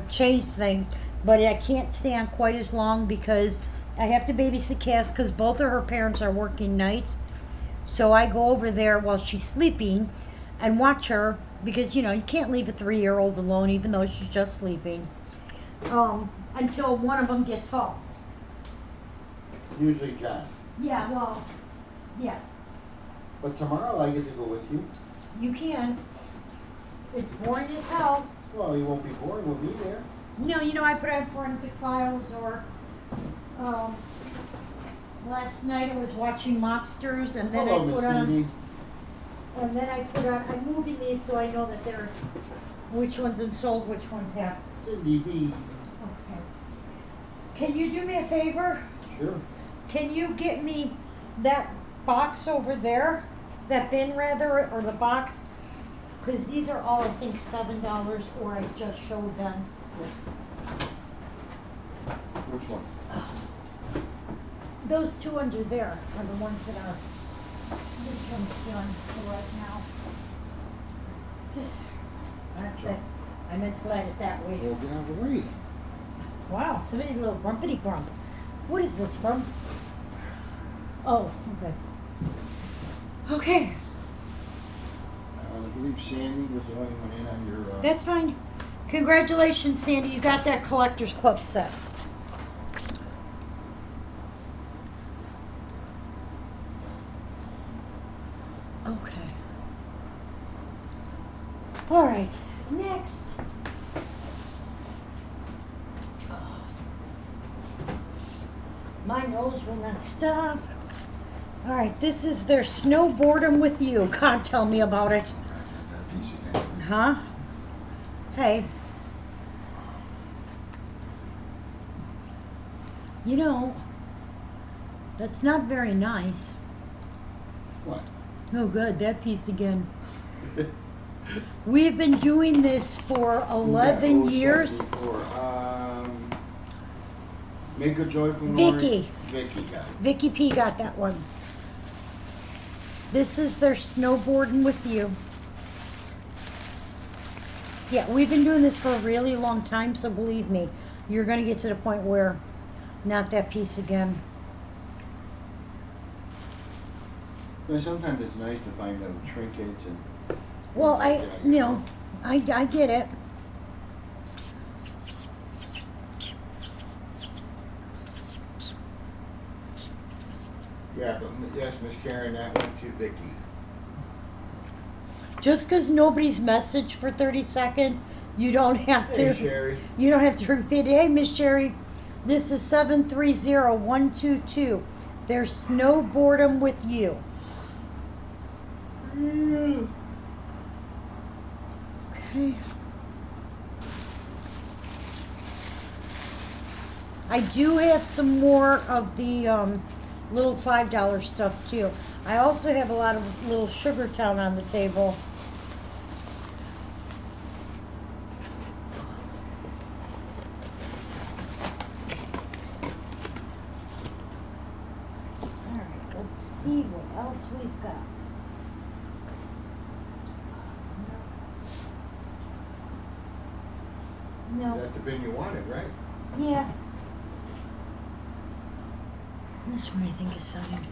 Speaker 1: change things, but I can't stay on quite as long because I have to babysit Cass because both of her parents are working nights. So I go over there while she's sleeping and watch her because, you can't leave a 3-year-old alone even though she's just sleeping until one of them gets home.
Speaker 3: Usually John.
Speaker 1: Yeah, well, yeah,
Speaker 3: But tomorrow I get to go with you.
Speaker 1: you can. It's boring as hell.
Speaker 3: Well, you won't be bored. We'll be there.
Speaker 1: No, I put on Forensic Files or last night I was watching Mobsters and then
Speaker 3: Hello,
Speaker 1: I
Speaker 3: Miss
Speaker 1: put on
Speaker 3: Cindy.
Speaker 1: I'm moving these so I know that they're which ones unsold, which ones have.
Speaker 3: Cindy B.
Speaker 1: Okay. Can you do me a favor?
Speaker 3: Sure.
Speaker 1: Can you get me that box over there? That bin rather, or the box? Because these are all I think $7 or I just showed them.
Speaker 3: Which one?
Speaker 1: Those 2 under there are the ones that are, this one's done for right now. I meant slide it that way.
Speaker 3: Well, get out of the way.
Speaker 1: Wow, somebody's a little grumpity grump. What is this from? Oh, okay. Okay,
Speaker 3: I believe Sandy was the only one in on your.
Speaker 1: that's fine. Congratulations, Sandy, you got that Collector's Club set. Okay. All right, next. My nose will not stop. All right, this is their Snowboarding with You. God, tell me about it.
Speaker 3: That piece again.
Speaker 1: Huh? Hey. That's not very nice.
Speaker 3: What?
Speaker 1: Oh, good, that piece again. We've been doing this for 11 years.
Speaker 3: Make a Joyful
Speaker 1: Vicky.
Speaker 3: Vicky got it.
Speaker 1: Vicky P got that one. This is their Snowboarding with You. Yeah, we've been doing this for a really long time, so believe me, you're going to get to the point where not that piece again.
Speaker 3: But sometimes it's nice to find out trinkets and.
Speaker 1: Well, I get it.
Speaker 3: Yeah, but yes, Miss Karen, that went to Vicky.
Speaker 1: Just because nobody's messaged for 30 seconds, you don't have
Speaker 3: Hey,
Speaker 1: to.
Speaker 3: Sherry.
Speaker 1: You don't have to repeat it. Hey, Miss Sherry, this is 730122. There's no boredom with you.
Speaker 3: Yeah.
Speaker 1: Okay. I do have some more of the little $5 stuff too. I also have a lot of little Sugar Town on the table. All right, let's see what else we've got. No.
Speaker 3: That's the bin you wanted, right?
Speaker 1: Yeah. This one I think is signed.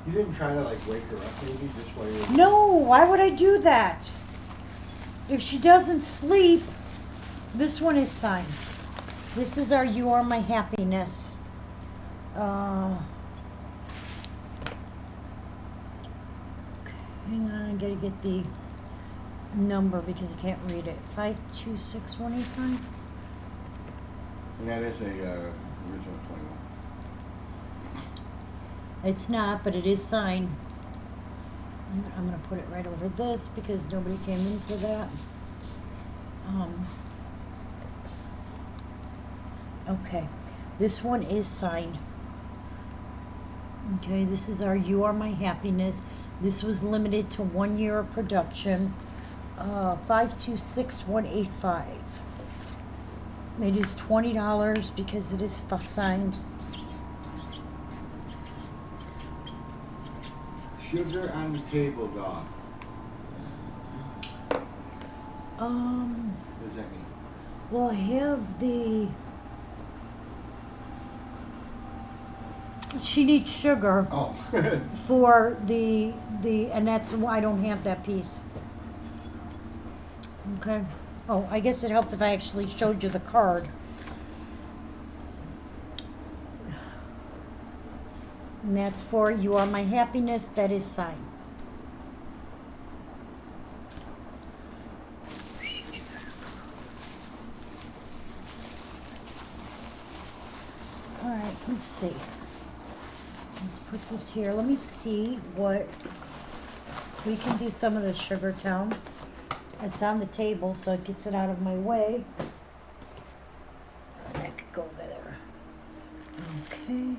Speaker 3: You didn't try to like wake her up maybe just while you were...
Speaker 1: No, why would I do that? If she doesn't sleep, this one is signed. This is our You Are My Happiness. Okay, hang on, I gotta get the number because I can't read it. 526185.
Speaker 3: And that is a original 21.
Speaker 1: It's not, but it is signed. I'm gonna put it right over this because nobody came in for that. Okay, this one is signed. Okay, this is our You Are My Happiness. This was limited to 1 year of production. 526185. It is $20 because it is signed.
Speaker 3: Sugar on the table, dog. What does that mean?
Speaker 1: Well, I have the. She needs sugar
Speaker 3: Oh.
Speaker 1: for the, and that's why I don't have that piece. Okay. Oh, I guess it helps if I actually showed you the card. And that's for You Are My Happiness. That is signed. All right, let's see. Let's put this here. Let me see what we can do. Some of the Sugar Town. It's on the table, so it gets it out of my way. That could go over there. Okay.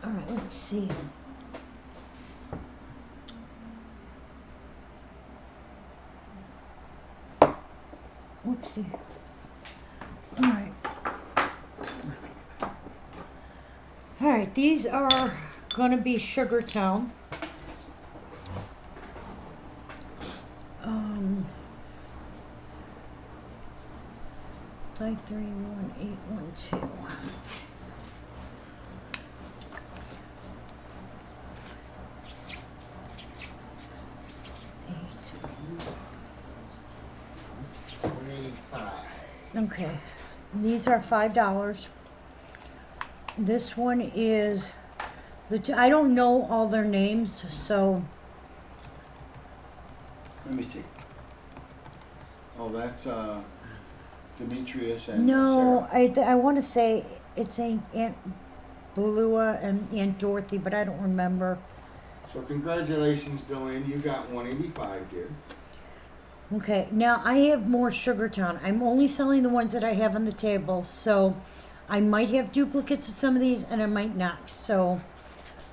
Speaker 1: All right, let's see. Whoopsie. All right. All right, these are gonna be Sugar Town. 531812. Okay, these are $5. This one is I don't know all their names, so
Speaker 3: Let me see. Oh, that's Demetrius and
Speaker 1: no,
Speaker 3: Sarah.
Speaker 1: I want to say it's Aunt Blua and Aunt Dorothy, but I don't remember.
Speaker 3: So congratulations, Dylan. You got 185, dear.
Speaker 1: Okay, now I have more Sugar Town. I'm only selling the ones that I have on the table, so I might have duplicates of some of these and I might not. So,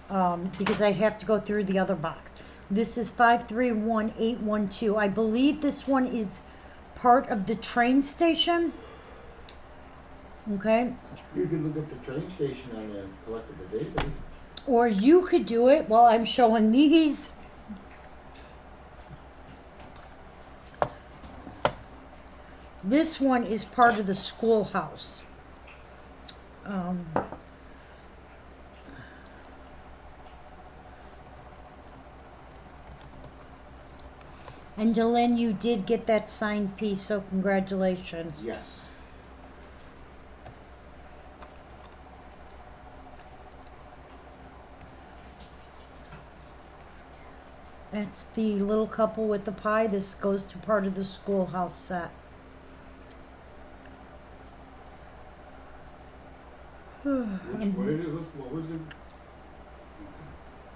Speaker 1: because I have to go through the other box. This is 531812. I believe this one is part of the train station. Okay.
Speaker 3: You can look up the train station on the collectible database.
Speaker 1: Or you could do it while I'm showing these. This one is part of the schoolhouse. And Dylan, you did get that signed piece, so congratulations.
Speaker 3: Yes.
Speaker 1: That's the little couple with the pie. This goes to part of the schoolhouse set.
Speaker 3: What did it look? What was it?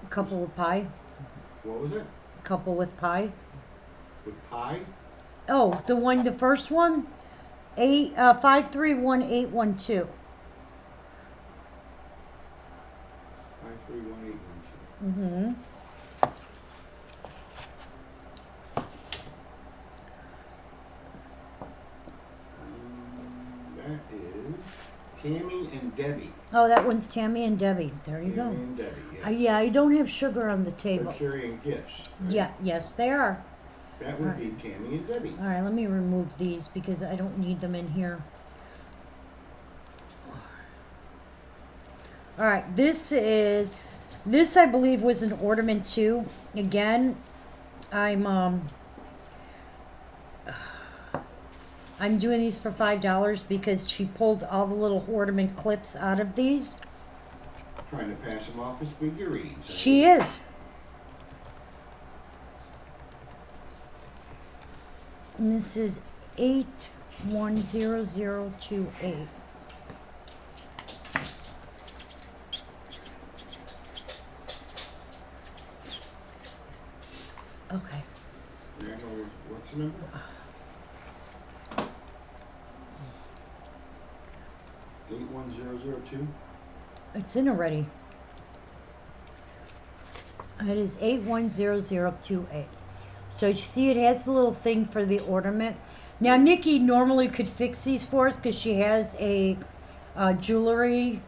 Speaker 1: Couple with pie.
Speaker 3: What was it?
Speaker 1: Couple with pie.
Speaker 3: With pie?
Speaker 1: Oh, the first one, 531812.
Speaker 3: 531812.
Speaker 1: Mm-hmm.
Speaker 3: That is Tammy and Debbie.
Speaker 1: Oh, that one's Tammy and Debbie. There you
Speaker 3: Tammy
Speaker 1: go.
Speaker 3: and Debbie. Yeah.
Speaker 1: Yeah, I don't have sugar on the
Speaker 3: They're
Speaker 1: table.
Speaker 3: carrying gifts. Right?
Speaker 1: Yeah, yes, they are.
Speaker 3: That would
Speaker 1: Alright.
Speaker 3: be Tammy and Debbie.
Speaker 1: All right, let me remove these because I don't need them in here. All right, this I believe was an ornament too. Again, I'm doing these for $5 because she pulled all the little ornament clips out of these.
Speaker 3: Trying to pass them off as figurines.
Speaker 1: She is. And this is 810028. Okay.
Speaker 3: Randall, what's the number? 81002.
Speaker 1: It's in already. It is 810028. So you see it has a little thing for the ornament. Now Nikki normally could fix these for us because she has a jewelry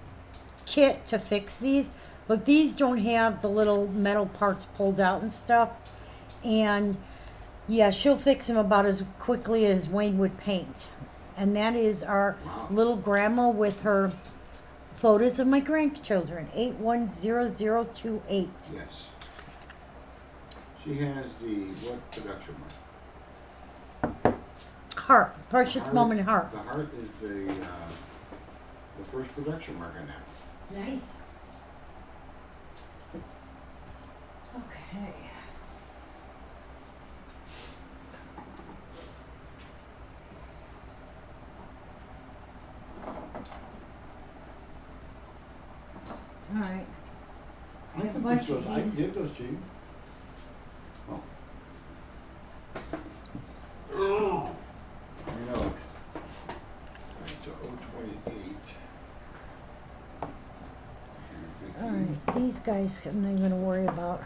Speaker 1: kit to fix these. But these don't have the little metal parts pulled out and stuff. And yeah, she'll fix them about as quickly as Wayne would paint. And that is our little grandma with her photos of my grandchildren. 810028.
Speaker 3: Yes. She has what production mark?
Speaker 1: Heart. Precious
Speaker 3: Heart.
Speaker 1: Moment Heart.
Speaker 3: The heart is the first production mark on that.
Speaker 1: Nice. Okay. All right.
Speaker 3: I can
Speaker 1: bunch
Speaker 3: push those.
Speaker 1: of
Speaker 3: I can
Speaker 1: these.
Speaker 3: give those to you. Oh. I know. Alright, so 028.
Speaker 1: All right. These guys, I'm not even going to worry about.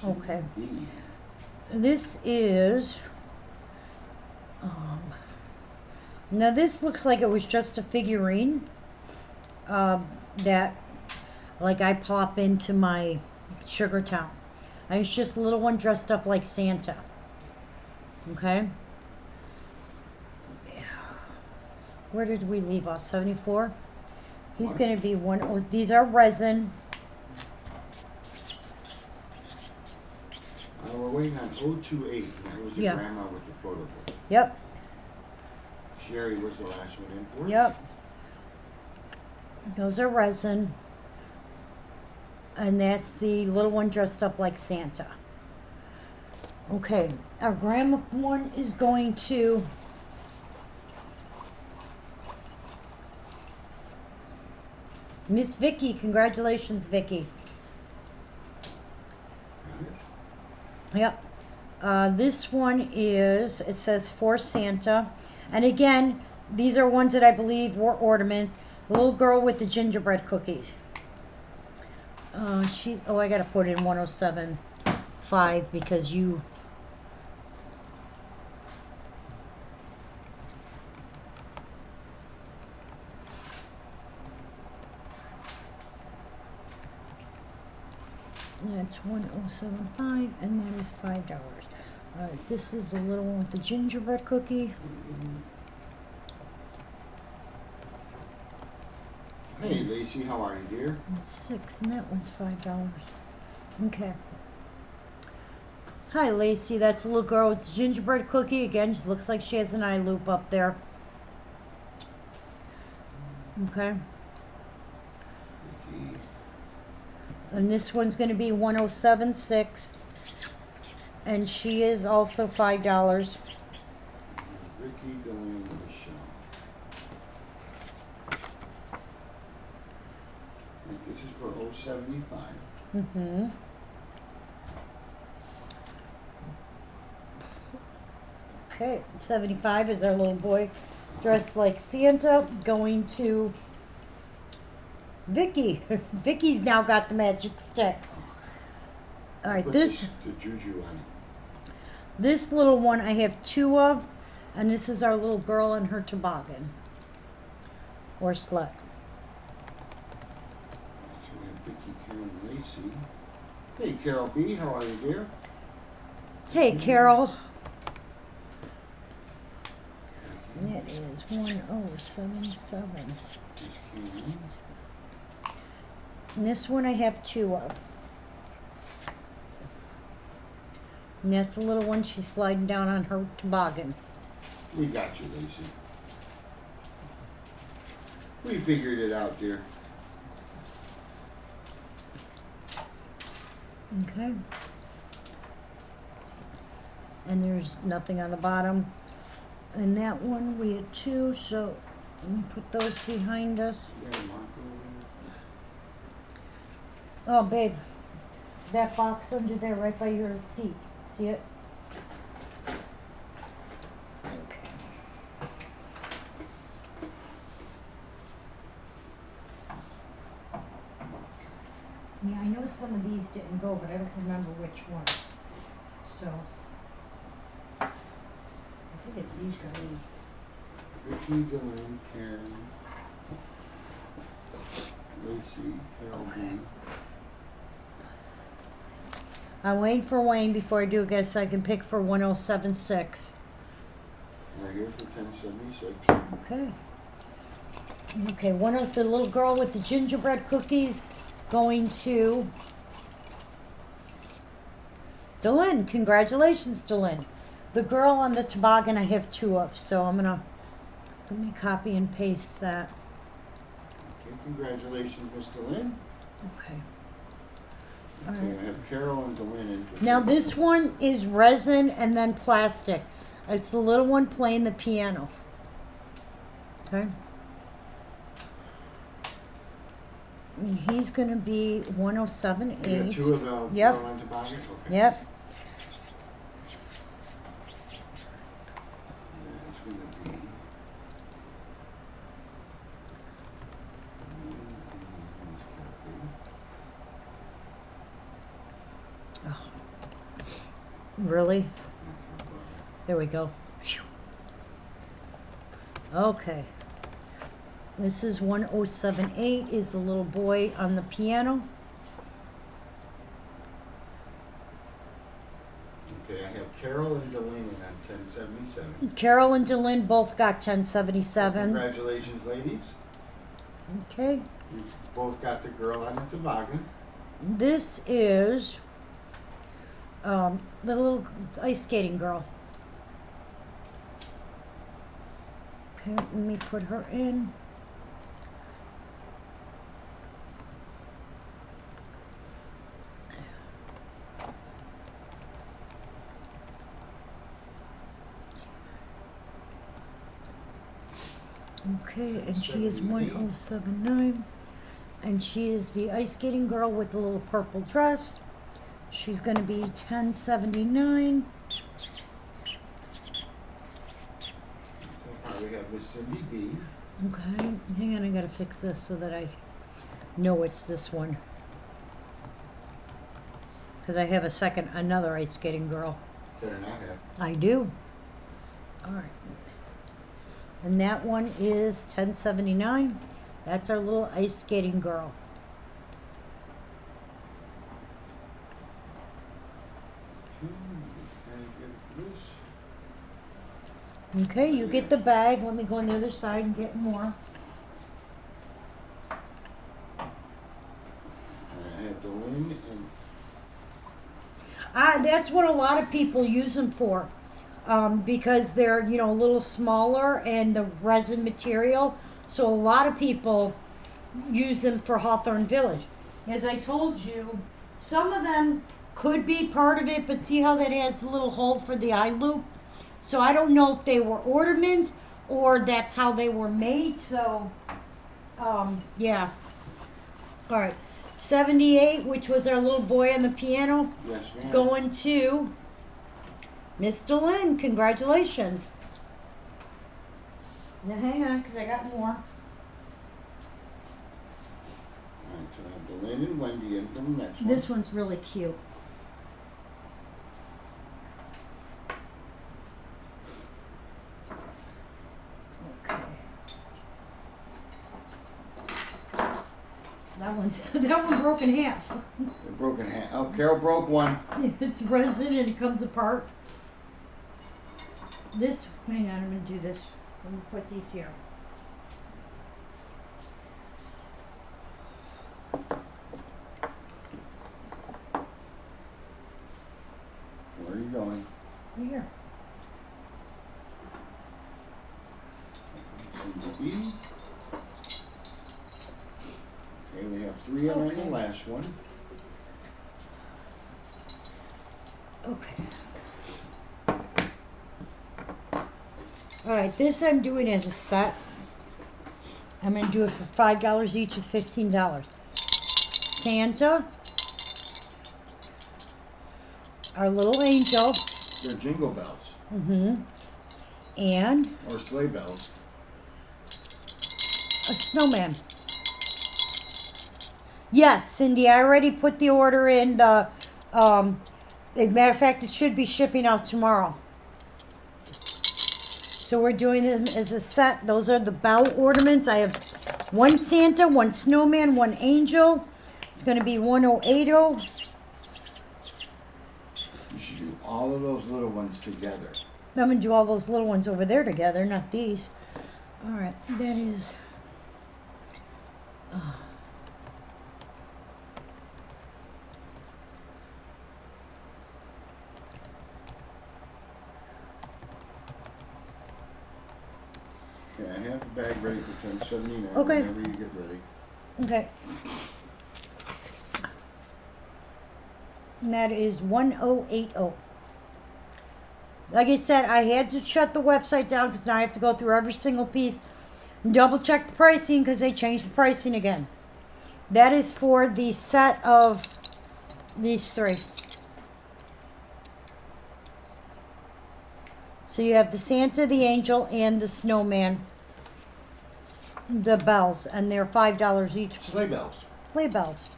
Speaker 1: Okay. This is. Now this looks like it was just a figurine that, like, I pop into my Sugar Town. It's just a little one dressed up like Santa. Okay. Where did we leave off? 74. He's
Speaker 3: What?
Speaker 1: going to be one. Oh, these are resin.
Speaker 3: We're waiting on 028. That was the
Speaker 1: Yeah.
Speaker 3: grandma with the photo book.
Speaker 1: Yep.
Speaker 3: Sherry was the last one in for it.
Speaker 1: Yep. Those are resin. And that's the little one dressed up like Santa. Okay, our grandma one is going to Miss Vicky. Congratulations, Vicky.
Speaker 3: Got it?
Speaker 1: Yep. This one is, it says for Santa. And again, these are ones that I believe were ornaments. The little girl with the gingerbread cookies. I gotta put in 107.5 because you. That's 107.5, and that is $5. All right, this is the little one with the gingerbread cookie.
Speaker 3: Hey, Lacey, how are you, dear?
Speaker 1: That's 6, and that one's $5. Okay. Hi, Lacey. That's a little girl with the gingerbread cookie. Again, she looks like she has an eye loop up there. Okay.
Speaker 3: Vicky.
Speaker 1: And this one's gonna be 1076. And she is also $5.
Speaker 3: Vicky, Delaney, Michelle. And this is for 075.
Speaker 1: Mm-hmm. Okay, 75 is our little boy dressed like Santa going to Vicky. Vicky's now got the magic stick. All right,
Speaker 3: Put
Speaker 1: this
Speaker 3: the juju on it.
Speaker 1: this little one I have two of, and this is our little girl in her toboggan or sled.
Speaker 3: So we have Vicky, Karen, Lacey. Hey, Carol B, how are you, dear?
Speaker 1: Hey, Carol. That is 1077.
Speaker 3: Here's Karen.
Speaker 1: And this one I have two of. And that's the little one she's sliding down on her toboggan.
Speaker 3: We got you, Lacey. We figured it out, dear.
Speaker 1: Okay. And there's nothing on the bottom. And that one we had two, so let me put those behind us.
Speaker 3: You got a marker
Speaker 1: Oh, babe, that box under there right by your feet. See it? Okay. Yeah, I know some of these didn't go, but I don't remember which ones. So, I think it's these guys.
Speaker 3: Vicky, Delaney, Karen, Lacey, Carol B.
Speaker 1: I'm waiting for Wayne before I do it, guys, so I can pick for 1076.
Speaker 3: Right here for 1076.
Speaker 1: Okay. Okay, one of the little girl with the gingerbread cookies going to Delyn. Congratulations, Delyn. The girl on the toboggan I have two of, so I'm gonna let me copy and paste that.
Speaker 3: Okay, congratulations, Mr. Lynn.
Speaker 1: Okay.
Speaker 3: Okay, I have Carol and Delyn in. for
Speaker 1: Now
Speaker 3: 50.
Speaker 1: this one is resin and then plastic. It's the little one playing the piano. Okay. And he's gonna be 1078.
Speaker 3: You got two of the
Speaker 1: Yep.
Speaker 3: Girl on Toboggan? Okay.
Speaker 1: Yep.
Speaker 3: That's gonna be.
Speaker 1: Oh. Really? There we go. Phew. Okay. This is 1078 is the little boy on the piano.
Speaker 3: Okay, I have Carol and Delaney on 1077.
Speaker 1: Carol and Delyn both got 1077.
Speaker 3: Congratulations, ladies.
Speaker 1: Okay.
Speaker 3: You both got the girl on the toboggan.
Speaker 1: This is the little ice skating girl. Okay, let me put her in. Okay, and she is 1079. And she is the ice skating girl with the little purple dress. She's going to be 1079.
Speaker 3: So far we have Miss Cindy B.
Speaker 1: Okay, hang on, I gotta fix this so that I know it's this one. Because I have another ice skating girl.
Speaker 3: Better not have.
Speaker 1: I do. All right. And that one is 1079. That's our little ice skating girl. Okay, you get the bag. Let me go on the other side and get more.
Speaker 3: I have Delaney and
Speaker 1: That's what a lot of people use them for, because they're a little smaller and the resin material. So a lot of people use them for Hawthorne Village. as I told you, some of them could be part of it, but see how that has the little hole for the eye loop? So I don't know if they were ornaments or that's how they were made. So, yeah. All right. 78, which was our little boy on the piano,
Speaker 3: Yes, ma'am.
Speaker 1: going to Mr. Lynn. Congratulations. Now hang on, because I got more.
Speaker 3: Alright, so I have the Lynn and Wendy in for the next one.
Speaker 1: This one's really cute. Okay. That one broke in half.
Speaker 3: The broken hand. Oh, Carol broke one.
Speaker 1: It's resin and it comes apart. This, hang on, I'm gonna do this. I'm gonna put these here.
Speaker 3: Where are you going?
Speaker 1: Here.
Speaker 3: CDB. Okay, we have 3 on
Speaker 1: Okay.
Speaker 3: the last one.
Speaker 1: Okay. Alright, this I'm doing as a set. I'm gonna do it for $5 each. It's $15. Santa. Our little angel.
Speaker 3: They're jingle bells.
Speaker 1: And
Speaker 3: Or sleigh bells.
Speaker 1: a snowman. Yes, Cindy, I already put the order in the, as a matter of fact, it should be shipping out tomorrow. So we're doing them as a set. Those are the bow ornaments. I have one Santa, one snowman, one angel. It's going to be 1080.
Speaker 3: You should do all of those little ones together.
Speaker 1: I'm going to do all those little ones over there together, not these. All right, that is...
Speaker 3: Okay, I have the bag ready for 1079.
Speaker 1: Okay.
Speaker 3: Whenever you get ready.
Speaker 1: Okay. And that is 1080. Like I said, I had to shut the website down because now I have to go through every single piece and double check the pricing because they changed the pricing again. That is for the set of these 3. So you have the Santa, the Angel, and the Snowman. The bells, and they're $5 each.
Speaker 3: Sleigh bells.
Speaker 1: Sleigh bells.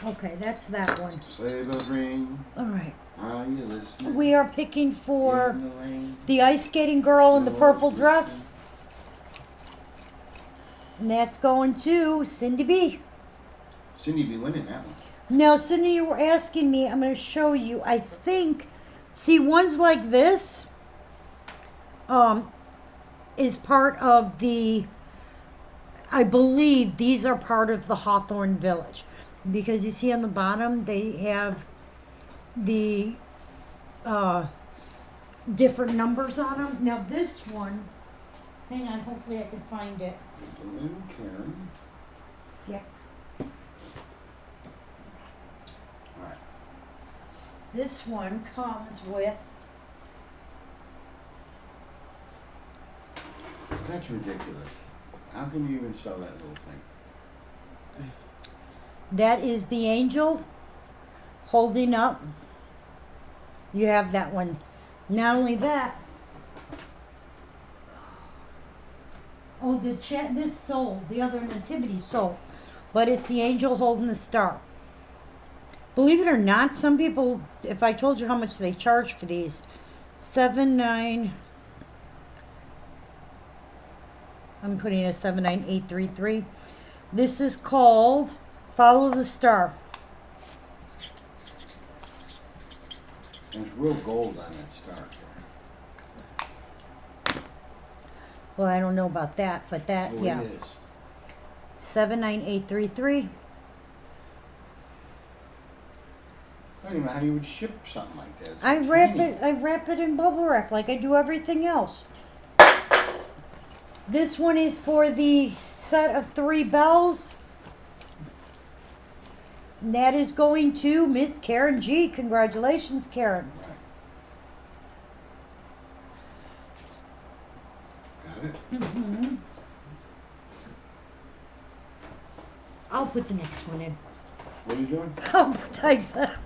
Speaker 1: Okay, that's that one.
Speaker 3: Sleigh bells ring.
Speaker 1: All right.
Speaker 3: Are you listening?
Speaker 1: We are picking for
Speaker 3: In the lane.
Speaker 1: the ice skating girl in the purple dress. And that's going to Cindy B.
Speaker 3: Cindy be winning that one.
Speaker 1: Now, Cindy, you were asking me, I'm going to show you. I think, see, ones like this is part of the, I believe these are part of the Hawthorne Village. Because you see on the bottom, they have the different numbers on them. Now, this one, hang on, hopefully I can find it.
Speaker 3: Lynn Karen.
Speaker 1: Yep.
Speaker 3: Alright.
Speaker 1: This one comes with,
Speaker 3: That's ridiculous. How can you even sell that little thing?
Speaker 1: that is the angel holding up. You have that one. Not only that, oh, this sold, the other nativity sold, but it's the angel holding the star. Believe it or not, some people, if I told you how much they charge for these, I'm putting a 79833. This is called Follow the Star.
Speaker 3: There's real gold on that star.
Speaker 1: Well, I don't know about that, but that,
Speaker 3: Oh,
Speaker 1: yeah.
Speaker 3: it is.
Speaker 1: 79833.
Speaker 3: I don't even know how you would ship something like that. It's
Speaker 1: I
Speaker 3: tiny.
Speaker 1: wrap it in bubble wrap like I do everything else. This one is for the set of 3 bells. And that is going to Miss Karen G. Congratulations, Karen.
Speaker 3: Got it?
Speaker 1: Mm-hmm. I'll put the next one in.
Speaker 3: What are you doing?
Speaker 1: I'll type that.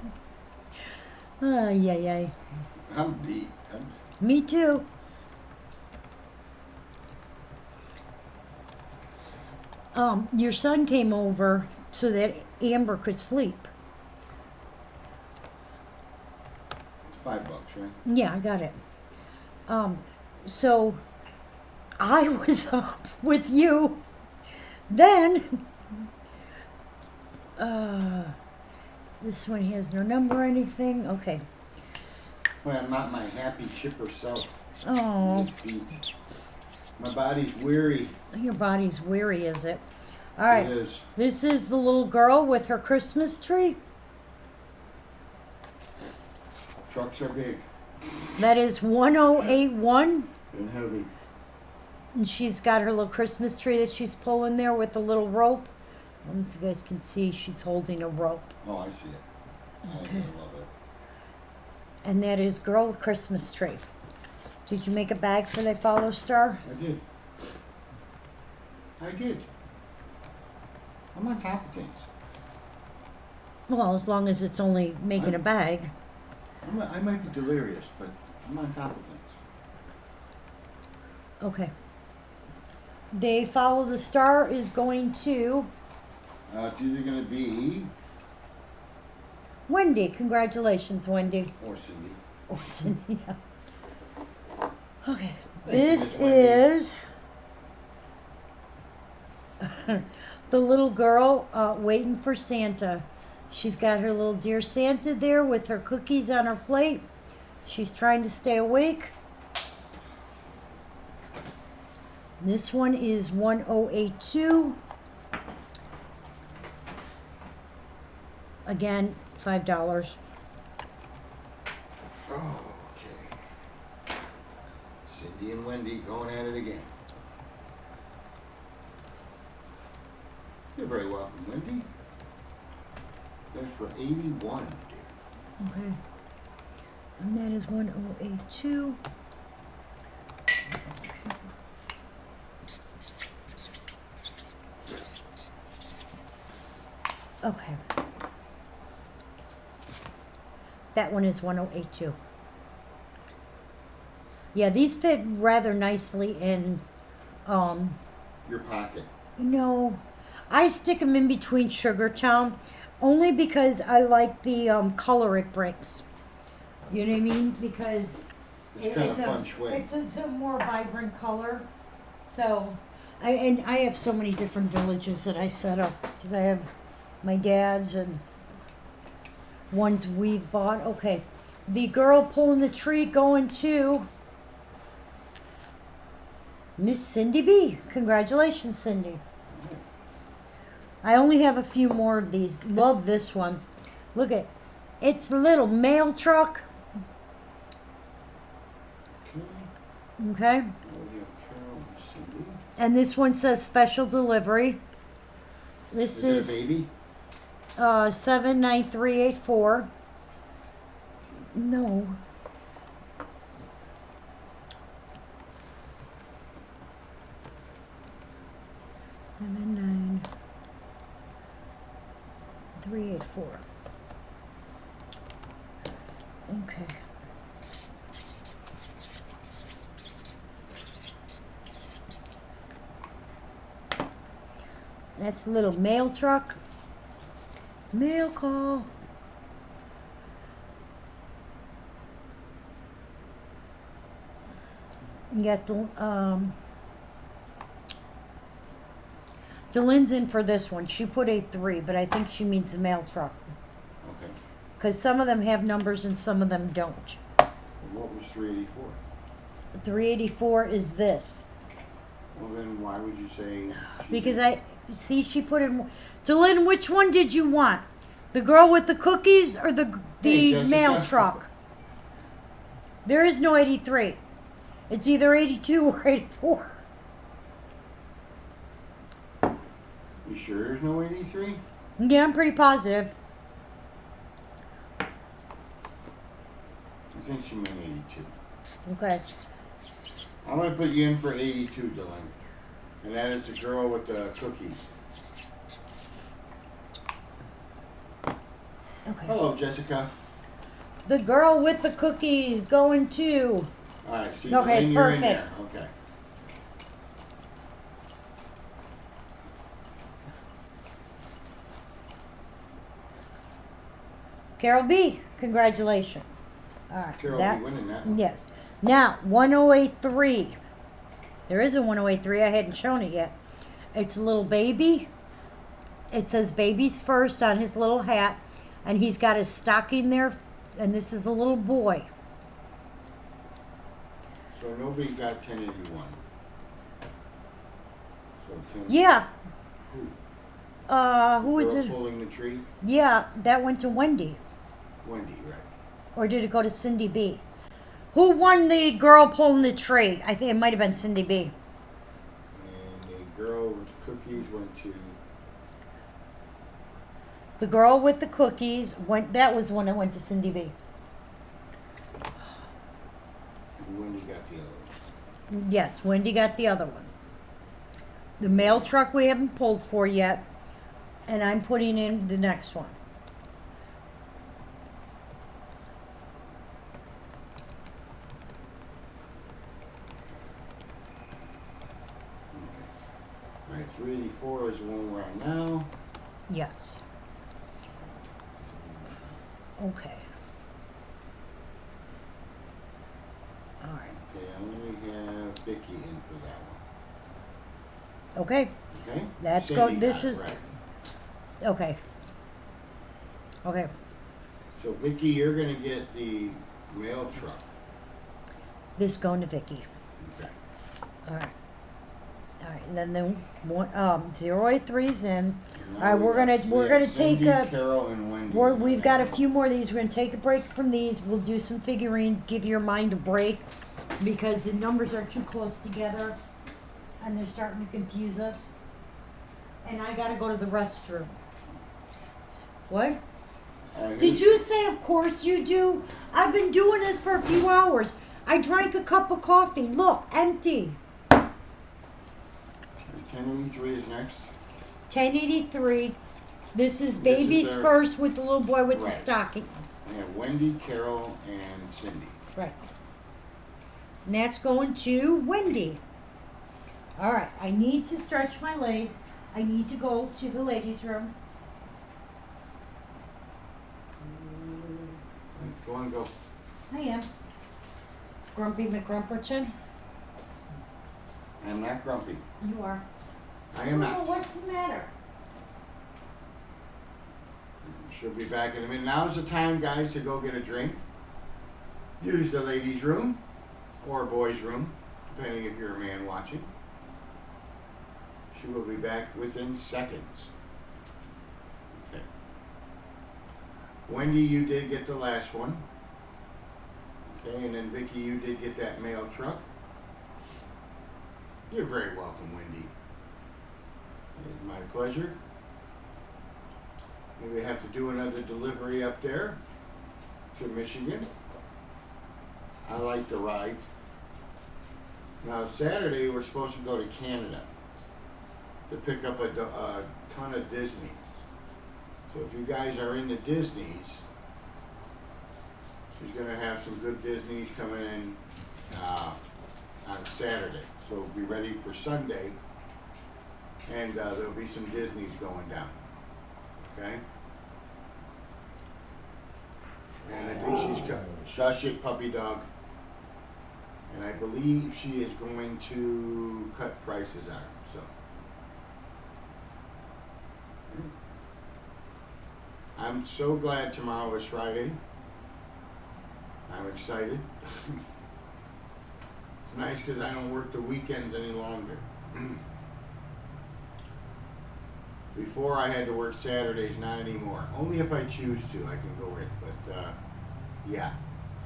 Speaker 1: Ay, ay, ay.
Speaker 3: I'm beat.
Speaker 1: Me too. Your son came over so that Amber could sleep.
Speaker 3: It's $5, right?
Speaker 1: Yeah, I got it. So I was up with you. Then, this one has no number or anything. Okay.
Speaker 3: Well, I'm not my happy, chipper self.
Speaker 1: Oh,
Speaker 3: Just beat. My body's weary.
Speaker 1: your body's weary, is it? All right.
Speaker 3: It is.
Speaker 1: This is the little girl with her Christmas tree.
Speaker 3: Trucks are big
Speaker 1: That is 1081.
Speaker 3: and heavy.
Speaker 1: And she's got her little Christmas tree that she's pulling there with the little rope. I don't know if you guys can see, she's holding a rope.
Speaker 3: Oh, I see it. I
Speaker 1: Okay.
Speaker 3: love it.
Speaker 1: And that is Girl with Christmas Tree. Did you make a bag for the follow star?
Speaker 3: I did. I did. I'm on top of things.
Speaker 1: Well, as long as it's only making a bag.
Speaker 3: I might be delirious, but I'm on top of things.
Speaker 1: Okay. They follow the star is going to
Speaker 3: It's either going to be
Speaker 1: Wendy. Congratulations, Wendy.
Speaker 3: or Cindy.
Speaker 1: Or Cindy. Yeah. Okay.
Speaker 3: Thank you,
Speaker 1: This
Speaker 3: Miss Wendy.
Speaker 1: is the little girl waiting for Santa. She's got her little dear Santa there with her cookies on her plate. She's trying to stay awake. This one is 1082. Again, $5.
Speaker 3: Okay. Cindy and Wendy going at it again. You're very welcome, Wendy. That's for 81, dear.
Speaker 1: Okay. And that is 1082. Okay. That one is 1082. Yeah, these fit rather nicely in,
Speaker 3: Your pocket.
Speaker 1: I stick them in between Sugartown only because I like the color it brings. You know what I mean? Because
Speaker 3: It's kind of fun way.
Speaker 1: it's a more vibrant color. So, I have so many different villages that I set up because I have my dad's and ones we've bought. Okay, the girl pulling the tree going to Miss Cindy B. Congratulations, Cindy. I only have a few more of these. Love this one. Look at it's a little mail truck.
Speaker 3: Okay.
Speaker 1: Okay.
Speaker 3: We have Carole and Cindy.
Speaker 1: And this one says special delivery. This
Speaker 3: Is
Speaker 1: is
Speaker 3: it a baby?
Speaker 1: 79384. No. Seven, 9, 384. Okay. That's a little mail truck. Mail call. You got the Delyn's in for this one. She put a 3, but I think she means the mail truck.
Speaker 3: Okay.
Speaker 1: Because some of them have numbers and some of them don't.
Speaker 3: Well, what was 384?
Speaker 1: 384 is this.
Speaker 3: Well, then why would you say?
Speaker 1: Because she put in. Delyn, which one did you want? The girl with the cookies or the
Speaker 3: Hey, Jessica.
Speaker 1: mail truck? There is no 83. It's either 82 or 84.
Speaker 3: You sure there's no 83?
Speaker 1: Yeah, I'm pretty positive.
Speaker 3: I think she meant 82.
Speaker 1: Okay.
Speaker 3: I'm gonna put you in for 82, Dylan. And that is the girl with the cookies.
Speaker 1: Okay.
Speaker 3: Hello, Jessica.
Speaker 1: The girl with the cookies going to.
Speaker 3: Alright, so
Speaker 1: Okay,
Speaker 3: Elaine, you're in
Speaker 1: perfect.
Speaker 3: there. Okay.
Speaker 1: Carol B. Congratulations. All right.
Speaker 3: Carol
Speaker 1: that,
Speaker 3: be winning that one.
Speaker 1: Yes. Now, 1083. There is a 1083. I hadn't shown it yet. It's a little baby. It says baby's first on his little hat. And he's got his stocking there. And this is a little boy.
Speaker 3: So nobody got 1081. So 10.
Speaker 1: Yeah.
Speaker 3: Who?
Speaker 1: Who is
Speaker 3: Girl
Speaker 1: it?
Speaker 3: pulling the tree?
Speaker 1: Yeah, that went to Wendy.
Speaker 3: Wendy, right.
Speaker 1: Or did it go to Cindy B? Who won the girl pulling the tree? I think it might have been Cindy B.
Speaker 3: And the girl with the cookies went to...
Speaker 1: The girl with the cookies went. That was one that went to Cindy B.
Speaker 3: And Wendy got the other one.
Speaker 1: Yes, Wendy got the other one. The mail truck we haven't pulled for yet, and I'm putting in the next one.
Speaker 3: Okay. Alright, 384 is the one we're on now.
Speaker 1: Yes. Okay. All right.
Speaker 3: Okay, I only have Vicky in for that one.
Speaker 1: Okay.
Speaker 3: Okay?
Speaker 1: That's
Speaker 3: Cindy
Speaker 1: go. This
Speaker 3: got it
Speaker 1: is
Speaker 3: right.
Speaker 1: okay. Okay.
Speaker 3: So Vicky, you're gonna get the mail truck.
Speaker 1: This going to Vicky.
Speaker 3: Okay.
Speaker 1: All right. All right. And then the one 083's in.
Speaker 3: Now
Speaker 1: All right.
Speaker 3: we
Speaker 1: We're
Speaker 3: got-
Speaker 1: gonna
Speaker 3: we have
Speaker 1: take
Speaker 3: Cindy,
Speaker 1: a.
Speaker 3: Carol, and Wendy.
Speaker 1: We've got a few more of these. We're going to take a break from these. We'll do some figurines, give your mind a break because the numbers are too close together and they're starting to confuse us. And I got to go to the restroom. What? Did you say, of course you do? I've been doing this for a few hours. I drank a cup of coffee. Look, empty.
Speaker 3: 1083 is next.
Speaker 1: 1083. This is
Speaker 3: This
Speaker 1: baby's
Speaker 3: is our-
Speaker 1: first with the little boy with the
Speaker 3: Right.
Speaker 1: stocking.
Speaker 3: We have Wendy, Carol, and Cindy.
Speaker 1: Right. And that's going to Wendy. All right. I need to stretch my legs. I need to go to the ladies' room.
Speaker 3: Go on, go.
Speaker 1: I am. Grumpy McGrumperton.
Speaker 3: I'm not grumpy.
Speaker 1: You are.
Speaker 3: I am
Speaker 1: Oh,
Speaker 3: not.
Speaker 1: what's the matter?
Speaker 3: She'll be back in a minute. Now's the time, guys, to go get a drink. Use the ladies' room or boys' room, depending if you're a man watching. She will be back within seconds. Okay. Wendy, you did get the last one. Okay, and then Vicky, you did get that mail truck. You're very welcome, Wendy. It is my pleasure. Maybe I have to do another delivery up there to Michigan. I like the ride. Now Saturday we're supposed to go to Canada to pick up a ton of Disney. So if you guys are in the Disneys, she's gonna have some good Disneys coming in on Saturday. So be ready for Sunday, and there'll be some Disneys going down. Okay. And I think she's got Shashik puppy dog. And I believe she is going to cut prices out. So I'm so glad tomorrow is Friday. I'm excited. It's nice because I don't work the weekends any longer. Before I had to work Saturdays, not anymore. Only if I choose to, I can go in. But yeah,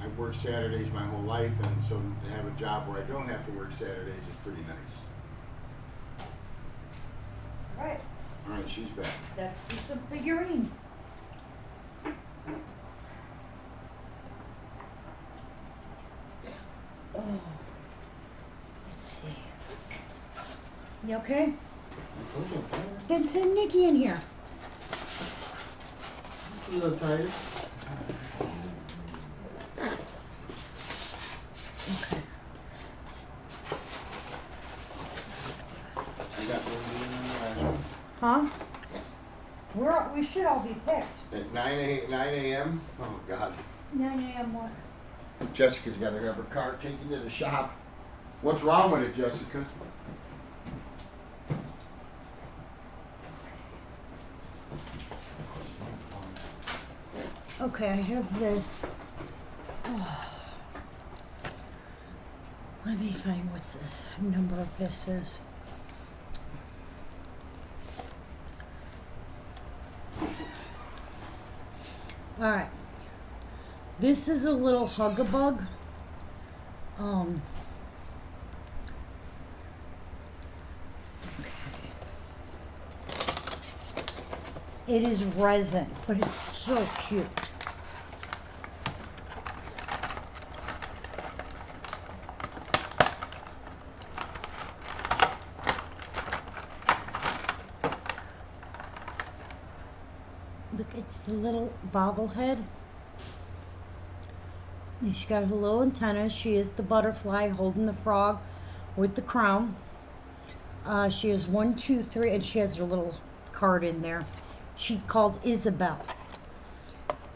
Speaker 3: I've worked Saturdays my whole life, and so to have a job where I don't have to work Saturdays is pretty nice.
Speaker 1: All right.
Speaker 3: All right, she's back.
Speaker 1: Let's do some figurines. Okay?
Speaker 3: I told you I'm tired.
Speaker 1: Then send Nikki in here.
Speaker 3: I'm a little tired.
Speaker 1: Okay.
Speaker 3: I got one meeting in the last one.
Speaker 1: Huh? We should all be picked.
Speaker 3: At 9 a.m. Oh, God.
Speaker 1: 9 a.m. what?
Speaker 3: Jessica's got to have her car taken to the shop. What's wrong with it, Jessica?
Speaker 1: Okay, I have this. Oh. Let me find what this number of this is. All right. This is a little hug-a-bug. It is resin, but it's so cute. Look, it's the little bobblehead. And she got her little antenna. She is the butterfly holding the frog with the crown. She has 1, 2, 3, and she has her little card in there. She's called Isabel.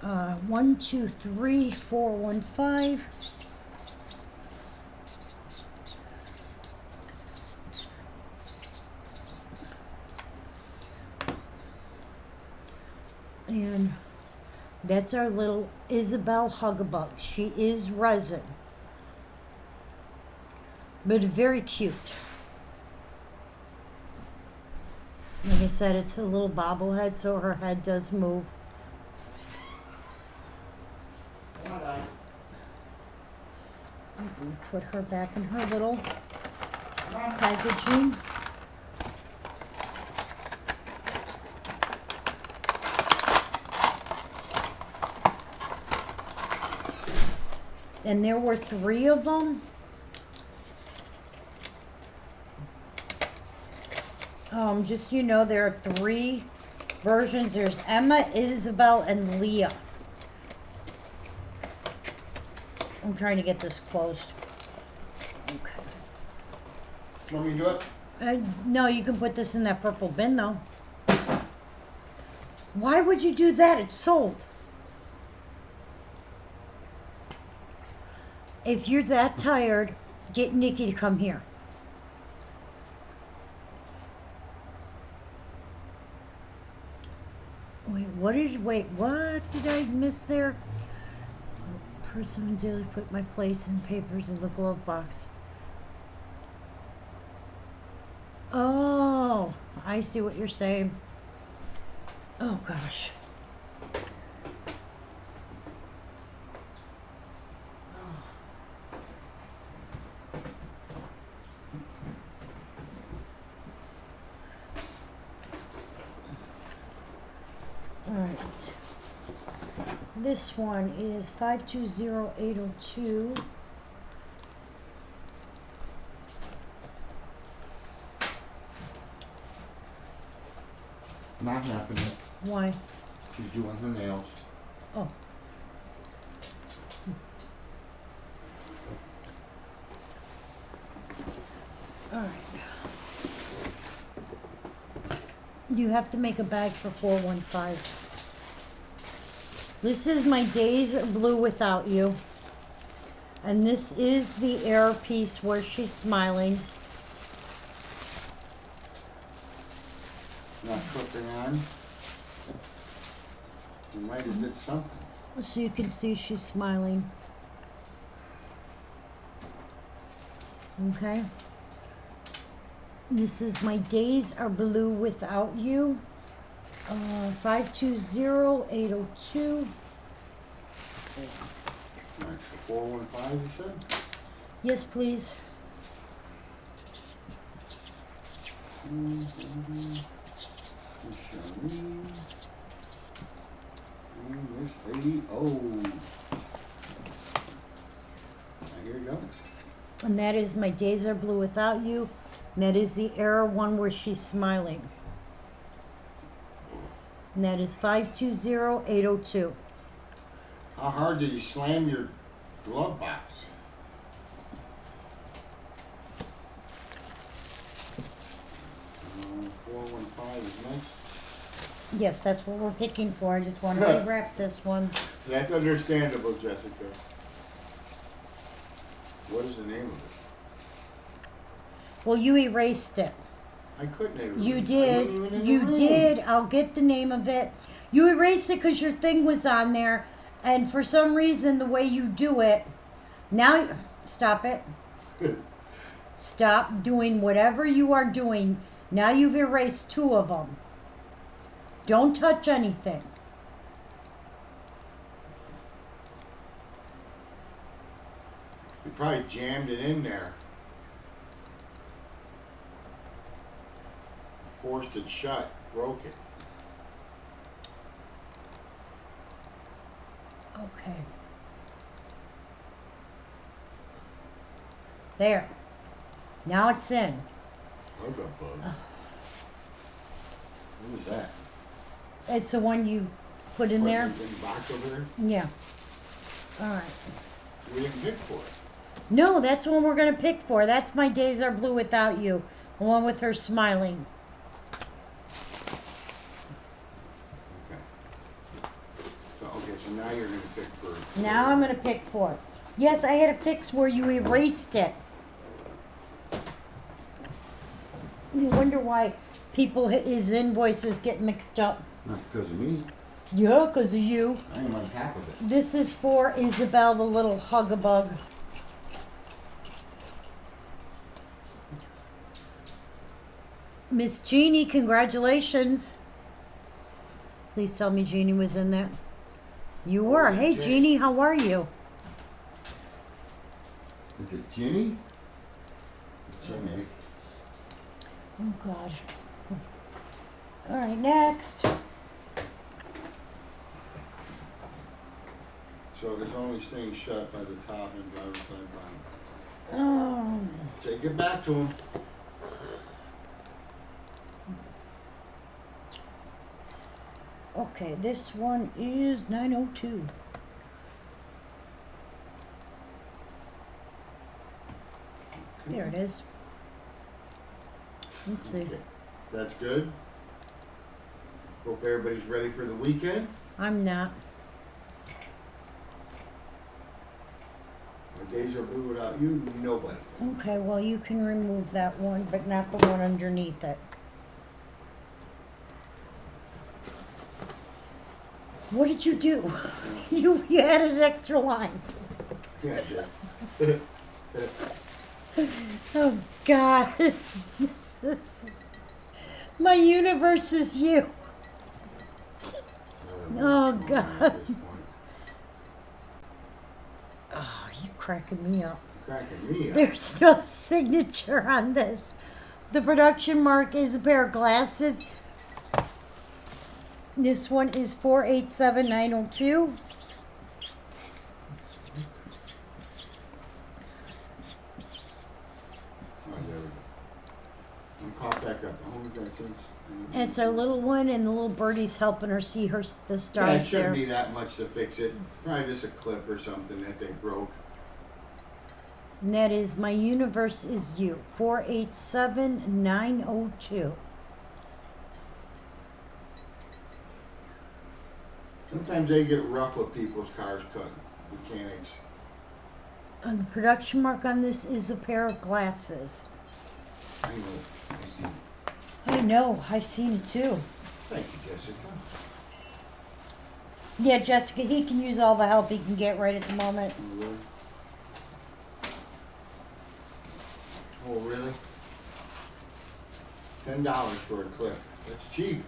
Speaker 1: 1, 2, 3, 4, 1, 5. And that's our little Isabel Hug-a-Bug. She is resin, but very cute. Like I said, it's a little bobblehead, so her head does move. I'm gonna put her back in her little packaging. And there were 3 of them. Just so you know, there are 3 versions. There's Emma, Isabel, and Leah. I'm trying to get this closed. Okay.
Speaker 3: Want me to do it?
Speaker 1: No, you can put this in that purple bin, though. Why would you do that? It's sold. If you're that tired, get Nikki to come here. What did I miss there? Person daily put my plates and papers in the glove box. Oh, I see what you're saying. Oh gosh. All right. This one is 520802.
Speaker 3: Not happening.
Speaker 1: Why?
Speaker 3: She's doing her nails.
Speaker 1: Oh. All right. You have to make a bag for 415. This is My Days Are Blue Without You. And this is the air piece where she's smiling.
Speaker 3: Not clipping on. You might have did something.
Speaker 1: So you can see she's smiling. Okay. This is My Days Are Blue Without You. 520802.
Speaker 3: That's 415, you said?
Speaker 1: Yes, please.
Speaker 3: And Miss Lady O. Here you go.
Speaker 1: And that is My Days Are Blue Without You. And that is the error one where she's smiling. And that is 520802.
Speaker 3: How hard did you slam your glove box? 415 is next.
Speaker 1: Yes, that's what we're picking for. I just wanted to wrap this one.
Speaker 3: That's understandable, Jessica. What is the name of it?
Speaker 1: Well, you erased it.
Speaker 3: I couldn't even.
Speaker 1: You
Speaker 3: I wasn't
Speaker 1: did.
Speaker 3: even in the
Speaker 1: You
Speaker 3: room.
Speaker 1: did. I'll get the name of it. You erased it because your thing was on there. And for some reason, the way you do it, now, stop it. Stop doing whatever you are doing. Now you've erased 2 of them. Don't touch anything.
Speaker 3: You probably jammed it in there. Forced it shut, broke it.
Speaker 1: Okay. There. Now it's in.
Speaker 3: I got bugged. What is that?
Speaker 1: It's the one you put in there?
Speaker 3: In the box over there?
Speaker 1: Yeah. All right.
Speaker 3: We didn't pick for it.
Speaker 1: No, that's the one we're going to pick for. That's My Days Are Blue Without You. The one with her smiling.
Speaker 3: So now you're going to pick for...
Speaker 1: Now I'm going to pick for it. Yes, I had a fix where you erased it. You wonder why his invoices get mixed up.
Speaker 3: Not because of me.
Speaker 1: Yeah, because of you.
Speaker 3: I am on top of it.
Speaker 1: This is for Isabel, the little hug-a-bug. Miss Jeannie, congratulations. Please tell me Jeannie was in that. You were. Hey,
Speaker 3: Jay.
Speaker 1: Jeannie, how are you?
Speaker 3: Is it Ginny? Jimmy.
Speaker 1: Oh, God. All right, next.
Speaker 3: So there's only staying shut by the top and driver's side bottom.
Speaker 1: Oh,
Speaker 3: Take it back to him.
Speaker 1: okay, this one is 902. There it is. Let's see.
Speaker 3: Okay. That's good. Hope everybody's ready for the weekend.
Speaker 1: I'm not.
Speaker 3: My days are blue without you, nobody.
Speaker 1: Okay, well, you can remove that one, but not the one underneath it. What did you do? You added an extra line.
Speaker 3: Yeah, yeah.
Speaker 1: Oh, God. This is... My universe is you. Oh, God. Oh, you cracking me up.
Speaker 3: Cracking me up.
Speaker 1: There's no signature on this. The production mark is a pair of glasses. This one is 487902.
Speaker 3: Oh, there we go. I'm caught back up. How long has that since?
Speaker 1: It's a little one, and the little birdie's helping her see the
Speaker 3: Yeah, it
Speaker 1: stars
Speaker 3: shouldn't
Speaker 1: there.
Speaker 3: be that much to fix it. Probably just a clip or something that they broke.
Speaker 1: And that is My Universe Is You, 487902.
Speaker 3: Sometimes they get rough with people's cars cut. Mechanics.
Speaker 1: And the production mark on this is a pair of glasses.
Speaker 3: I know. I see.
Speaker 1: I know, I've seen it too.
Speaker 3: Thank you, Jessica.
Speaker 1: Yeah, Jessica, he can use all the help he can get right at the moment.
Speaker 3: Oh, really? Oh, really? $10 for a clip. That's cheap.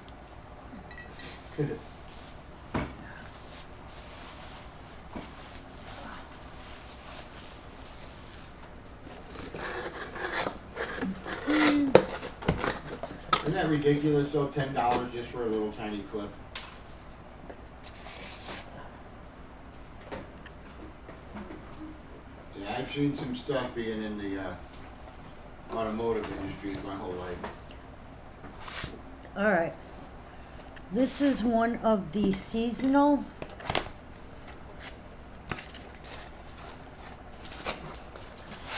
Speaker 3: Isn't that ridiculous though? $10 just for a little tiny clip. Yeah, I've seen some stuff being in the automotive industry my whole life.
Speaker 1: All right. This is one of the seasonal.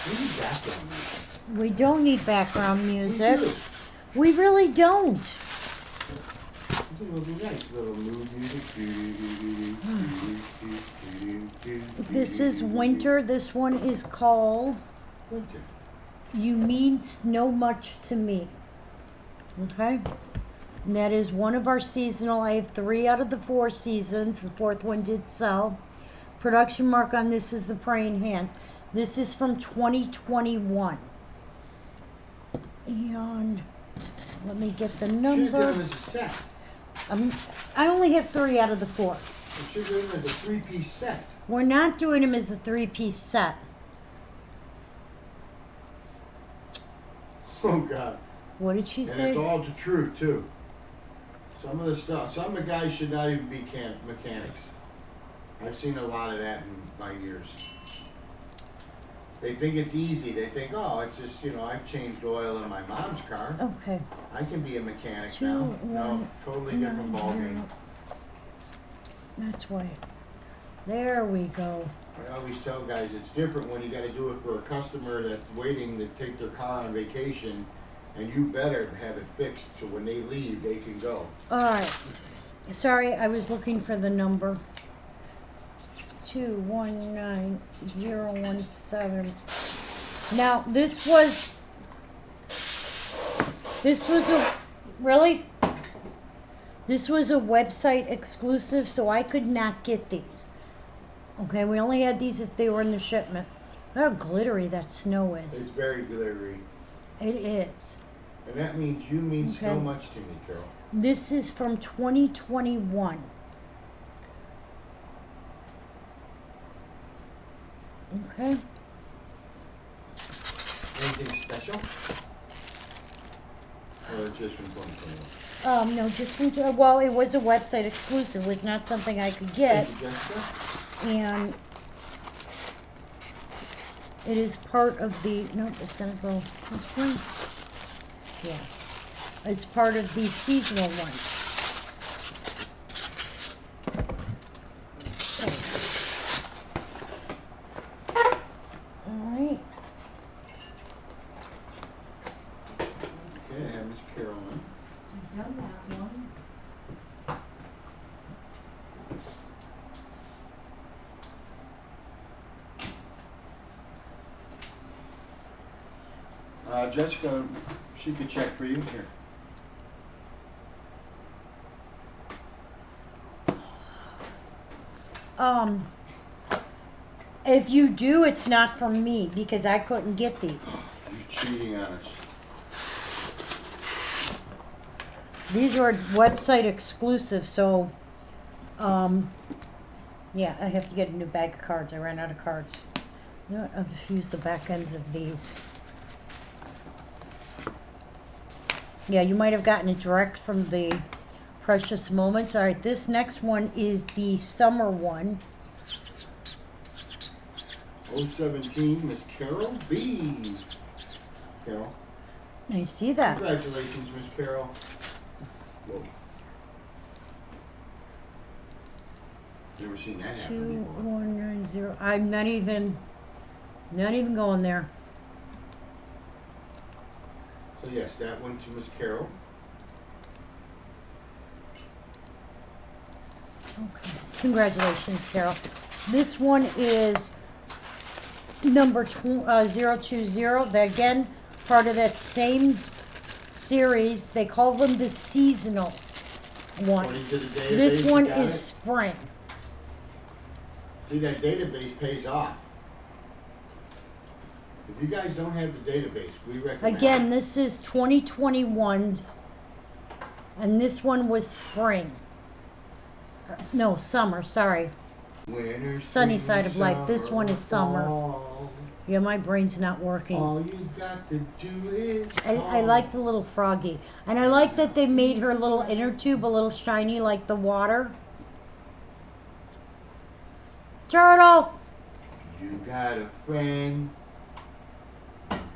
Speaker 3: We need background music.
Speaker 1: We don't need background music.
Speaker 3: We do.
Speaker 1: We really don't.
Speaker 3: It'll be nice. Little mood music.
Speaker 1: This is winter. This one is called
Speaker 3: Winter.
Speaker 1: You Mean So Much to Me. Okay? And that is one of our seasonal. I have 3 out of the 4 seasons. The 4th one did sell. Production mark on this is the Praying Hands. This is from 2021. And let me get the
Speaker 3: Should have done
Speaker 1: number.
Speaker 3: them as a set.
Speaker 1: I only have 3 out of the 4.
Speaker 3: We should have done them as a 3-piece set.
Speaker 1: We're not doing them as a 3-piece set.
Speaker 3: Oh God.
Speaker 1: What did she
Speaker 3: And
Speaker 1: say?
Speaker 3: it's all the truth too. Some of the stuff, some of the guys should not even be mechanics. I've seen a lot of that in my years. They think it's easy. They think, oh, it's just, I've changed oil in my mom's car.
Speaker 1: Okay.
Speaker 3: I can be a mechanic
Speaker 1: 2,
Speaker 3: now.
Speaker 1: 1,
Speaker 3: No, totally different
Speaker 1: 9,
Speaker 3: ballgame.
Speaker 1: 0. That's why. There we go.
Speaker 3: I always tell guys it's different when you got to do it for a customer that's waiting to take their car on vacation, and you better have it fixed so when they leave, they can go.
Speaker 1: All right. Sorry, I was looking for the number. 219017. Now, this was a website exclusive, so I could not get these. Okay, we only had these if they were in the shipment. Look how glittery that snow is.
Speaker 3: It's very glittery.
Speaker 1: It is.
Speaker 3: And that means you mean so
Speaker 1: Okay.
Speaker 3: much to me, Carole.
Speaker 1: This is from 2021. Okay.
Speaker 3: Anything special? Or just from 2021?
Speaker 1: No, just from, well, it was a website exclusive. It was not something I could get.
Speaker 3: Thank you, Jessica.
Speaker 1: And it is part of the, no, it's gonna go this one. Yeah. It's part of the seasonal ones. Alright.
Speaker 3: Okay, I have Miss Carolyn.
Speaker 2: I've done that one.
Speaker 3: Jessica, she could check for you here.
Speaker 1: If you do, it's not from me because I couldn't get these.
Speaker 3: You're cheating on us.
Speaker 1: These are website exclusive, so, yeah, I have to get a new bag of cards. I ran out of cards. You know what, I'll just use the back ends of these. Yeah, you might have gotten it direct from the Precious Moments. All right, this next one is the summer one.
Speaker 3: 017, Miss Carole B. Carole.
Speaker 1: I see that.
Speaker 3: Congratulations, Miss Carole. Whoa. Never seen that happen before.
Speaker 1: 2190. I'm not even going there.
Speaker 3: So yes, that went to Miss Carole.
Speaker 1: Okay. Congratulations, Carol. This one is number 020. They're again part of that same series. They call them the seasonal one.
Speaker 3: According to the database,
Speaker 1: This
Speaker 3: you
Speaker 1: one
Speaker 3: got
Speaker 1: is
Speaker 3: it?
Speaker 1: spring.
Speaker 3: See, that database pays off. If you guys don't have the database, we recommend.
Speaker 1: Again, this is 2021's, and this one was spring. No, summer, sorry.
Speaker 3: Winter,
Speaker 1: Sunny
Speaker 3: spring,
Speaker 1: Side of Life. This one is summer.
Speaker 3: fall.
Speaker 1: Yeah, my brain's not working.
Speaker 3: All you got to do is
Speaker 1: I
Speaker 3: call.
Speaker 1: like the little froggy. And I like that they made her little inner tube a little shiny like the water. Turtle!
Speaker 3: You got a friend.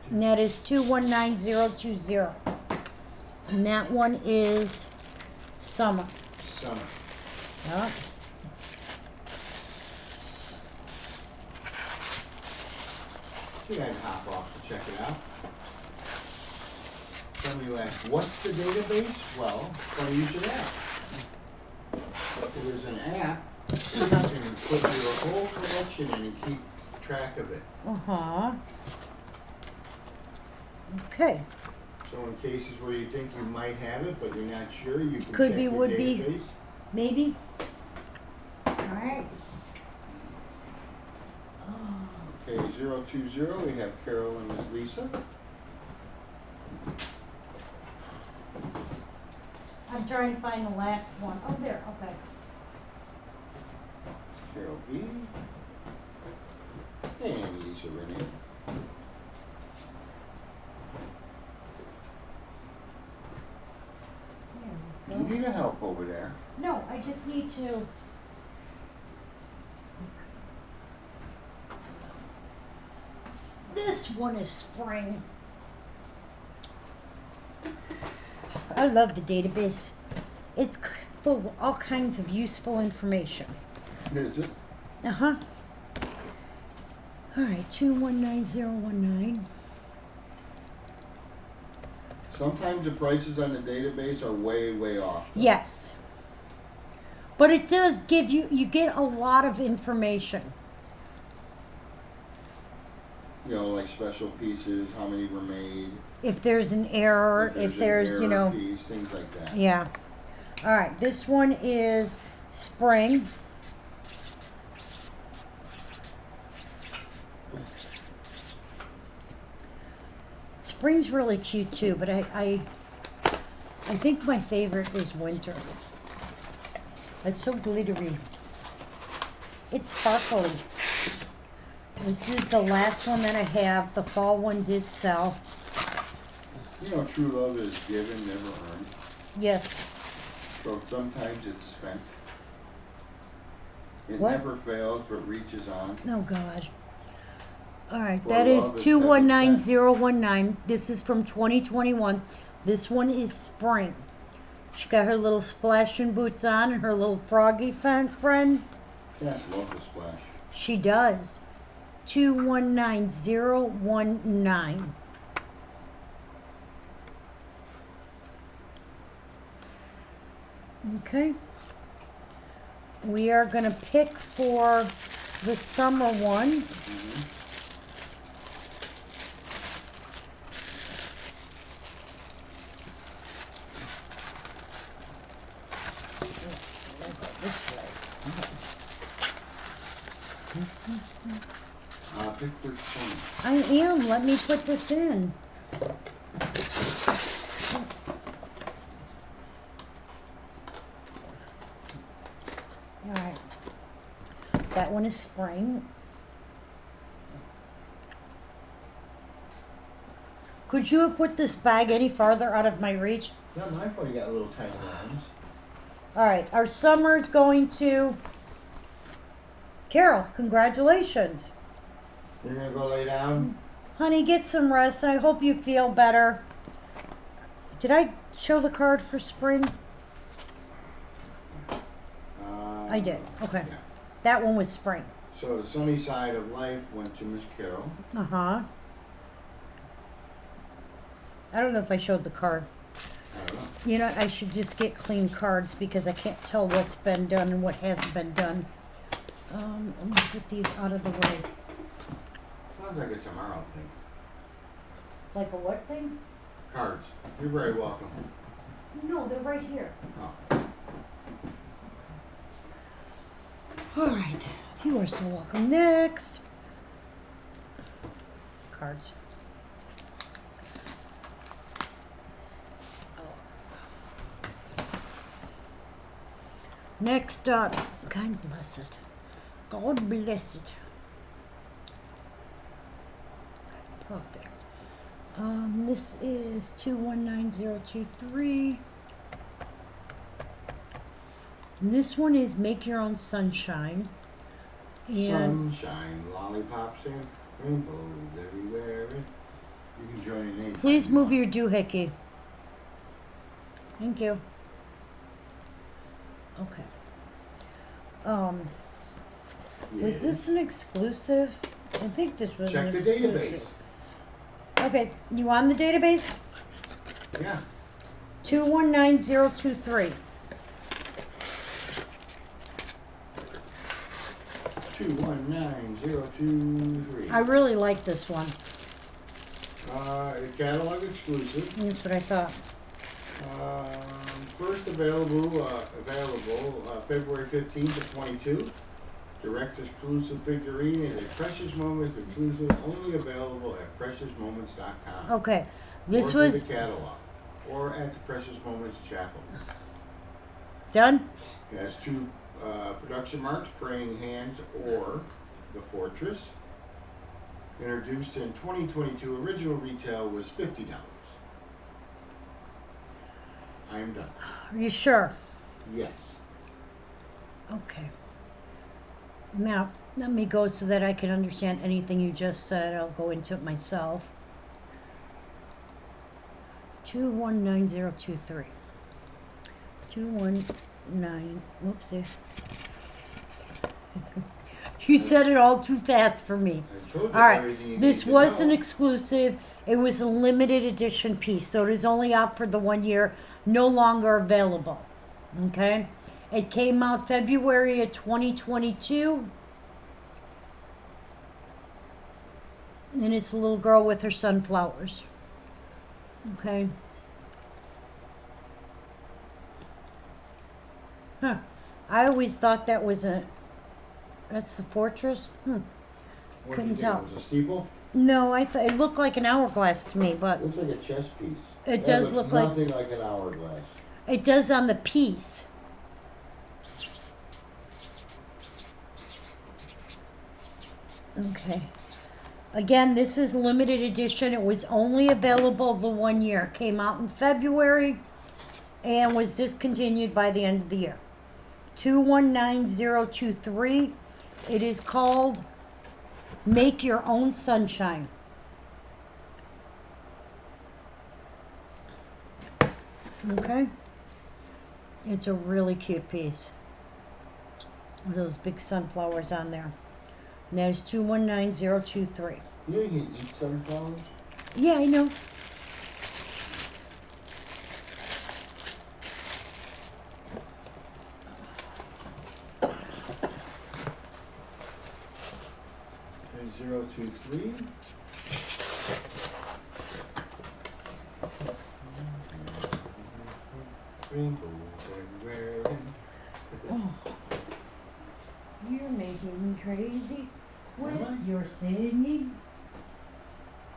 Speaker 1: And that is 219020. And that one is summer.
Speaker 3: Summer.
Speaker 1: Yep.
Speaker 3: You had to hop off to check it out. Some of you ask, what's the database? Well, funny you should ask. There's an app, you can put your whole collection in and keep track of it.
Speaker 1: Uh-huh. Okay.
Speaker 3: So in cases where you think you might have it, but you're not sure, you can
Speaker 1: Could
Speaker 3: check
Speaker 1: be,
Speaker 3: your
Speaker 1: would be.
Speaker 3: database.
Speaker 1: Maybe? Alright.
Speaker 3: Okay, 020, we have Carol and Ms. Lisa.
Speaker 1: I'm trying to find the last one. Oh, there, okay.
Speaker 3: Carol B. And Lisa Renee.
Speaker 1: There
Speaker 3: You
Speaker 1: we go.
Speaker 3: need a help over there.
Speaker 1: No, I just need to. This one is spring. I love the database. It's full of all kinds of useful information.
Speaker 3: Is it?
Speaker 1: Uh-huh. All right, 219019.
Speaker 3: Sometimes the prices on the database are way, way off.
Speaker 1: Yes. But it does give you get a lot of information.
Speaker 3: You know, like special pieces, how many were made.
Speaker 1: If there's an error, if there's,
Speaker 3: an
Speaker 1: you
Speaker 3: error
Speaker 1: know,
Speaker 3: piece, things like that.
Speaker 1: yeah. All right, this one is spring. Spring's really cute too, but I think my favorite is winter. It's so glittery. It's sparkly. This is the last one that I have. The fall one did sell.
Speaker 3: You know, true love is given, never earned.
Speaker 1: Yes.
Speaker 3: So sometimes it's spent. It
Speaker 1: What?
Speaker 3: never fails, but reaches on.
Speaker 1: Oh God. All right,
Speaker 3: For
Speaker 1: that
Speaker 3: love
Speaker 1: is
Speaker 3: is
Speaker 1: 219019. This is from 2021. This one is spring. She got her little splashing boots on and her little froggy friend.
Speaker 3: Yes, love the splash.
Speaker 1: She does. 219019. Okay. We are going to pick for the summer one. This way.
Speaker 3: Pick which one.
Speaker 1: I am. Let me put this in. All right. That one is spring. Could you have put this bag any farther out of my reach?
Speaker 3: Not my fault, you got little tiny arms.
Speaker 1: All right. Our summer is going to Carol. Congratulations.
Speaker 3: You're gonna go lay down?
Speaker 1: Honey, get some rest. I hope you feel better. Did I show the card for spring? I did. Okay.
Speaker 3: Yeah.
Speaker 1: That one was spring.
Speaker 3: So the sunny side of life went to Miss Carol.
Speaker 1: Uh-huh. I don't know if I showed the card.
Speaker 3: I don't know.
Speaker 1: You know, I should just get clean cards because I can't tell what's been done and what hasn't been done. I'm gonna put these out of the way.
Speaker 3: Sounds like a tomorrow thing.
Speaker 1: Like a what thing?
Speaker 3: Cards. You're very welcome.
Speaker 1: No, they're right here.
Speaker 3: Oh.
Speaker 1: All right. You are so welcome. Next. Cards. Next up, God bless it. God bless it. Perfect. This is 219023. This one is Make Your Own Sunshine. And
Speaker 3: Sunshine, lollipops, and rainbows everywhere. You can join in anytime.
Speaker 1: Please
Speaker 3: you
Speaker 1: move
Speaker 3: want.
Speaker 1: your doohickey. Thank you. Okay. Was
Speaker 3: Yes.
Speaker 1: this an exclusive? I think this was
Speaker 3: Check
Speaker 1: an
Speaker 3: the
Speaker 1: exclusive.
Speaker 3: database.
Speaker 1: Okay, you on the database?
Speaker 3: Yeah.
Speaker 1: 219023.
Speaker 3: 219023.
Speaker 1: I really like this one.
Speaker 3: A catalog exclusive.
Speaker 1: That's what I thought.
Speaker 3: First available February 15th of 22. Direct exclusive figurine is a Precious Moments exclusive, only available at preciousmoments.com.
Speaker 1: Okay, this
Speaker 3: or
Speaker 1: was
Speaker 3: through the catalog, or at the Precious Moments Chapel.
Speaker 1: done.
Speaker 3: It has two production marks, Praying Hands or The Fortress. Introduced in 2022, original retail was $50. I am done.
Speaker 1: Are you sure?
Speaker 3: Yes.
Speaker 1: Okay. Now, let me go so that I can understand anything you just said. I'll go into it myself. 219023. 219. Whoopsie. You said it all too fast for me.
Speaker 3: I told you
Speaker 1: All right.
Speaker 3: everything you
Speaker 1: This
Speaker 3: need to
Speaker 1: was an
Speaker 3: know.
Speaker 1: exclusive. It was a limited edition piece, so it is only out for the 1 year, no longer available. Okay? It came out February of 2022. And it's a little girl with her sunflowers. Okay? Huh. I always thought that was that's the fortress?
Speaker 3: What do you
Speaker 1: couldn't
Speaker 3: think,
Speaker 1: tell.
Speaker 3: it was a steeple?
Speaker 1: No, I thought it looked like an hourglass to me, but
Speaker 3: Looks like a chess piece.
Speaker 1: It
Speaker 3: That
Speaker 1: does
Speaker 3: looks
Speaker 1: look like-
Speaker 3: nothing like an hourglass.
Speaker 1: it does on the piece. Okay. Again, this is limited edition. It was only available the 1 year. Came out in February and was discontinued by the end of the year. 219023. It is called Make Your Own Sunshine. Okay? It's a really cute piece. With those big sunflowers on there. And that is 219023.
Speaker 3: You know you can eat sunflowers?
Speaker 1: Yeah, I know.
Speaker 3: Okay, 023. Sprinkles everywhere.
Speaker 1: Oh. You're making me crazy with
Speaker 3: Am I?
Speaker 1: your singing.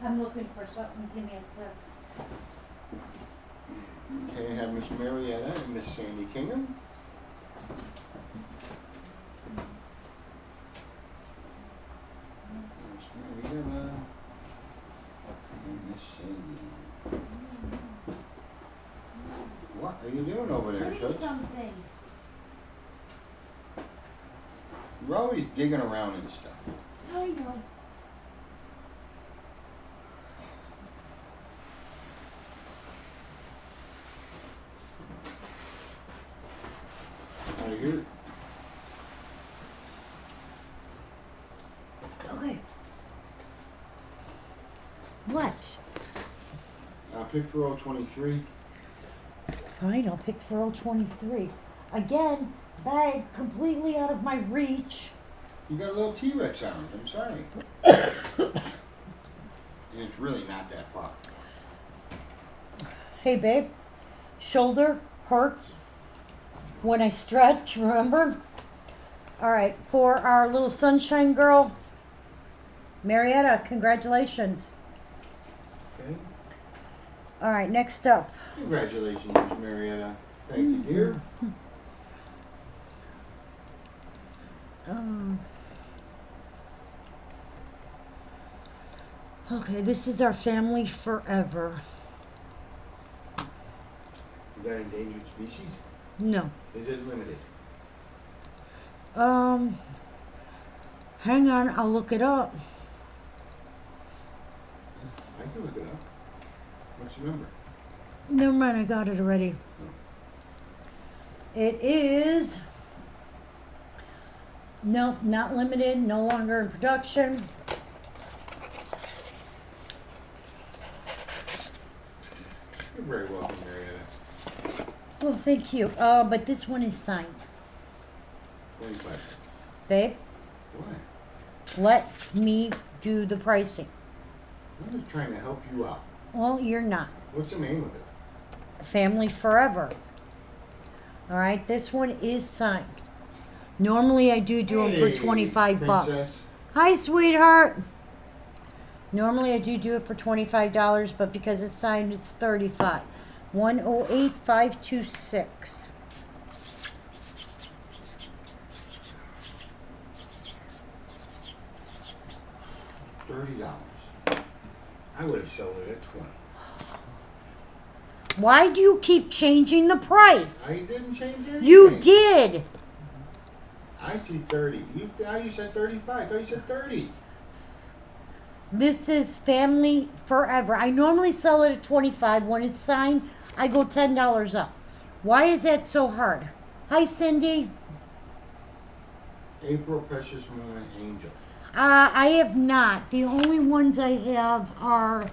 Speaker 1: I'm looking for something. Give me a sec.
Speaker 3: Okay, I have Miss Marietta and Miss Sandy Kingham. Miss Marietta and Miss Sandy. What are you doing over there,
Speaker 1: Doing
Speaker 3: Toots?
Speaker 1: something.
Speaker 3: You're always digging around and stuff.
Speaker 1: I know.
Speaker 3: Out of here.
Speaker 1: Okay. What?
Speaker 3: I'll pick for 023.
Speaker 1: Fine, I'll pick for 023. Again, bag completely out of my reach.
Speaker 3: You got a little T-Rex sound. I'm sorry. And it's really not that far.
Speaker 1: Hey, babe. Shoulder hurts when I stretch, remember? All right, for our little sunshine girl, Marietta, congratulations.
Speaker 3: Okay.
Speaker 1: All right, next up.
Speaker 3: Congratulations, Miss Marietta. Thank you, dear.
Speaker 1: Okay, this is our family forever.
Speaker 3: Is that endangered species?
Speaker 1: No.
Speaker 3: Is it limited?
Speaker 1: Hang on, I'll look it up.
Speaker 3: I can look it up. What's the number?
Speaker 1: Never mind, I got it already. It is. No, not limited, no longer in production.
Speaker 3: You're very welcome, Marietta.
Speaker 1: Oh, thank you. But this one is signed.
Speaker 3: 25.
Speaker 1: Babe,
Speaker 3: What?
Speaker 1: let me do the pricing.
Speaker 3: I'm just trying to help you out.
Speaker 1: Well, you're not.
Speaker 3: What's the name of it?
Speaker 1: Family Forever. All right, this one is signed. Normally I do them for
Speaker 3: Hey,
Speaker 1: 25 bucks.
Speaker 3: princess.
Speaker 1: Hi, sweetheart. Normally I do it for $25, but because it's signed, it's 35. 108,526.
Speaker 3: $30. I would have sold it at 20.
Speaker 1: Why do you keep changing the price?
Speaker 3: I didn't change anything.
Speaker 1: You did.
Speaker 3: I see 30. Now you said 35. I thought you said 30.
Speaker 1: This is Family Forever. I normally sell it at 25. When it's signed, I go $10 up. Why is that so hard? Hi, Cindy.
Speaker 3: April Precious Moon Angel.
Speaker 1: I have not. The only ones I have are,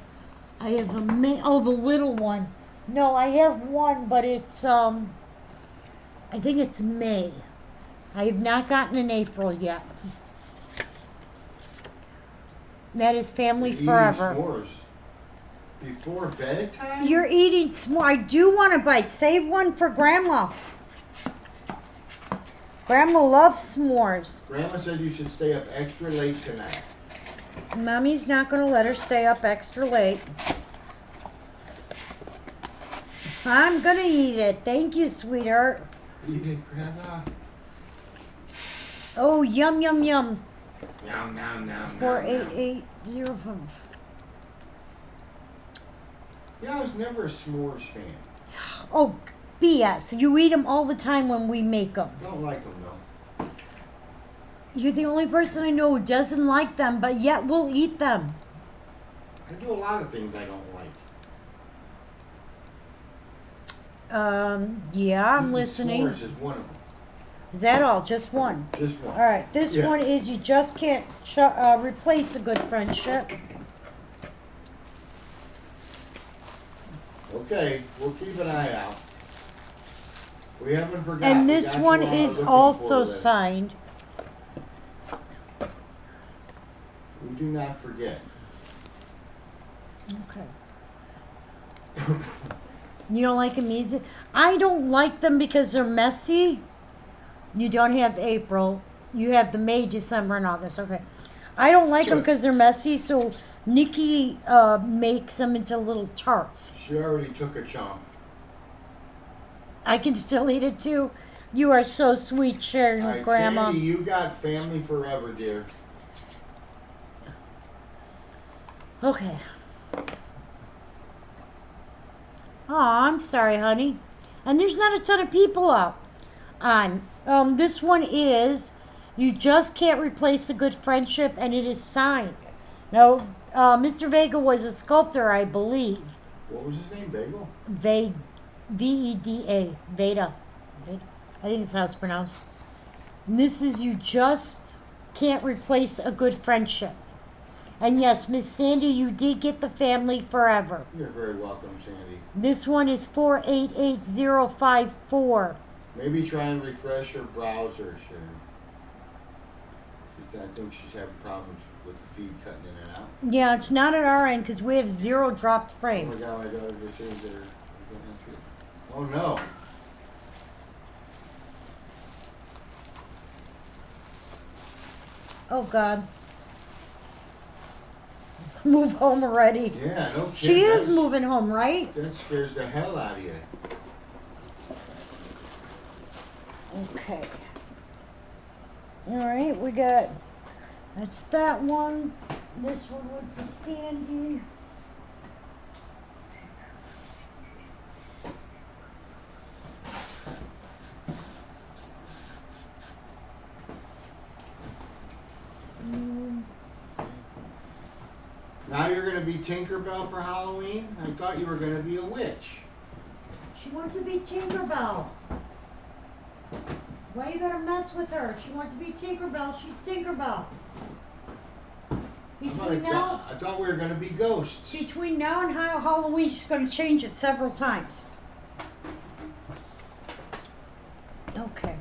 Speaker 1: I have a the little one. No, I have one, but it's I think it's May. I have not gotten an April yet. That is Family
Speaker 3: You're eating
Speaker 1: Forever.
Speaker 3: s'mores before bedtime?
Speaker 1: You're eating s'more. I do want a bite. Save one for Grandma. Grandma loves s'mores.
Speaker 3: Grandma said you should stay up extra late tonight.
Speaker 1: Mommy's not going to let her stay up extra late. I'm going to eat it. Thank you, sweetheart.
Speaker 3: Eat it, Grandma.
Speaker 1: Oh, yum, yum, yum.
Speaker 3: Nom, nom, nom,
Speaker 1: 48805.
Speaker 3: Yeah, I was never a s'mores fan.
Speaker 1: Oh, BS. You eat them all the time when we make them.
Speaker 3: Don't like them, though.
Speaker 1: You're the only person I know who doesn't like them, but yet will eat them.
Speaker 3: I do a lot of things I don't like.
Speaker 1: Yeah, I'm
Speaker 3: Eating
Speaker 1: listening.
Speaker 3: S'mores is one of them.
Speaker 1: Is that all? Just one?
Speaker 3: Just one.
Speaker 1: All right. This
Speaker 3: Yeah.
Speaker 1: one is you just can't replace a good friendship.
Speaker 3: Okay, we'll keep an eye out. We haven't forgotten.
Speaker 1: And
Speaker 3: We
Speaker 1: this
Speaker 3: got you
Speaker 1: one
Speaker 3: on our
Speaker 1: is
Speaker 3: looking
Speaker 1: also
Speaker 3: for list.
Speaker 1: signed.
Speaker 3: We do not forget.
Speaker 1: Okay. You don't like them easy? I don't like them because they're messy. You don't have April. You have the May, December, and August. Okay. I don't like them because they're messy, so Nikki makes them into little tarts.
Speaker 3: She already took a chomp.
Speaker 1: I can still eat it too. You are so sweet sharing
Speaker 3: All
Speaker 1: with
Speaker 3: right,
Speaker 1: Grandma.
Speaker 3: Sandy, you got Family Forever, dear.
Speaker 1: Okay. Oh, I'm sorry, honey. And there's not a ton of people out on. This one is You Just Can't Replace a Good Friendship, and it is signed. No, Mr. Vega was a sculptor, I believe.
Speaker 3: What was his name? Bagel?
Speaker 1: Veda. Veda. I think that's how it's pronounced. And this is You Just Can't Replace a Good Friendship. And yes, Miss Sandy, you did get the Family Forever.
Speaker 3: You're very welcome, Sandy.
Speaker 1: This one is 488054.
Speaker 3: Maybe try and refresh her browser, Sharon. I think she's having problems with the feed cutting in and out.
Speaker 1: Yeah, it's not at our end because we have 0 dropped
Speaker 3: Oh my
Speaker 1: frames.
Speaker 3: God, my daughter just is there. Oh no.
Speaker 1: Oh, God. Move home already.
Speaker 3: Yeah, no kidding.
Speaker 1: She is moving home, right?
Speaker 3: That scares the hell out of you.
Speaker 1: Okay. All right, we got, that's that one. This one went to Sandy.
Speaker 3: Now you're you're gonna be Tinkerbell for Halloween? I thought you were gonna be a witch.
Speaker 1: She wants to be Tinkerbell. Why you gotta mess with her? She wants to be Tinkerbell. She's Tinkerbell.
Speaker 3: I thought we were gonna be ghosts.
Speaker 1: Between now and Halloween, she's gonna change it several times. Okay.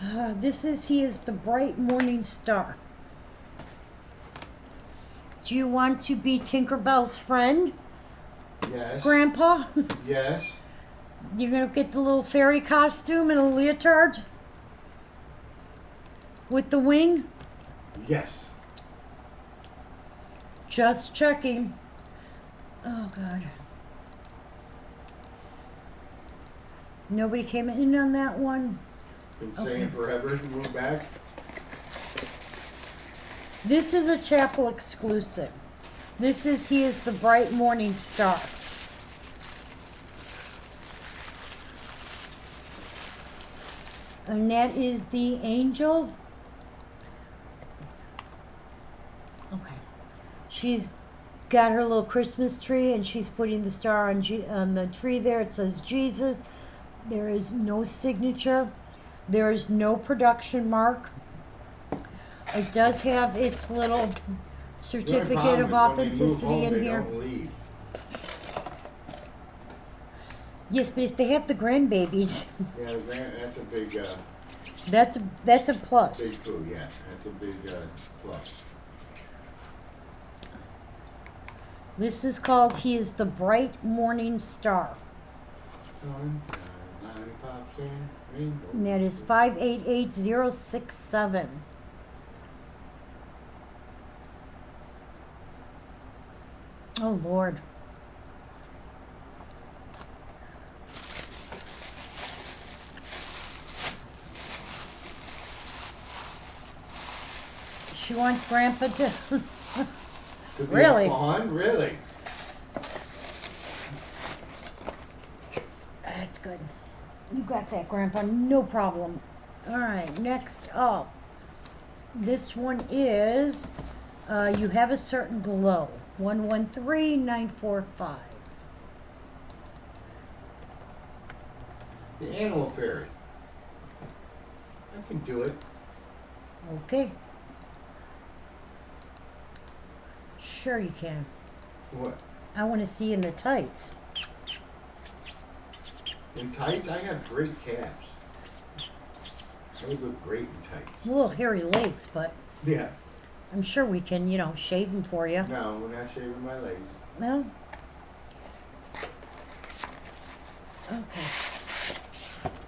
Speaker 1: He is the bright morning star. Do you want to be Tinkerbell's friend,
Speaker 3: Yes.
Speaker 1: Grandpa?
Speaker 3: Yes.
Speaker 1: You're gonna get the little fairy costume and a leotard with the wing?
Speaker 3: Yes.
Speaker 1: Just checking. Oh, God. Nobody came in on that one?
Speaker 3: Been saying forever to move back.
Speaker 1: This is a chapel exclusive. He is the bright morning star. And that is the angel. Okay. She's got her little Christmas tree and she's putting the star on the tree there. It says Jesus. There is no signature. There is no production mark. It does have its little certificate of authenticity in here.
Speaker 3: Don't leave.
Speaker 1: Yes, but if they have the grandbabies,
Speaker 3: Yeah, that's a big,
Speaker 1: that's a plus.
Speaker 3: big clue. Yeah, that's a big plus.
Speaker 1: This is called He is the Bright Morning Star.
Speaker 3: Lollipops and rainbows.
Speaker 1: And that is 588067. Oh, Lord. She wants Grandpa to...
Speaker 3: Could be
Speaker 1: Really?
Speaker 3: fun, really.
Speaker 1: That's good. You got that, Grandpa. No problem. All right, next up. This one is, you have a certain glow. 113945.
Speaker 3: The animal fairy. I can do it.
Speaker 1: Okay. Sure you can.
Speaker 3: What?
Speaker 1: I want to see you in the tights.
Speaker 3: In tights? I have great calves. Those look great in tights.
Speaker 1: A little hairy legs, but
Speaker 3: Yeah.
Speaker 1: I'm sure we can, shave them for you.
Speaker 3: No, we're not shaving my legs.
Speaker 1: No? Okay.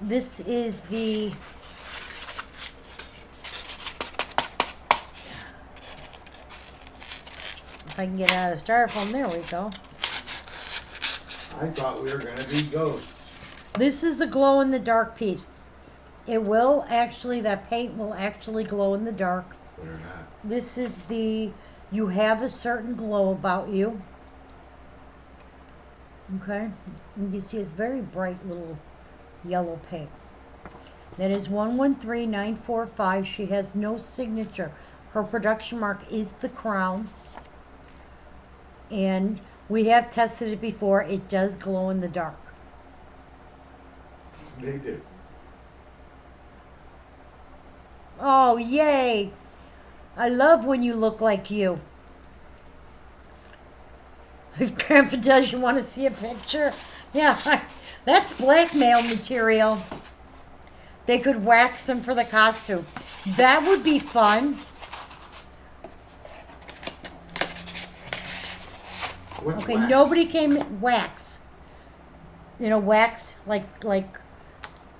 Speaker 1: This is the... If I can get out of the styrofoam, there we go.
Speaker 3: I thought we were going to be ghosts.
Speaker 1: This is the glow-in-the-dark piece. It will actually, that paint will actually glow in the dark.
Speaker 3: But or not.
Speaker 1: This is the, you have a certain glow about you. Okay? And you see it's very bright little yellow paint. That is 113945. She has no signature. Her production mark is the crown. And we have tested it before. It does glow in the dark.
Speaker 3: They do.
Speaker 1: Oh, yay! I love when you look like you. If Grandpa does, you want to see a picture? Yeah, that's blackmail material. They could wax him for the costume. That would be fun.
Speaker 3: What's
Speaker 1: Okay,
Speaker 3: wax?
Speaker 1: nobody came wax. Wax like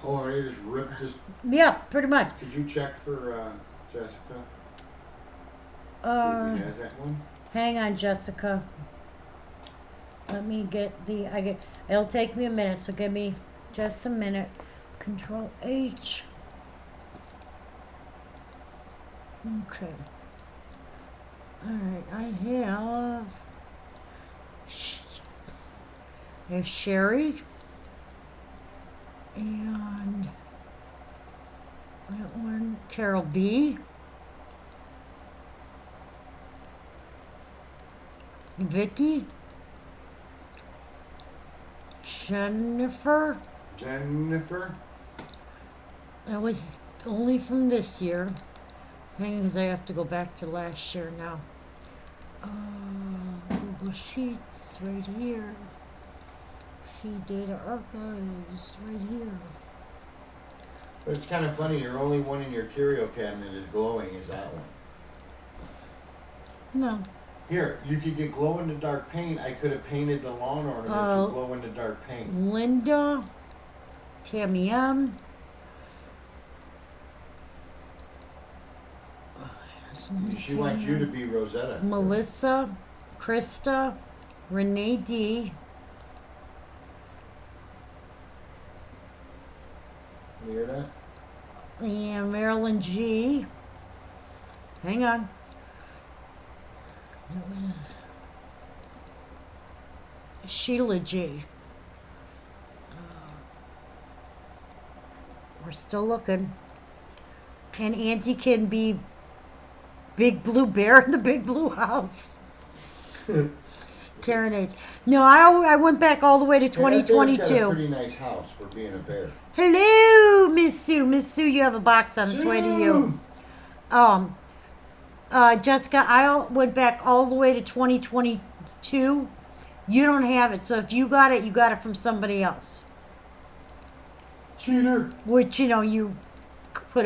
Speaker 3: Oh, they just ripped this.
Speaker 1: yeah, pretty much.
Speaker 3: Could you check for Jessica? See if he has that one?
Speaker 1: Hang on, Jessica. Let me get it'll take me a minute, so give me just a minute. Control H. Okay. Alright, I have Sherry. And that one, Carole B. Vicky, Jennifer.
Speaker 3: Jennifer.
Speaker 1: That was only from this year. Hang on, because I have to go back to last year now. Google Sheets right here. Feed data archives right here.
Speaker 3: But it's kind of funny, your only one in your curio cabinet is glowing, is that one.
Speaker 1: No.
Speaker 3: Here, you could get glow in the dark paint. I could have painted the lawn ornament to glow in the dark paint.
Speaker 1: Linda, Tammy M.
Speaker 3: She wants you to be Rosetta.
Speaker 1: Melissa, Krista, Renee D.
Speaker 3: You hear that?
Speaker 1: And Marilyn G. Hang on. Sheila G. We're still looking. And Auntie can be Big Blue Bear in the Big Blue House. Karen H. No, I went back all the way to
Speaker 3: Hey, that bear's
Speaker 1: 2022.
Speaker 3: got a pretty nice house for being a bear.
Speaker 1: Hello, Miss Sue. Miss Sue, you have a box on its way to you. Jessica, I went back all the way to 2022. You don't have it, so if you got it from somebody else.
Speaker 3: Cheater.
Speaker 1: Which, you could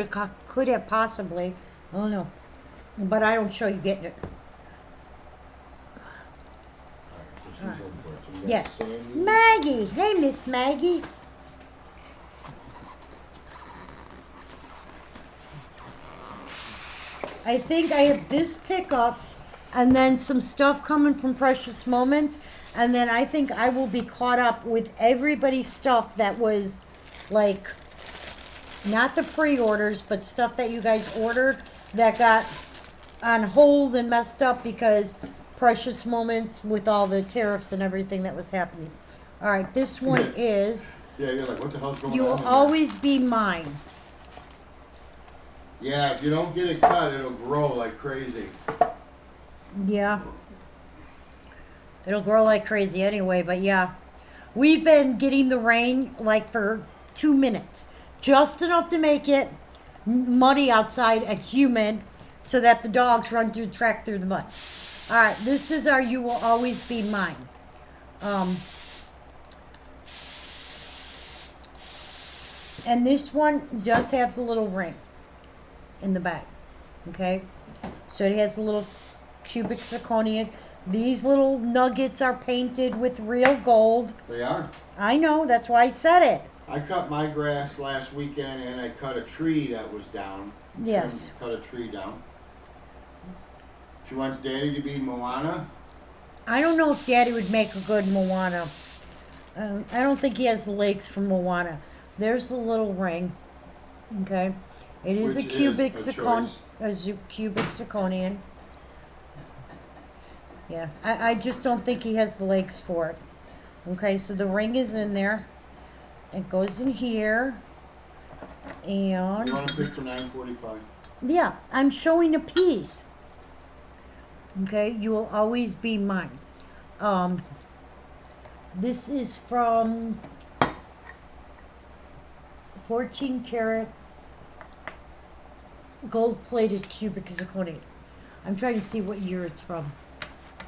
Speaker 1: have possibly. I don't know. But I don't show you getting it.
Speaker 3: Alright, so she's over for it. So we got
Speaker 1: Yes.
Speaker 3: Sandy.
Speaker 1: Maggie. Hey, Miss Maggie. I think I have this pickup and then some stuff coming from Precious Moments. And then I think I will be caught up with everybody's stuff that was like, not the pre-orders, but stuff that you guys ordered that got on hold and messed up because Precious Moments with all the tariffs and everything that was happening. All right, this one is
Speaker 3: Yeah, you're like, what the hell's going
Speaker 1: You
Speaker 3: on?
Speaker 1: Will
Speaker 3: in there?
Speaker 1: Always Be Mine.
Speaker 3: Yeah, if you don't get it cut, it'll grow like crazy.
Speaker 1: Yeah. It'll grow like crazy anyway, but yeah. We've been getting the rain like for 2 minutes. Just enough to make it muddy outside and humid so that the dogs run through the track through the mud. All right, this is our You Will Always Be Mine. And this one does have the little ring in the back. Okay? So it has the little cubic zirconian. These little nuggets are painted with real gold.
Speaker 3: They are.
Speaker 1: I know, that's why I said it.
Speaker 3: I cut my grass last weekend and I cut a tree that was down.
Speaker 1: Yes.
Speaker 3: Cut a tree down. She wants Daddy to be Moana.
Speaker 1: I don't know if Daddy would make a good Moana. I don't think he has the legs for Moana. There's the little ring. Okay. It is
Speaker 3: Which
Speaker 1: a cubic
Speaker 3: is a
Speaker 1: cubic zirconian. Yeah. I just don't think he has the legs for it. Okay, so the ring is in there. It goes in here. And
Speaker 3: You want to pick for $9.45?
Speaker 1: yeah, I'm showing a piece. Okay, You Will Always Be Mine. This is from 14 karat gold plated cubic zirconia. I'm trying to see what year it's from.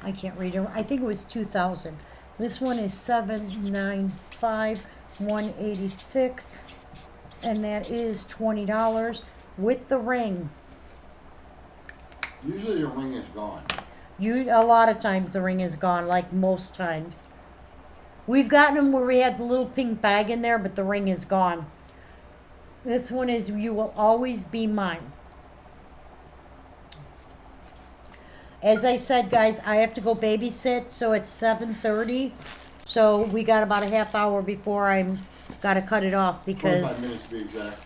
Speaker 1: I can't read it. I think it was 2000. This one is 795 186, and that is $20 with the ring.
Speaker 3: Usually the ring is gone.
Speaker 1: A lot of times the ring is gone, like most times. We've gotten them where we had the little pink bag in there, but the ring is gone. This one is You Will Always Be Mine. As I said, guys, I have to go babysit, so it's 7:30. So we got about a half hour before I'm got to cut it off
Speaker 3: 25
Speaker 1: because,
Speaker 3: minutes to be exact.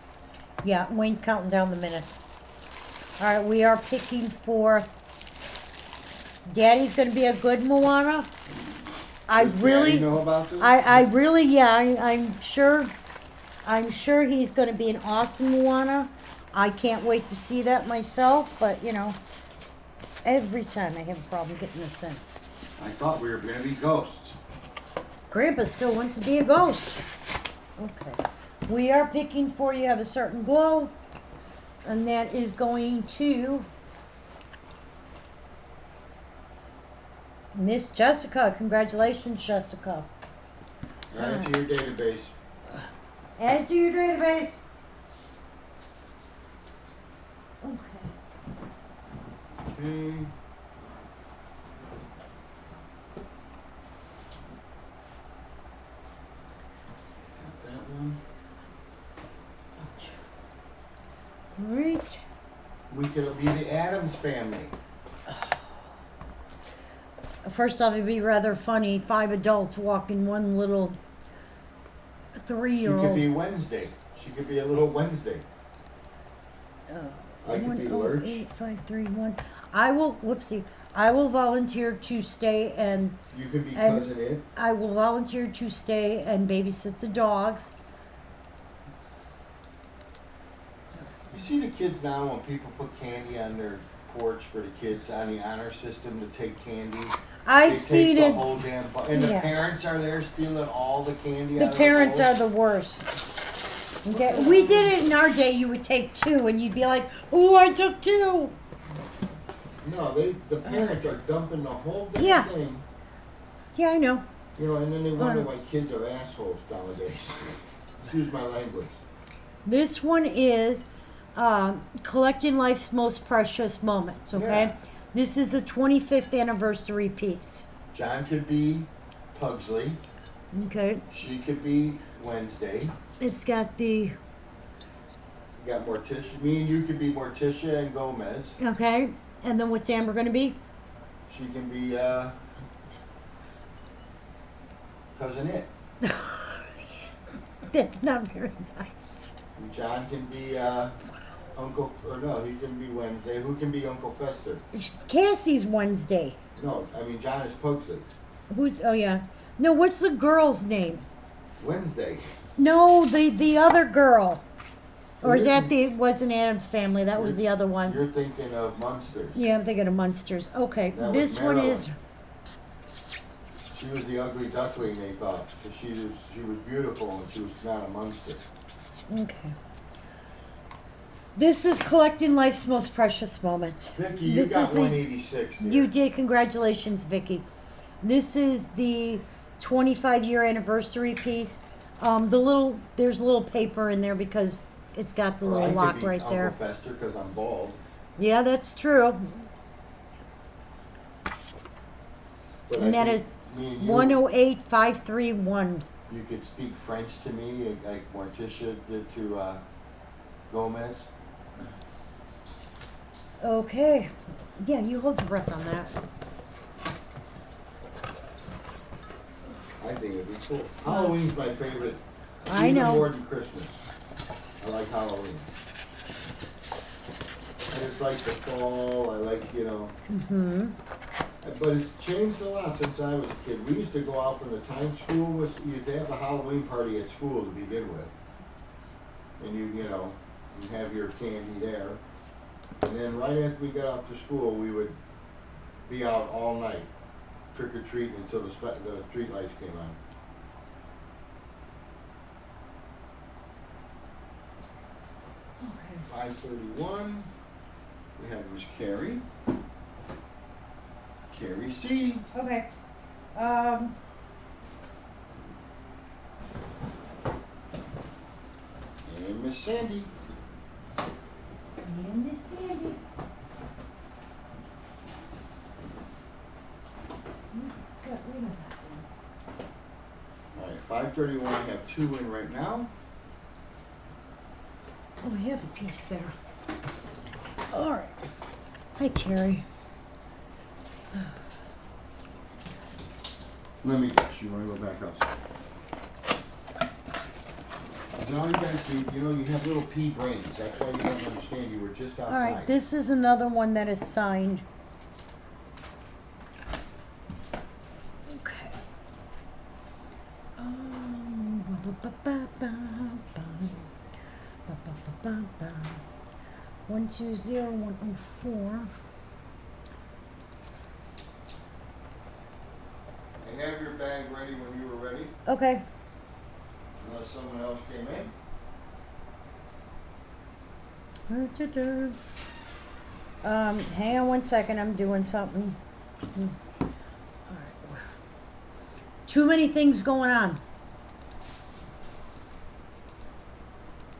Speaker 1: yeah, Wayne's counting down the minutes. All right, we are picking for Daddy's going to be a good Moana.
Speaker 3: Does Daddy know about this?
Speaker 1: I really, yeah, I'm sure he's going to be an awesome Moana. I can't wait to see that myself, but every time I have a problem getting this in.
Speaker 3: I thought we were gonna be ghosts.
Speaker 1: Grandpa still wants to be a ghost. Okay. We are picking for you have a certain glow, and that is going to Miss Jessica. Congratulations, Jessica.
Speaker 3: Add it to your database.
Speaker 1: Add it to your database. Okay.
Speaker 3: Okay. Got that one.
Speaker 1: Right.
Speaker 3: We could be the Addams family.
Speaker 1: First off, it'd be rather funny. 5 adults walking one little
Speaker 3: She could
Speaker 1: 3-year-old.
Speaker 3: be Wednesday. She could be a little Wednesday. I could be Lurch.
Speaker 1: 108-531. I will. Whoopsie. I will volunteer to stay and
Speaker 3: You could be
Speaker 1: And-
Speaker 3: Cousin It.
Speaker 1: I will volunteer to stay and babysit the dogs.
Speaker 3: You see the kids now when people put candy on their porch for the kids on the honor system to take candy.
Speaker 1: I've
Speaker 3: They
Speaker 1: seen
Speaker 3: take
Speaker 1: it.
Speaker 3: the whole damn and the
Speaker 1: Yeah.
Speaker 3: parents are there stealing all the candy.
Speaker 1: The
Speaker 3: out
Speaker 1: parents
Speaker 3: of
Speaker 1: are
Speaker 3: the
Speaker 1: the worst. Okay, we did it in our day. You would take 2, and you'd be like, "Oh, I took 2."
Speaker 3: No, the parents are dumping the whole damn
Speaker 1: Yeah.
Speaker 3: thing.
Speaker 1: Yeah, I know.
Speaker 3: You know, and then they wonder
Speaker 1: Uh.
Speaker 3: why kids are assholes nowadays. Excuse my language.
Speaker 1: This one is collecting life's most precious moments. Okay,
Speaker 3: Yeah.
Speaker 1: this is the 25th anniversary piece.
Speaker 3: John could be Pugsley.
Speaker 1: Okay,
Speaker 3: She could be Wednesday.
Speaker 1: it's got the
Speaker 3: You got Morticia. Me and you could be Morticia and Gomez.
Speaker 1: okay, and then what's Amber going to be?
Speaker 3: She can be Cousin It.
Speaker 1: That's not very nice.
Speaker 3: And John can be Uncle, or no, he can be Wednesday. Who can be Uncle Fester?
Speaker 1: Cassie's Wednesday.
Speaker 3: No, I mean John is Pugsley.
Speaker 1: Who's? Oh yeah. No, what's the girl's name?
Speaker 3: Wednesday.
Speaker 1: No, the other girl. Or is that
Speaker 3: Really?
Speaker 1: the wasn't Adam's family? That was the other one.
Speaker 3: You're thinking of Munsters.
Speaker 1: Yeah, I'm thinking of Munsters. Okay,
Speaker 3: That was
Speaker 1: this one is.
Speaker 3: She was the ugly duckling, they thought. So she was beautiful and she was not a Munster.
Speaker 1: Okay. This is collecting life's most precious moments.
Speaker 3: Vicky, you
Speaker 1: This
Speaker 3: got
Speaker 1: is the-
Speaker 3: 186. Dear.
Speaker 1: You did. Congratulations, Vicky. This is the 25-year anniversary piece. There's a little paper in there because it's got the
Speaker 3: Or I
Speaker 1: little
Speaker 3: could
Speaker 1: lock
Speaker 3: be
Speaker 1: right
Speaker 3: Uncle
Speaker 1: there.
Speaker 3: Fester because I'm bald.
Speaker 1: Yeah, that's true.
Speaker 3: But
Speaker 1: And
Speaker 3: I
Speaker 1: that is
Speaker 3: think me and you,
Speaker 1: 108531.
Speaker 3: you could speak French to me like Morticia did to Gomez.
Speaker 1: Okay. Yeah, you hold your breath on that.
Speaker 3: I think it'd be cool. Halloween's my favorite.
Speaker 1: I
Speaker 3: even
Speaker 1: know.
Speaker 3: more than Christmas. I like Halloween. I just like the fall. I like,
Speaker 1: Mm-hmm.
Speaker 3: But it's changed a lot since I was a kid. We used to go out from the time school was, you'd have a Halloween party at school to begin with. And you have your candy there. And then right after we got out to school, we would be out all night, trick-or-treating until the street lights came on.
Speaker 1: Okay.
Speaker 3: 531, we have Miss Carrie. Carrie C.
Speaker 1: Okay.
Speaker 3: And Miss Sandy.
Speaker 1: And Miss Sandy. Got rid of that one.
Speaker 3: All right, 531, I have 2 in right now.
Speaker 1: Oh, I have a piece there. All right. Hi, Carrie.
Speaker 3: Let me guess, you want to go back outside? No, you guys, you have little pea brains. That's why you don't understand. You were just outside.
Speaker 1: All right, this is another one that is signed. Okay. Ba, ba, ba, ba, ba. 120104. Okay.
Speaker 3: Unless someone else came in.
Speaker 1: Hang on one second. I'm doing something. All right. Too many things going on.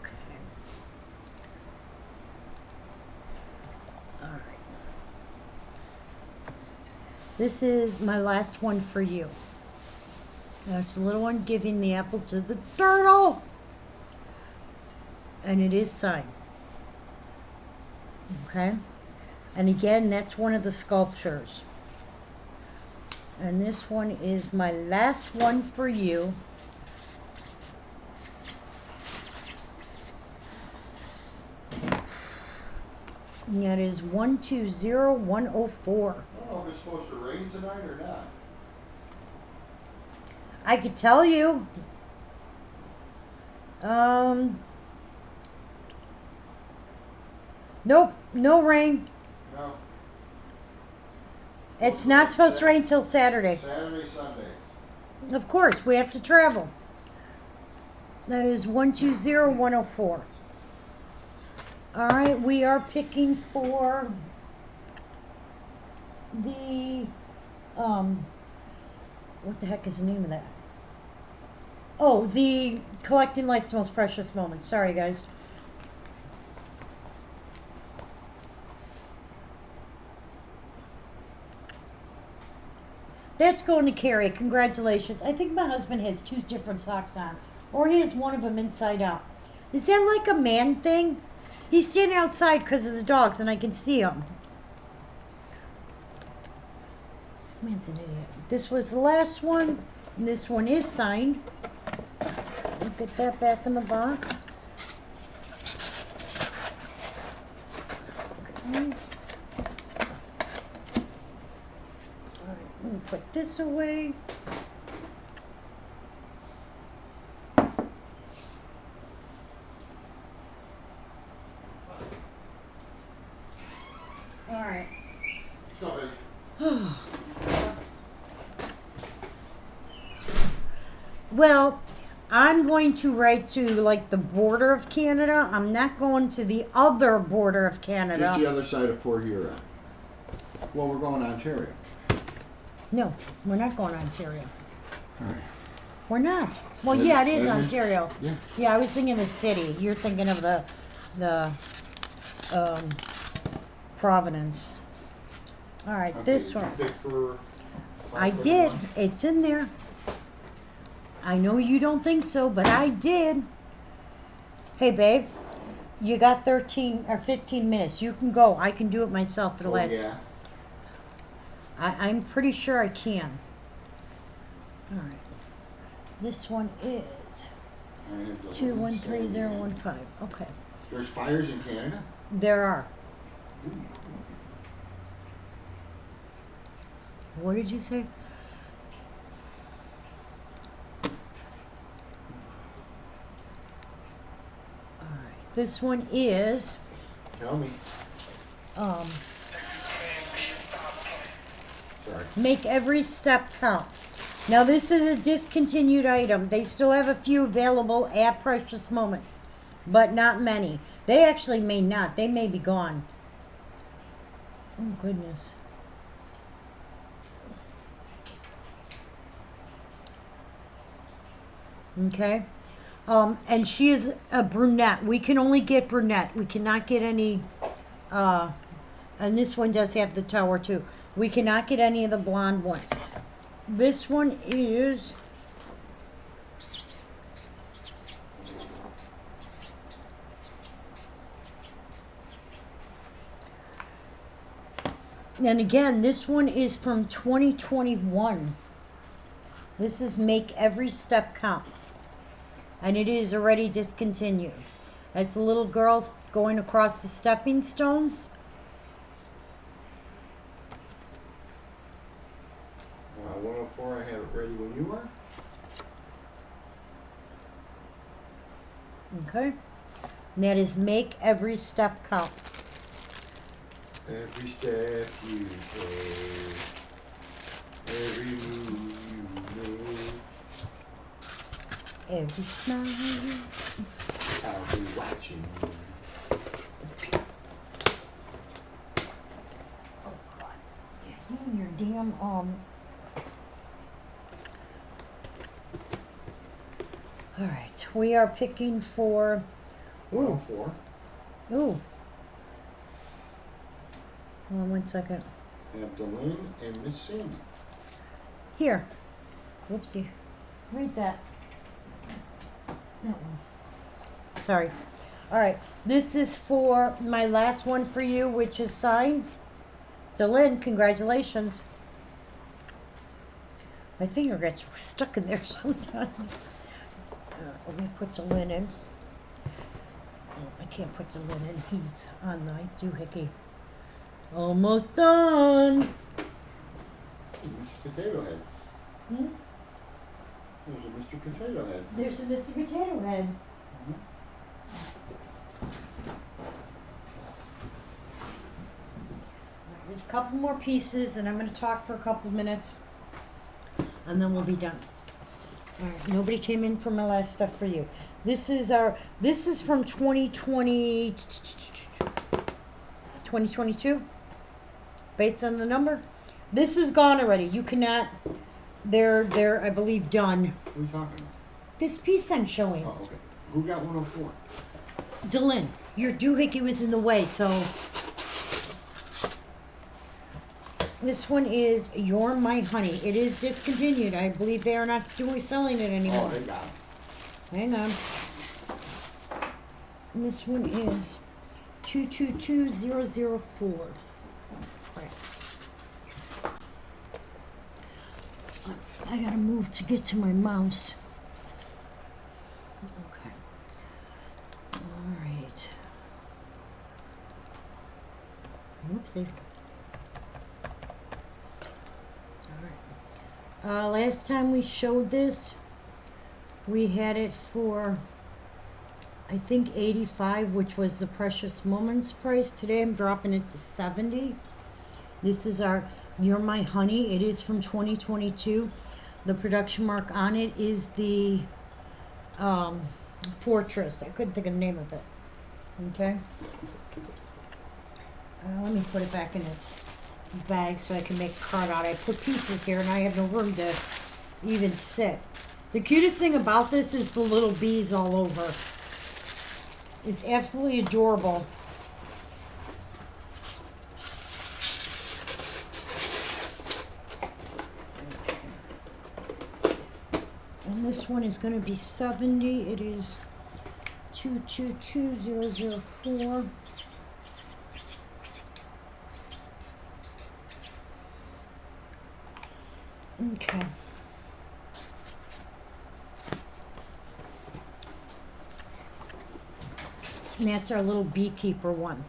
Speaker 1: Okay. All right. This is my last one for you. That's the little one giving the apple to the turtle. And it is signed. Okay? And again, that's one of the sculptures. And this one is my last one for you. And that is 120104.
Speaker 3: I don't know if it's supposed to rain tonight or not.
Speaker 1: I could tell you. Nope, no rain.
Speaker 3: No.
Speaker 1: It's not supposed to rain till Saturday.
Speaker 3: Saturday, Sunday.
Speaker 1: Of course, we have to travel. That is 120104. All right, we are picking for the what the heck is the name of that? Oh, the Collecting Life's Most Precious Moments. Sorry, guys. That's going to Carrie. Congratulations. I think my husband has 2 different socks on. Or he has one of them inside out. Is that like a man thing? He's standing outside because of the dogs and I can see him. Man's an idiot. This was the last one. And this one is signed. Get that back in the box. Okay. Let me put this away. All right.
Speaker 3: Go ahead.
Speaker 1: Well, I'm going to write to like the border of Canada. I'm not going to the other border of Canada.
Speaker 3: Just the other side of Port Huron. Well, we're going to Ontario.
Speaker 1: No, we're not going to Ontario.
Speaker 3: All right.
Speaker 1: We're not. Well, yeah, it is
Speaker 3: Is it?
Speaker 1: Ontario.
Speaker 3: Yeah.
Speaker 1: Yeah, I was thinking the city. You're thinking of the Providence. All right, this
Speaker 3: Okay,
Speaker 1: one.
Speaker 3: you pick for
Speaker 1: I did.
Speaker 3: 5:31?
Speaker 1: It's in there. I know you don't think so, but I did. Hey, babe, you got 13 or 15 minutes. You can go. I can do it myself for the
Speaker 3: Oh,
Speaker 1: last.
Speaker 3: yeah.
Speaker 1: I'm pretty sure I can. All right. This one is
Speaker 3: I have to
Speaker 1: 213015. Okay.
Speaker 3: There's fires in Canada?
Speaker 1: There are. What did you say? All right. This one is
Speaker 3: Tell me.
Speaker 1: um,
Speaker 3: Sorry.
Speaker 1: make every step count. Now this is a discontinued item. They still have a few available at Precious Moments, but not many. They actually may not. They may be gone. Oh goodness. Okay. And she is a brunette. We can only get brunette. We cannot get any, and this one does have the tower too. We cannot get any of the blonde ones. This one is and again, this one is from 2021. This is Make Every Step Count. And it is already discontinued. That's the little girl going across the stepping stones.
Speaker 3: 104, I have it ready when you are.
Speaker 1: Okay. And that is Make Every Step Count.
Speaker 3: Every step you take, every move you make.
Speaker 1: Every smile.
Speaker 3: I'll be watching you.
Speaker 1: Oh God. Yeah, you and your damn All right, we are picking for. Ooh,
Speaker 3: 104.
Speaker 1: ooh. Hold on 1 second.
Speaker 3: Have Delynn and Miss Sandy.
Speaker 1: Here. Whoopsie. Read that. That one. Sorry. All right. This is for my last one for you, which is signed. Delynn, congratulations. My finger gets stuck in there sometimes. Let me put Delynn in. Oh, I can't put Delynn in. He's on the doohickey. Almost done.
Speaker 3: Potato Head.
Speaker 1: Hmm?
Speaker 3: There's a Mr. Potato Head.
Speaker 1: There's a Mr. Potato Head. There's a couple more pieces, and I'm going to talk for a couple of minutes, and then we'll be done. All right, nobody came in for my last stuff for you. This is from 2022, based on the number. This is gone already. You cannot, they're, I believe, done.
Speaker 3: What are you talking about?
Speaker 1: This piece I'm showing.
Speaker 3: Oh, okay. Who got 104?
Speaker 1: Delynn, your doohickey was in the way, so this one is You're My Honey. It is discontinued. I believe they are not selling it anymore.
Speaker 3: Oh, they got it.
Speaker 1: Hang on. And this one is 222004. Right. I gotta move to get to my mouse. Okay. All right. Whoopsie. All right. Last time we showed this, we had it for, I think, 85, which was the Precious Moments price. Today I'm dropping it to 70. This is our You're My Honey. It is from 2022. The production mark on it is the Fortress. I couldn't think of the name of it. Okay. Let me put it back in its bag so I can make a card out. I put pieces here and I have no room to even sit. The cutest thing about this is the little bees all over. It's absolutely adorable. And this one is going to be 70. It is 222004. Okay. And that's our little beekeeper one.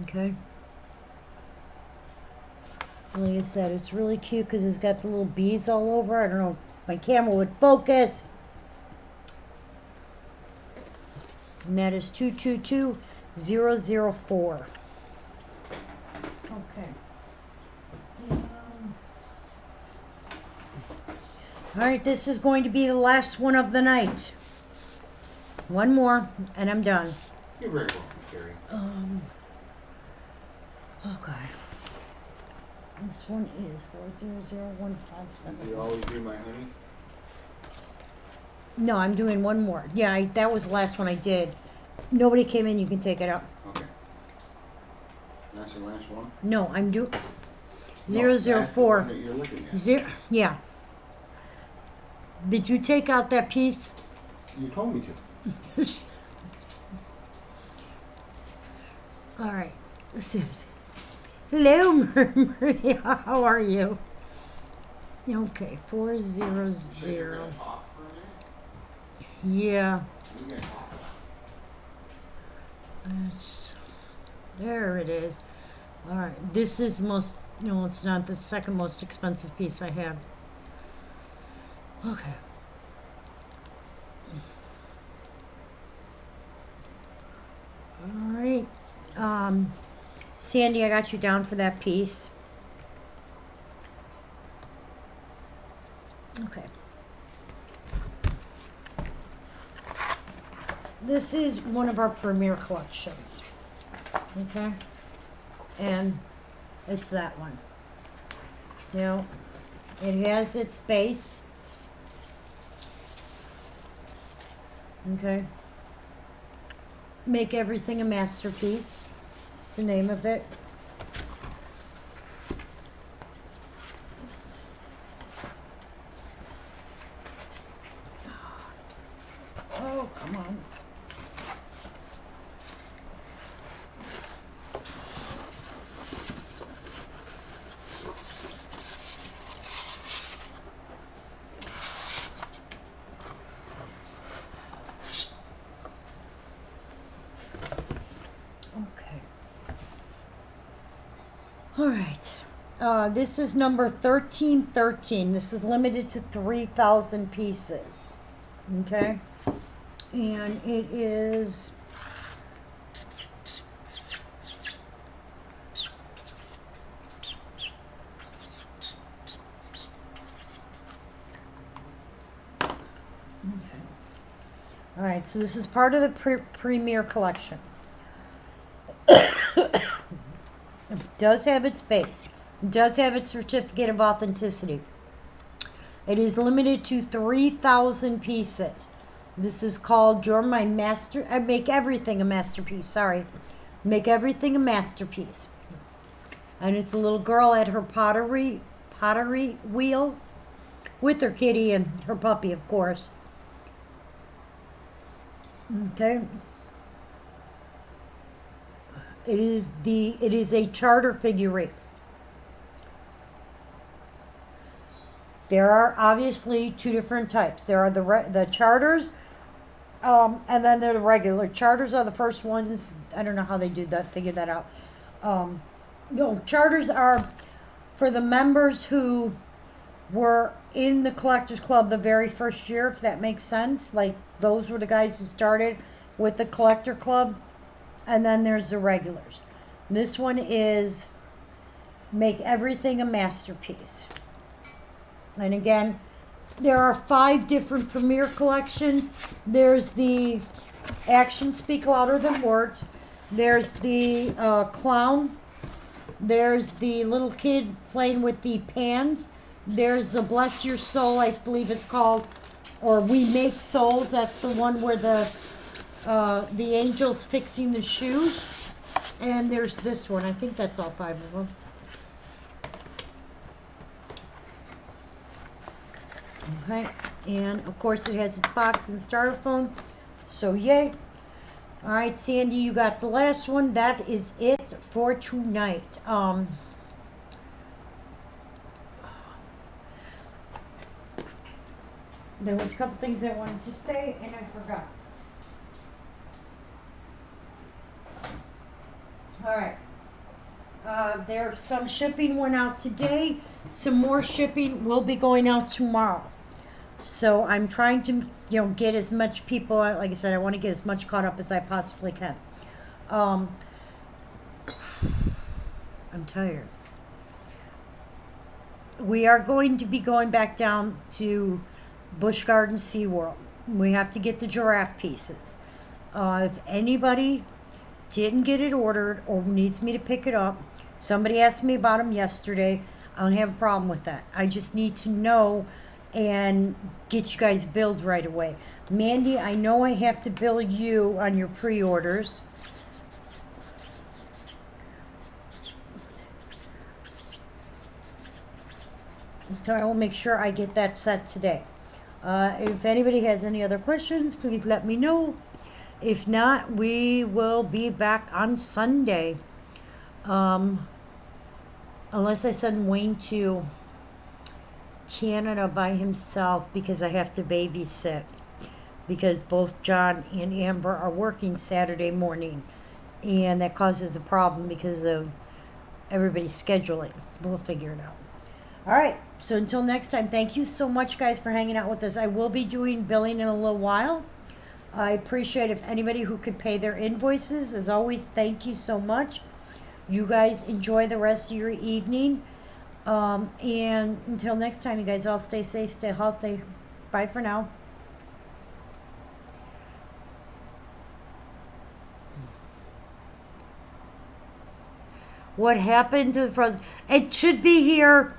Speaker 1: Okay. Like I said, it's really cute because it's got the little bees all over. I don't know if my camera would focus. And that is 222004. Okay. All right, this is going to be the last one of the night. One more, and I'm done.
Speaker 3: You're very welcome, Carrie.
Speaker 1: Okay. This one is 400157.
Speaker 3: You always do my honey?
Speaker 1: No, I'm doing one more. Yeah, that was the last one I did. Nobody came in, you can take it out.
Speaker 3: Okay. That's the last one?
Speaker 1: No, I'm doing
Speaker 3: No, that's the
Speaker 1: 004.
Speaker 3: one that you're looking at.
Speaker 1: Yeah. Did you take out that piece?
Speaker 3: You told me to.
Speaker 1: All right. Let's see. Hello, Maria. How are you? Okay, 400.
Speaker 3: So you're gonna talk for a minute?
Speaker 1: Yeah.
Speaker 3: You can talk.
Speaker 1: There it is. All right. This is the most. No, it's not the second most expensive piece I have. Okay. All right. Sandy, I got you down for that piece. Okay. this is one of our premier collections. Okay? And it's that one. You know, it has its base. Okay? Make Everything a Masterpiece. It's the name of it. Oh, come on. Okay. All right. This is number 1313. This is limited to 3,000 pieces. Okay? And it is okay. All right, so this is part of the premier collection. It does have its base. It does have its certificate of authenticity. It is limited to 3,000 pieces. This is called You're My Master. I Make Everything a Masterpiece. Sorry. Make Everything a Masterpiece. And it's a little girl at her pottery wheel with her kitty and her puppy, of course. Okay. It is a charter figurine. There are obviously two different types. There are the charters, and then there are the regular. Charters are the first ones. I don't know how they do that. Figure that out. Charters are for the members who were in the Collectors Club the very first year, if that makes sense. Like those were the guys who started with the Collector Club. And then there's the regulars. This one is Make Everything a Masterpiece. And again, there are 5 different premier collections. There's the Actions Speak Louder Than Words. There's the clown. There's the little kid playing with the pans. There's the Bless Your Soul, I believe it's called. Or We Make Souls. That's the one where the angel's fixing the shoes. And there's this one. I think that's all 5 of them. Okay, and of course it has its box and styrofoam, so yay. All right, Sandy, you got the last one. That is it for tonight. There was a couple things I wanted to say and I forgot. All right. There's some shipping went out today. Some more shipping will be going out tomorrow. So I'm trying to, get as much people, like I said, I want to get as much caught up as I possibly can. I'm tired. We are going to be going back down to Busch Gardens SeaWorld. We have to get the giraffe pieces. If anybody didn't get it ordered or needs me to pick it up, somebody asked me about them yesterday. I don't have a problem with that. I just need to know and get you guys billed right away. Mandy, I know I have to bill you on your pre-orders. So I will make sure I get that set today. If anybody has any other questions, please let me know. If not, we will be back on Sunday. Unless I send Wayne to Canada by himself because I have to babysit. Because both John and Amber are working Saturday morning. And that causes a problem because of everybody's scheduling. We'll figure it out. All right. So until next time, thank you so much, guys, for hanging out with us. I will be doing billing in a little while. I appreciate if anybody who could pay their invoices. As always, thank you so much. You guys enjoy the rest of your evening. And until next time, you guys all stay safe, stay healthy. Bye for now. what happened to the frozen. It should be here.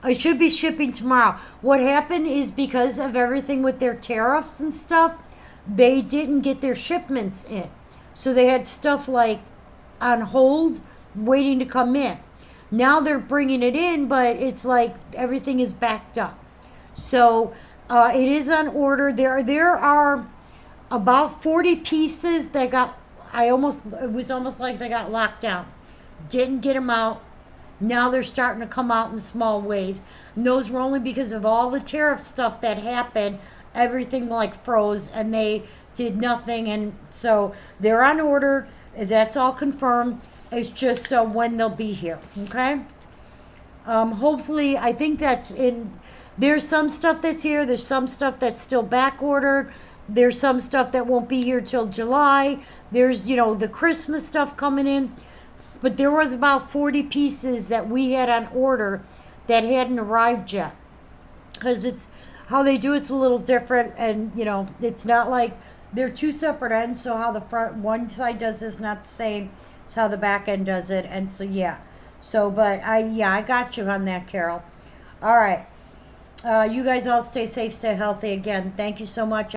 Speaker 1: It should be shipping tomorrow. What happened is because of everything with their tariffs and stuff, they didn't get their shipments in. So they had stuff like on hold waiting to come in. Now they're bringing it in, but it's like everything is backed up. So it is on order. There are about 40 pieces that got. It was almost like they got locked down. Didn't get them out. Now they're starting to come out in small waves. And those were only because of all the tariff stuff that happened. Everything like froze and they did nothing. And so they're on order. That's all confirmed. It's just when they'll be here. Okay? Hopefully, I think that's in. There's some stuff that's here. There's some stuff that's still back ordered. There's some stuff that won't be here till July. There's, the Christmas stuff coming in. But there was about 40 pieces that we had on order that hadn't arrived yet. Because it's how they do it's a little different. And, it's not like they're two separate ends. So how the front one side does this not the same as how the back end does it. And so, yeah. So, but I got you on that, Carol. All right. You guys all stay safe, stay healthy. Again, thank you so much.